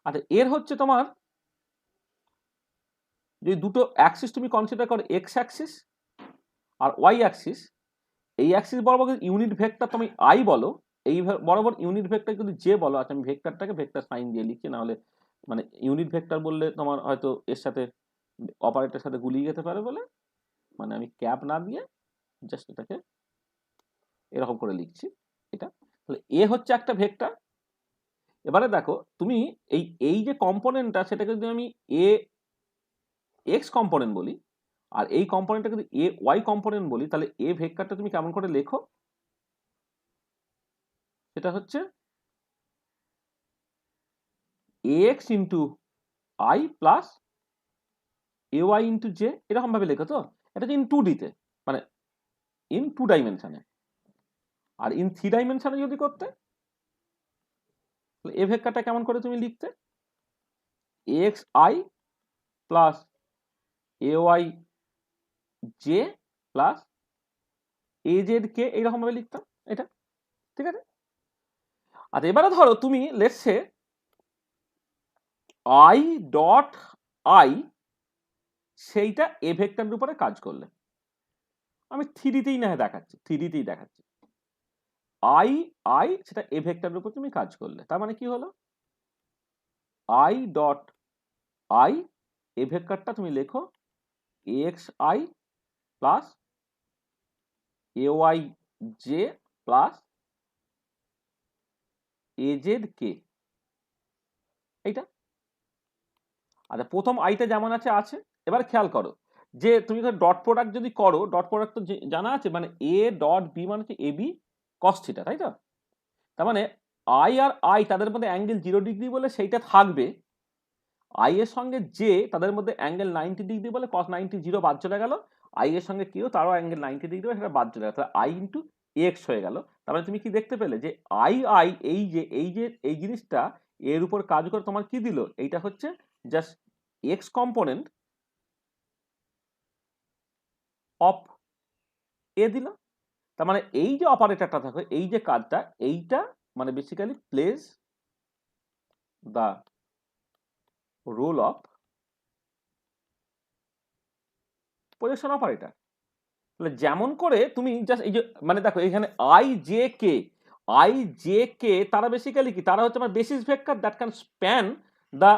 আচ্ছা এর হচ্ছে তোমার যদি দুটো অ্যাক্সিস তুমি কনসিডার করো, এক্স অ্যাক্সিস আর ওয়াই অ্যাক্সিস, এই অ্যাক্সিস বরাবর ইউনিট ভেক্টর তুমি আই বলো, এই বরাবর ইউনিট ভেক্টর যদি জে বলো। আচ্ছা আমি ভেক্টরটাকে ভেক্টর সাইন দিয়ে লিখছি, না হলে মানে ইউনিট ভেক্টর বললে তোমার হয়তো এর সাথে অপারেটরের সাথে গুলিয়ে যেতে পারে বলে মানে আমি ক্যাপ না দিয়ে জাস্ট এটাকে এরকম করে লিখছি এটা। তাহলে এ হচ্ছে একটা ভেক্টর। এবারে দেখো তুমি এই যে কম্পোনেন্টটা সেটাকে যদি আমি এ এক্স কম্পোনেন্ট বলি আর এই কম্পোনেন্টটাকে যদি এ ওয়াই কম্পোনেন্ট বলি, তাহলে এ ভেক্টরটা তুমি কেমন করে লেখো, সেটা হচ্ছে ax into I plus A Y into J, এরকম ভাবে লেখো। তো এটা হচ্ছে ইন 2D-তে, মানে ইন 2 ডাইমেনশনে। আর ইন 3 ডাইমেনশনে যদি করতে তাহলে এ ভেক্টরটা কেমন করে তুমি লিখতে, ax i plus A y j plus a z k, এইরকম ভাবে লিখতাম এটা। ঠিক আছে, আর এবারে ধরো তুমি let's say I dot I সেইটা এ ভেক্টরের উপরে কাজ করলে, আমি 3D-তেই না দেখাচ্ছি, 3D-তেই দেখাচ্ছি। আই সেটা এ ভেক্টরের উপর তুমি কাজ করলে, তার মানে কি হলো, আই ডট আই এ ভেক্টরটা তুমি লেখো x i plus A y j plus a z k, এইটা। আচ্ছা প্রথম আইটা যেমন আছে আছে। এবার খেয়াল করো যে তুমি ডট প্রোডাক্ট যদি করো, ডট প্রোডাক্ট তো জানা আছে, মানে এ ডট বি মানে হচ্ছে এ বি কস থিটা, তাই তো? তার মানে আই আর আই তাদের মধ্যে অ্যাঙ্গেল 0 ডিগ্রি বলে সেইটা থাকবে, আই এর সঙ্গে জে তাদের মধ্যে অ্যাঙ্গেল 90 ডিগ্রি বলে cos 90 0 বাদ চলে গেল, আই এর সঙ্গে কেউ তারও অ্যাঙ্গেল 90 ডিগ্রি বলে সেটা বাদ চলে গেল, তাহলে আই ইন্টু এক্স হয়ে গেল। তার মানে তুমি কি দেখতে পেলে যে আই এই জিনিসটা এর উপর কাজ করে তোমার কি দিল, এইটা হচ্ছে জাস্ট এক্স কম্পোনেন্ট অফ এ দিল। তার মানে এই যে অপারেটরটা থাকে, এই যে কাজটা, এইটা মানে basically place the role of projection operator. তাহলে যেমন করে তুমি জাস্ট এই যে মানে দেখো এখানে আই জে কে তারা বেসিক্যালি কি, তারা হচ্ছে আমার basis vector that can span the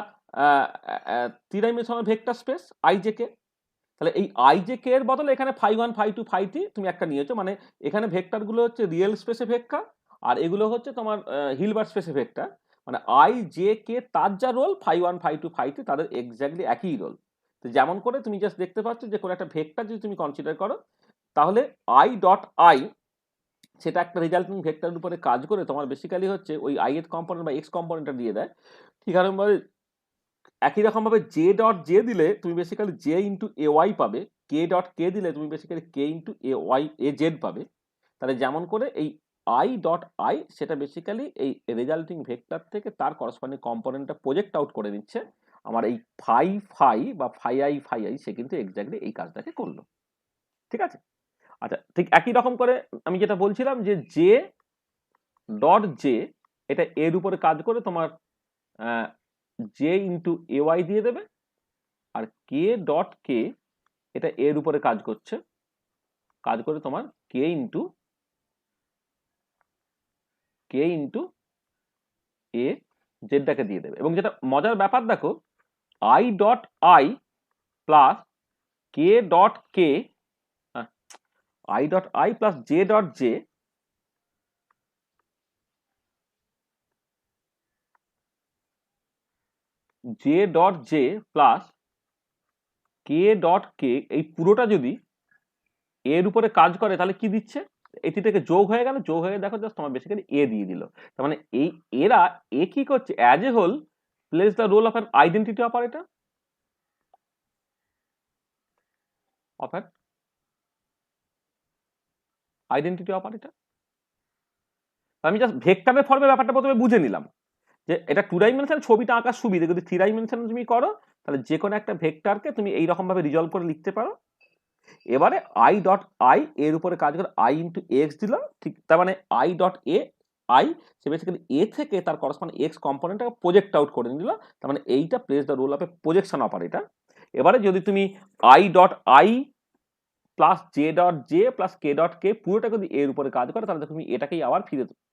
three dimensional vector space I J K. তাহলে এই আই জে কে এর বদলে এখানে φ1 φ2 φ3 তুমি একটা নিয়েছো, মানে এখানে ভেক্টরগুলো হচ্ছে রিয়েল স্পেসে ভেক্টর আর এগুলো হচ্ছে তোমার হিলবার্ট স্পেসে ভেক্টর। মানে আই জে কে তার যা রোল φ1 φ2 φ3 তাদের এক্স্যাক্টলি একই রোল। তো যেমন করে তুমি জাস্ট দেখতে পাচ্ছ যে কোনো একটা ভেক্টর যদি তুমি কনসিডার করো, তাহলে আই ডট আই সেটা একটা রেজাল্টিং ভেক্টরের উপরে কাজ করে তোমার বেসিক্যালি হচ্ছে ওই আই এর কম্পোনেন্ট বা এক্স কম্পোনেন্টটা দিয়ে দেয়। ঠিক এরকমভাবে একই রকমভাবে জে ডট জে দিলে তুমি basically J into A Y পাবে, কে ডট কে দিলে তুমি basically K into A Y A Z পাবে। তাহলে যেমন করে এই আই ডট আই সেটা বেসিক্যালি এই রেজাল্টিং ভেক্টর থেকে তার করসপন্ডিং কম্পোনেন্টটা প্রজেক্ট আউট করে নিচ্ছে। আমার এই ফাই বা ফাই আই সে কিন্তু এক্স্যাক্টলি এই কাজটাকে করলো। ঠিক আছে, আচ্ছা ঠিক একই রকম করে আমি যেটা বলছিলাম যে জে ডট জে এটা এর উপরে কাজ করে তোমার জে ইন্টু এ ওয়াই দিয়ে দেবে, আর কে ডট কে এটা এর উপরে কাজ করে তোমার কে ইন্টু এ জেডটাকে দিয়ে দেবে। এবং যেটা মজার ব্যাপার দেখো, i dot i plus k dot k i dot i plus j dot j j dot j plus k dot k এই পুরোটা যদি এর উপরে কাজ করে তাহলে কি দিচ্ছে, এটি থেকে যোগ হয়ে গেল, যোগ হয়ে দেখো জাস্ট তোমার বেসিক্যালি এ দিয়ে দিল। তার মানে এই এরা এ কি করছে, as a whole place the role of an identity operator আমি জাস্ট ভেক্টরের ফর্মে ব্যাপারটা প্রথমে বুঝে নিলাম যে এটা 2 ডাইমেনশন ছবিটা আঁকার সুবিধা। যদি 3 ডাইমেনশন তুমি করো তাহলে যে কোনো একটা ভেক্টরকে তুমি এইরকম ভাবে রিজলভ করে লিখতে পারো। এবারে আই ডট আই এর উপরে কাজ করে আই ইন্টু এক্স দিল, ঠিক তার মানে আই ডট এ আই সে বেসিক্যালি এ থেকে তার করসপন্ডিং এক্স কম্পোনেন্টটাকে প্রজেক্ট আউট করে নিল। তার মানে এইটা plays the role of a projection operator. এবারে যদি তুমি i dot i plus j dot j plus k dot k পুরোটা যদি এর উপরে কাজ করে তাহলে তুমি এটাকেই আবার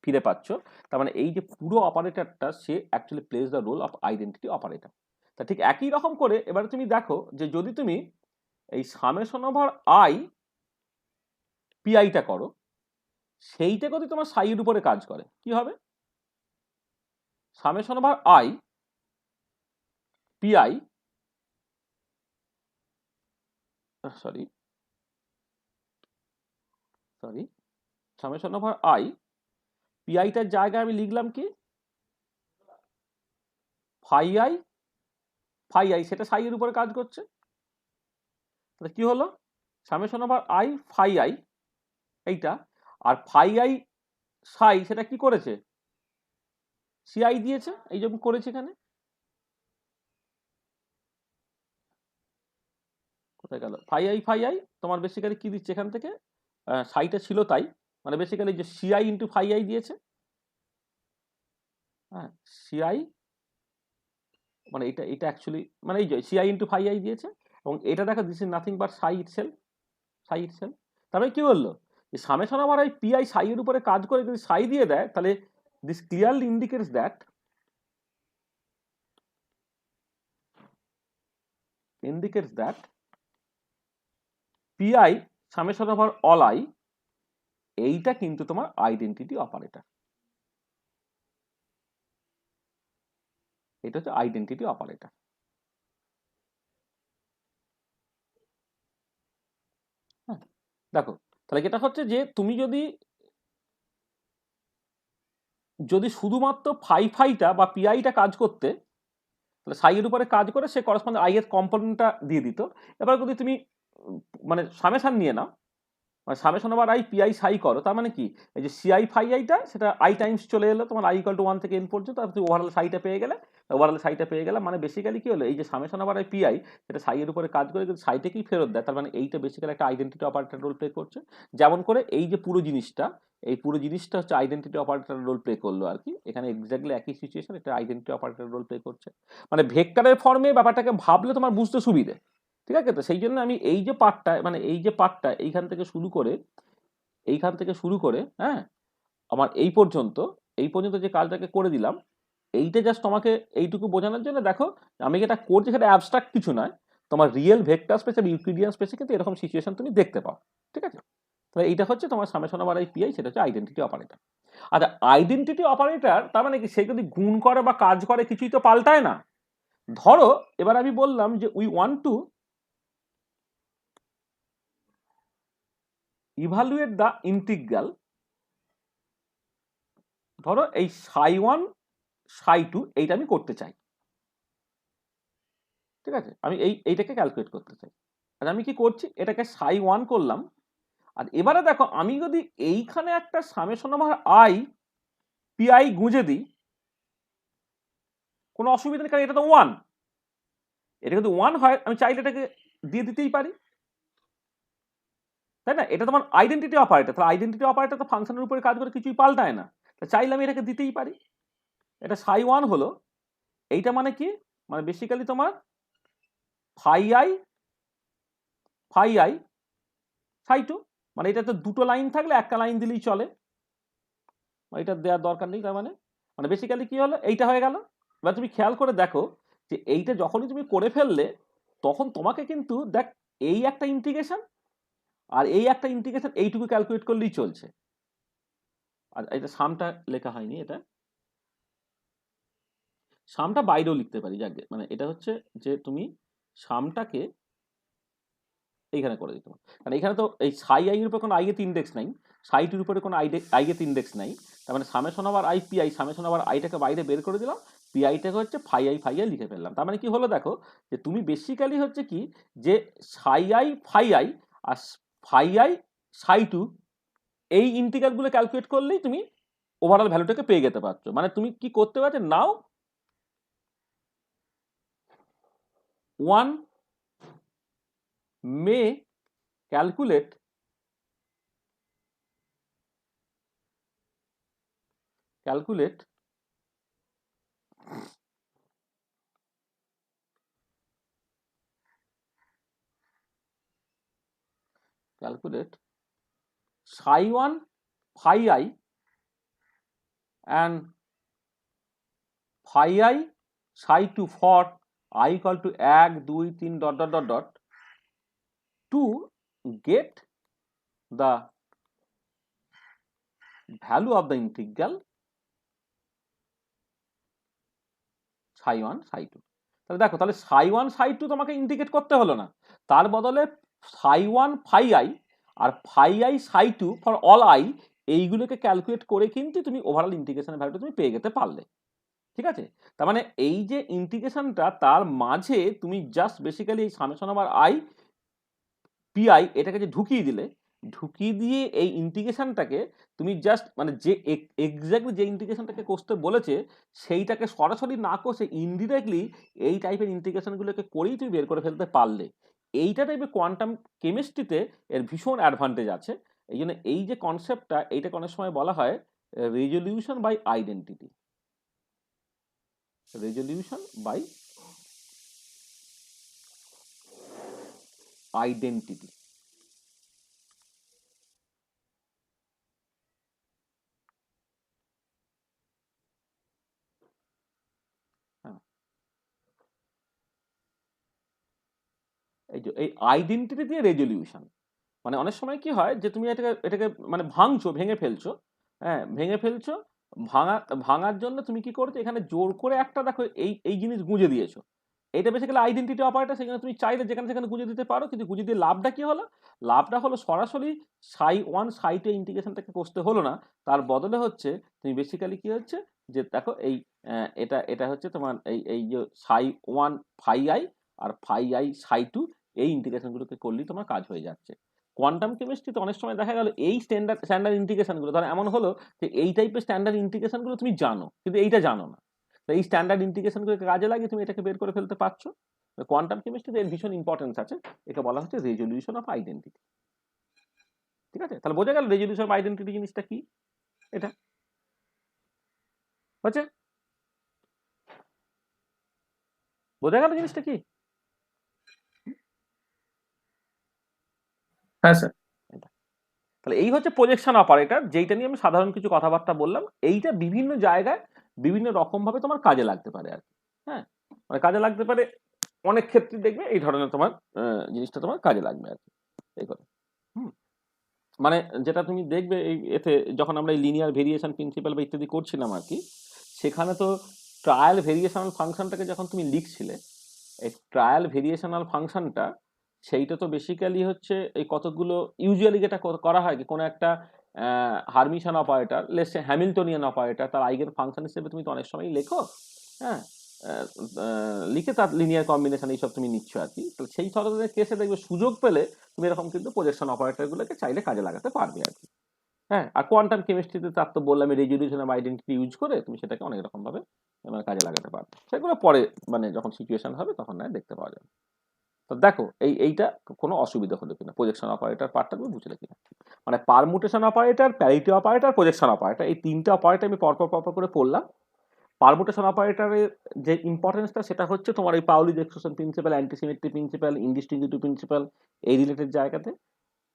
ফিরে পাচ্ছ। তার মানে এই যে পুরো অপারেটরটা সে actually plays the role of identity operator. তা ঠিক একই রকম করে এবারে তুমি দেখো যে যদি তুমি এই সামেশন ওভার আই পিআইটা করো, সেইটা যদি তোমার সাইয়ের উপরে কাজ করে কি হবে, summation over i P i sorry summation over i পিআইটার জায়গায় আমি লিখলাম কি ফাই আই সেটা সাইয়ের উপরে কাজ করছে। তাহলে কি হলো, summation over I phi I এইটা, আর ফাই আই সাই সেটা কি করেছে, সিআই দিয়েছে, এই জন্য করেছে এখানে। কোথায় গেল ফাই আই তোমার বেসিক্যালি কি দিচ্ছে এখান থেকে, সাইটা ছিল তাই, মানে বেসিক্যালি যে সিআই ইন্টু ফাই আই দিয়েছে। হ্যাঁ সিআই মানে এটা অ্যাকচুয়ালি মানে এই যে সিআই ইন্টু ফাই আই দিয়েছে, এবং এটা দেখো this is nothing but Sai itself. তবে কি বললো যে সামেশন ওভার আই পিআই সাই এর উপরে কাজ করে যদি সাই দিয়ে দেয় তাহলে this clearly indicates that PI summation over all I এইটা কিন্তু তোমার আইডেন্টিটি অপারেটর। এটা হচ্ছে আইডেন্টিটি অপারেটর। হ্যাঁ দেখো তাহলে যেটা হচ্ছে যে তুমি যদি শুধুমাত্র ফাইটা বা পিআইটা কাজ করতে তাহলে সাই এর উপরে কাজ করে সে করসপন্ডিং আই এর কম্পোনেন্টটা দিয়ে দিত। এবার যদি তুমি মানে সামেশন নিয়ে নাও মানে সামেশন ওভার আই পিআই সাই করো, তার মানে কি এই যে সিআই ফাই আইটা সেটা আই টাইমস চলে এলো তোমার আই ইকুয়াল টু 1 থেকে n পর্যন্ত, আর তুমি ওভারঅল সাইটা পেয়ে গেলে। ওভারঅল সাইটা পেয়ে গেলে মানে বেসিক্যালি কি হলো, এই যে সামেশন ওভার আই পিআই সেটা সাইয়ের উপরে কাজ করে কিন্তু সাইটাকেই ফেরত দেয়, তার মানে এইটা বেসিক্যালি একটা আইডেন্টিটি অপারেটর রোল প্লে করছে। যেমন করে এই যে পুরো জিনিসটা, এই পুরো জিনিসটা হচ্ছে আইডেন্টিটি অপারেটর রোল প্লে করলো আর কি। এখানে এক্স্যাক্টলি একই সিচুয়েশন, এটা আইডেন্টিটি অপারেটর রোল প্লে করছে। মানে ভেক্টরের ফর্মে ব্যাপারটাকে ভাবলে তোমার বুঝতে সুবিধে, ঠিক আছে? তো সেই জন্য আমি এই যে পার্টটা, মানে এই যে পার্টটা এইখান থেকে শুরু করে হ্যাঁ আমার এই পর্যন্ত যে কাজটাকে করে দিলাম, এইটা জাস্ট তোমাকে এইটুকু বোঝানোর জন্য। দেখো আমি যেটা করছি সেটা অ্যাবস্ট্রাক্ট কিছু নয়, তোমার রিয়েল ভেক্টর স্পেস আর ইউক্লিডিয়ান স্পেসে কিন্তু এরকম সিচুয়েশন তুমি দেখতে পাও, ঠিক আছে? তাহলে এইটা হচ্ছে তোমার সামেশন ওভার আই পিআই, সেটা হচ্ছে আইডেন্টিটি অপারেটর। আচ্ছা, আইডেন্টিটি অপারেটর তার মানে কি, সে যদি গুণ করে বা কাজ করে কিছুই তো পাল্টায় না। ধরো এবার আমি বললাম যে we want to evaluate the integral, ধরো এই সাই 1 সাই 2 এইটা আমি করতে চাই, ঠিক আছে? আমি এইটাকে ক্যালকুলেট করতে চাই। আর আমি কি করছি, এটাকে সাই 1 করলাম। আর এবারে দেখো আমি যদি এইখানে একটা সামেশন ওভার আই পিআই গুঁজে দিই, কোনো অসুবিধা নেই, কারণ এটা তো 1, এটা যদি 1 হয় আমি চাইলে এটাকে দিয়ে দিতেই পারি, তাই না? এটা তোমার আইডেন্টিটি অপারেটর, তাহলে আইডেন্টিটি অপারেটর তো ফাংশনের উপরে কাজ করে কিছুই পাল্টায় না, তা চাইলে আমি এটাকে দিতেই পারি। এটা সাই 1 হলো, এইটা মানে কি, মানে বেসিক্যালি তোমার ফাই আই সাই 2, মানে এটা তো দুটো লাইন থাকলে একটা লাইন দিলেই চলে, এটা দেওয়ার দরকার নেই। তার মানে বেসিক্যালি কি হলো, এইটা হয়ে গেল। এবার তুমি খেয়াল করে দেখো যে এইটা যখনই তুমি করে ফেললে তখন তোমাকে কিন্তু দেখ এই একটা ইন্টিগ্রেশন আর এই একটা ইন্টিগ্রেশন এইটুকু ক্যালকুলেট করলেই চলছে। আর এটা সামটা লেখা হয়নি, এটা সামটা বাইরেও লিখতে পারি, যাকে মানে এটা হচ্ছে যে তুমি সামটাকে এইখানে করে দিতে পারো, কারণ এখানে তো এই সাই আই এর উপর কোনো আইগেট ইন্ডেক্স নাই, সাই 2 এর উপরে কোনো আইগেট ইন্ডেক্স নাই, তার মানে summation over i P i, summation over আইটাকে বাইরে বের করে দিলাম, পিআইটাকে হচ্ছে ফাই আই লিখে ফেললাম। তার মানে কি হলো, দেখো যে তুমি বেসিক্যালি হচ্ছে কি যে সাই আই ফাই আই আর ফাই আই সাই 2 এই ইন্টিগ্রালগুলো ক্যালকুলেট করলেই তুমি ওভারঅল ভ্যালুটাকে পেয়ে যেতে পারছো। মানে তুমি কি করতে পারছো, নাও 1 may calculate psi1 phi I and phi I psi2 for I equal to 1 2 3 dot dot dot dot to get the value of the integral psi1 psi2। তাহলে দেখো, তাহলে psi1 psi2 তোমাকে ইন্টিগ্রেট করতে হলো না, তার বদলে psi1 phi I আর phi I psi2 for all I এইগুলোকে ক্যালকুলেট করে কিন্তু তুমি ওভারঅল ইন্টিগ্রেশনের ভ্যালুটা তুমি পেয়ে যেতে পারলে, ঠিক আছে? তার মানে এই যে ইন্টিগ্রেশনটা, তার মাঝে তুমি জাস্ট বেসিক্যালি এই সামেশন ওভার আই পিআই এটাকে যে ঢুকিয়ে দিয়ে এই ইন্টিগ্রেশনটাকে তুমি জাস্ট মানে যে এক্স্যাক্টলি যে ইন্টিগ্রেশনটাকে করতে বলেছে সেইটাকে সরাসরি না কষে ইনডিরেক্টলি এই টাইপের ইন্টিগ্রেশনগুলোকে করেই তুমি বের করে ফেলতে পারলে। এইটা টাইপের কোয়ান্টাম কেমিস্ট্রিতে এর ভীষণ অ্যাডভান্টেজ আছে। এই জন্য এই যে কনসেপ্টটা, এইটাকে অনেক সময় বলা হয় resolution by identity, resolution by identity. এই যে এই আইডেন্টিটি দিয়ে রেজলিউশন, মানে অনেক সময় কি হয় যে তুমি এটাকে মানে ভেঙে ফেলছো, হ্যাঁ ভেঙে ফেলছো, ভাঙার জন্য তুমি কি করছো, এখানে জোর করে একটা দেখো এই জিনিস গুঁজে দিয়েছো, এটা বেসিক্যালি আইডেন্টিটি অপারেটর, সেখানে তুমি চাইলে যেখানে সেখানে গুঁজে দিতে পারো, কিন্তু গুঁজে দিয়ে লাভটা কি হলো, লাভটা হলো সরাসরি psi1 psi2 ইন্টিগ্রেশনটাকে করতে হলো না, তার বদলে হচ্ছে তুমি বেসিক্যালি কি হচ্ছে যে দেখো এই এটা হচ্ছে তোমার এই যে psi1 phi I আর phi I psi2 এই ইন্টিগ্রেশনগুলোকে করলেই তোমার কাজ হয়ে যাচ্ছে। কোয়ান্টাম কেমিস্ট্রিতে অনেক সময় দেখা গেল এই স্ট্যান্ডার্ড ইন্টিগ্রেশনগুলো, ধর এমন হলো যে এই টাইপের স্ট্যান্ডার্ড ইন্টিগ্রেশনগুলো তুমি জানো কিন্তু এইটা জানো না, তো এই স্ট্যান্ডার্ড ইন্টিগ্রেশনগুলোকে কাজে লাগিয়ে তুমি এটাকে বের করে ফেলতে পারছো। কোয়ান্টাম কেমিস্ট্রিতে এর ভীষণ ইম্পর্টেন্স আছে, একে বলা হচ্ছে রেজলিউশন অফ আইডেন্টিটি। ঠিক আছে, তাহলে বোঝা গেল রেজলিউশন অফ আইডেন্টিটি জিনিসটা কি। এটা হচ্ছে, বোঝা গেল জিনিসটা কি। হ্যাঁ স্যার। তাহলে এই হচ্ছে প্রজেকশন অপারেটর, যেইটা নিয়ে আমি সাধারণ কিছু কথাবার্তা বললাম। এইটা বিভিন্ন জায়গায় বিভিন্ন রকম ভাবে তোমার কাজে লাগতে পারে আর কি। হ্যাঁ, মানে কাজে লাগতে পারে অনেক ক্ষেত্রে, দেখবে এই ধরনের তোমার জিনিসটা তোমার কাজে লাগবে আর কি, এই কথা। মানে যেটা তুমি দেখবে এই এতে যখন আমরা এই লিনিয়ার ভেরিয়েশন প্রিন্সিপাল বা ইত্যাদি করছিলাম আর কি, সেখানে তো ট্রায়াল ভেরিয়েশনাল ফাংশনটাকে যখন তুমি লিখছিলে, এই ট্রায়াল ভেরিয়েশনাল ফাংশনটা সেইটা তো বেসিক্যালি হচ্ছে এই কতগুলো, ইউজুয়ালি যেটা করা হয় কি কোনো একটা hermitian operator, let's say Hamiltonian operator, তার আইগেন ফাংশন হিসেবে তুমি তো অনেক সময় লেখো। হ্যাঁ, লিখে তার লিনিয়ার কম্বিনেশন এইসব তুমি নিচ্ছ আর কি। তো সেই ধরনের কেসে দেখবে সুযোগ পেলে তুমি এরকম কিন্তু প্রজেকশন অপারেটরগুলোকে চাইলে কাজে লাগাতে পারবে আর কি। হ্যাঁ, আর কোয়ান্টাম কেমিস্ট্রিতে তার তো বললাম রেজলিউশন অফ আইডেন্টিটি ইউজ করে তুমি সেটাকে অনেক রকম ভাবে কাজে লাগাতে পারবে। সেগুলো পরে মানে যখন সিচুয়েশন হবে তখন না দেখতে পাওয়া যাবে। তো দেখো এইটা কোনো অসুবিধা হলো কিনা, প্রজেকশন অপারেটর পার্টটা তুমি বুঝলে কিনা। মানে permutation operator, parity operator, projection operator, এই তিনটে অপারেটর আমি পরপর করে পড়লাম। পারমুটেশন অপারেটরের যে ইম্পর্টেন্সটা সেটা হচ্ছে তোমার এই পাউলি's এক্সক্লুশন প্রিন্সিপাল, অ্যান্টিসিমেট্রি প্রিন্সিপাল, ইনডিস্টিংগুইটিভ প্রিন্সিপাল, এই রিলেটেড জায়গাতে।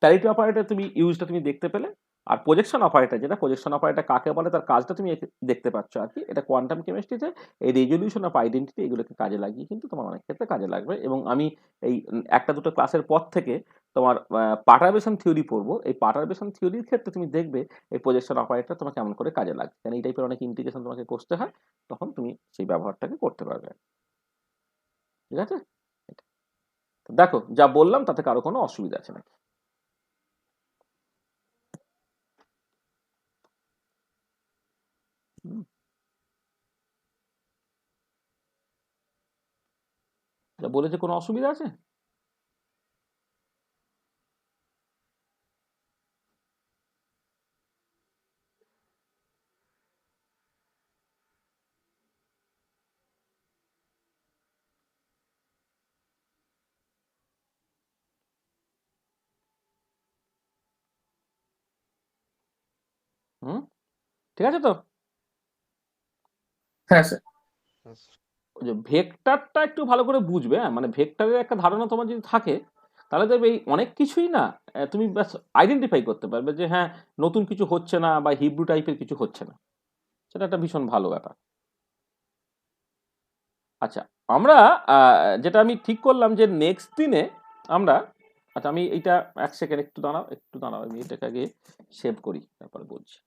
প্যারিটি অপারেটর তুমি ইউজটা তুমি দেখতে পেলে। আর প্রজেকশন অপারেটর, যেটা প্রজেকশন অপারেটর কাকে বলে তার কাজটা তুমি দেখতে পাচ্ছ আর কি। এটা কোয়ান্টাম কেমিস্ট্রিতে এই রেজলিউশন অফ আইডেন্টিটি এগুলোকে কাজে লাগিয়ে কিন্তু তোমার অনেক ক্ষেত্রে কাজে লাগবে। এবং আমি এই একটা দুটো ক্লাসের পর থেকে তোমার পার্টারবেশন থিওরি পড়বো। এই পার্টারবেশন থিওরির ক্ষেত্রে তুমি দেখবে এই প্রজেকশন অপারেটর তোমার কেমন করে কাজে লাগে, কারণ এই টাইপের অনেক ইন্টিগ্রেশন তোমাকে করতে হয়, তখন তুমি সেই ব্যবহারটাকে করতে পারবে। ঠিক আছে, তো দেখো যা বললাম তাতে কারো কোনো অসুবিধা আছে নাকি? যা বলেছে কোনো অসুবিধা আছে? হুম, ঠিক আছে তো। হ্যাঁ স্যার। ওই যে ভেক্টরটা একটু ভালো করে বুঝবে। হ্যাঁ, মানে ভেক্টরের একটা ধারণা তোমার যদি থাকে তাহলে দেখবে এই অনেক কিছুই না তুমি ব্যাস আইডেন্টিফাই করতে পারবে যে হ্যাঁ নতুন কিছু হচ্ছে না বা হিব্রু টাইপের কিছু হচ্ছে না। সেটা একটা ভীষণ ভালো ব্যাপার। আচ্ছা, আমরা যেটা আমি ঠিক করলাম যে নেক্সট দিনে আমরা, আচ্ছা আমি এইটা এক সেকেন্ড একটু দাঁড়াও আমি এটাকে আগে সেভ করি, তারপরে বলছি।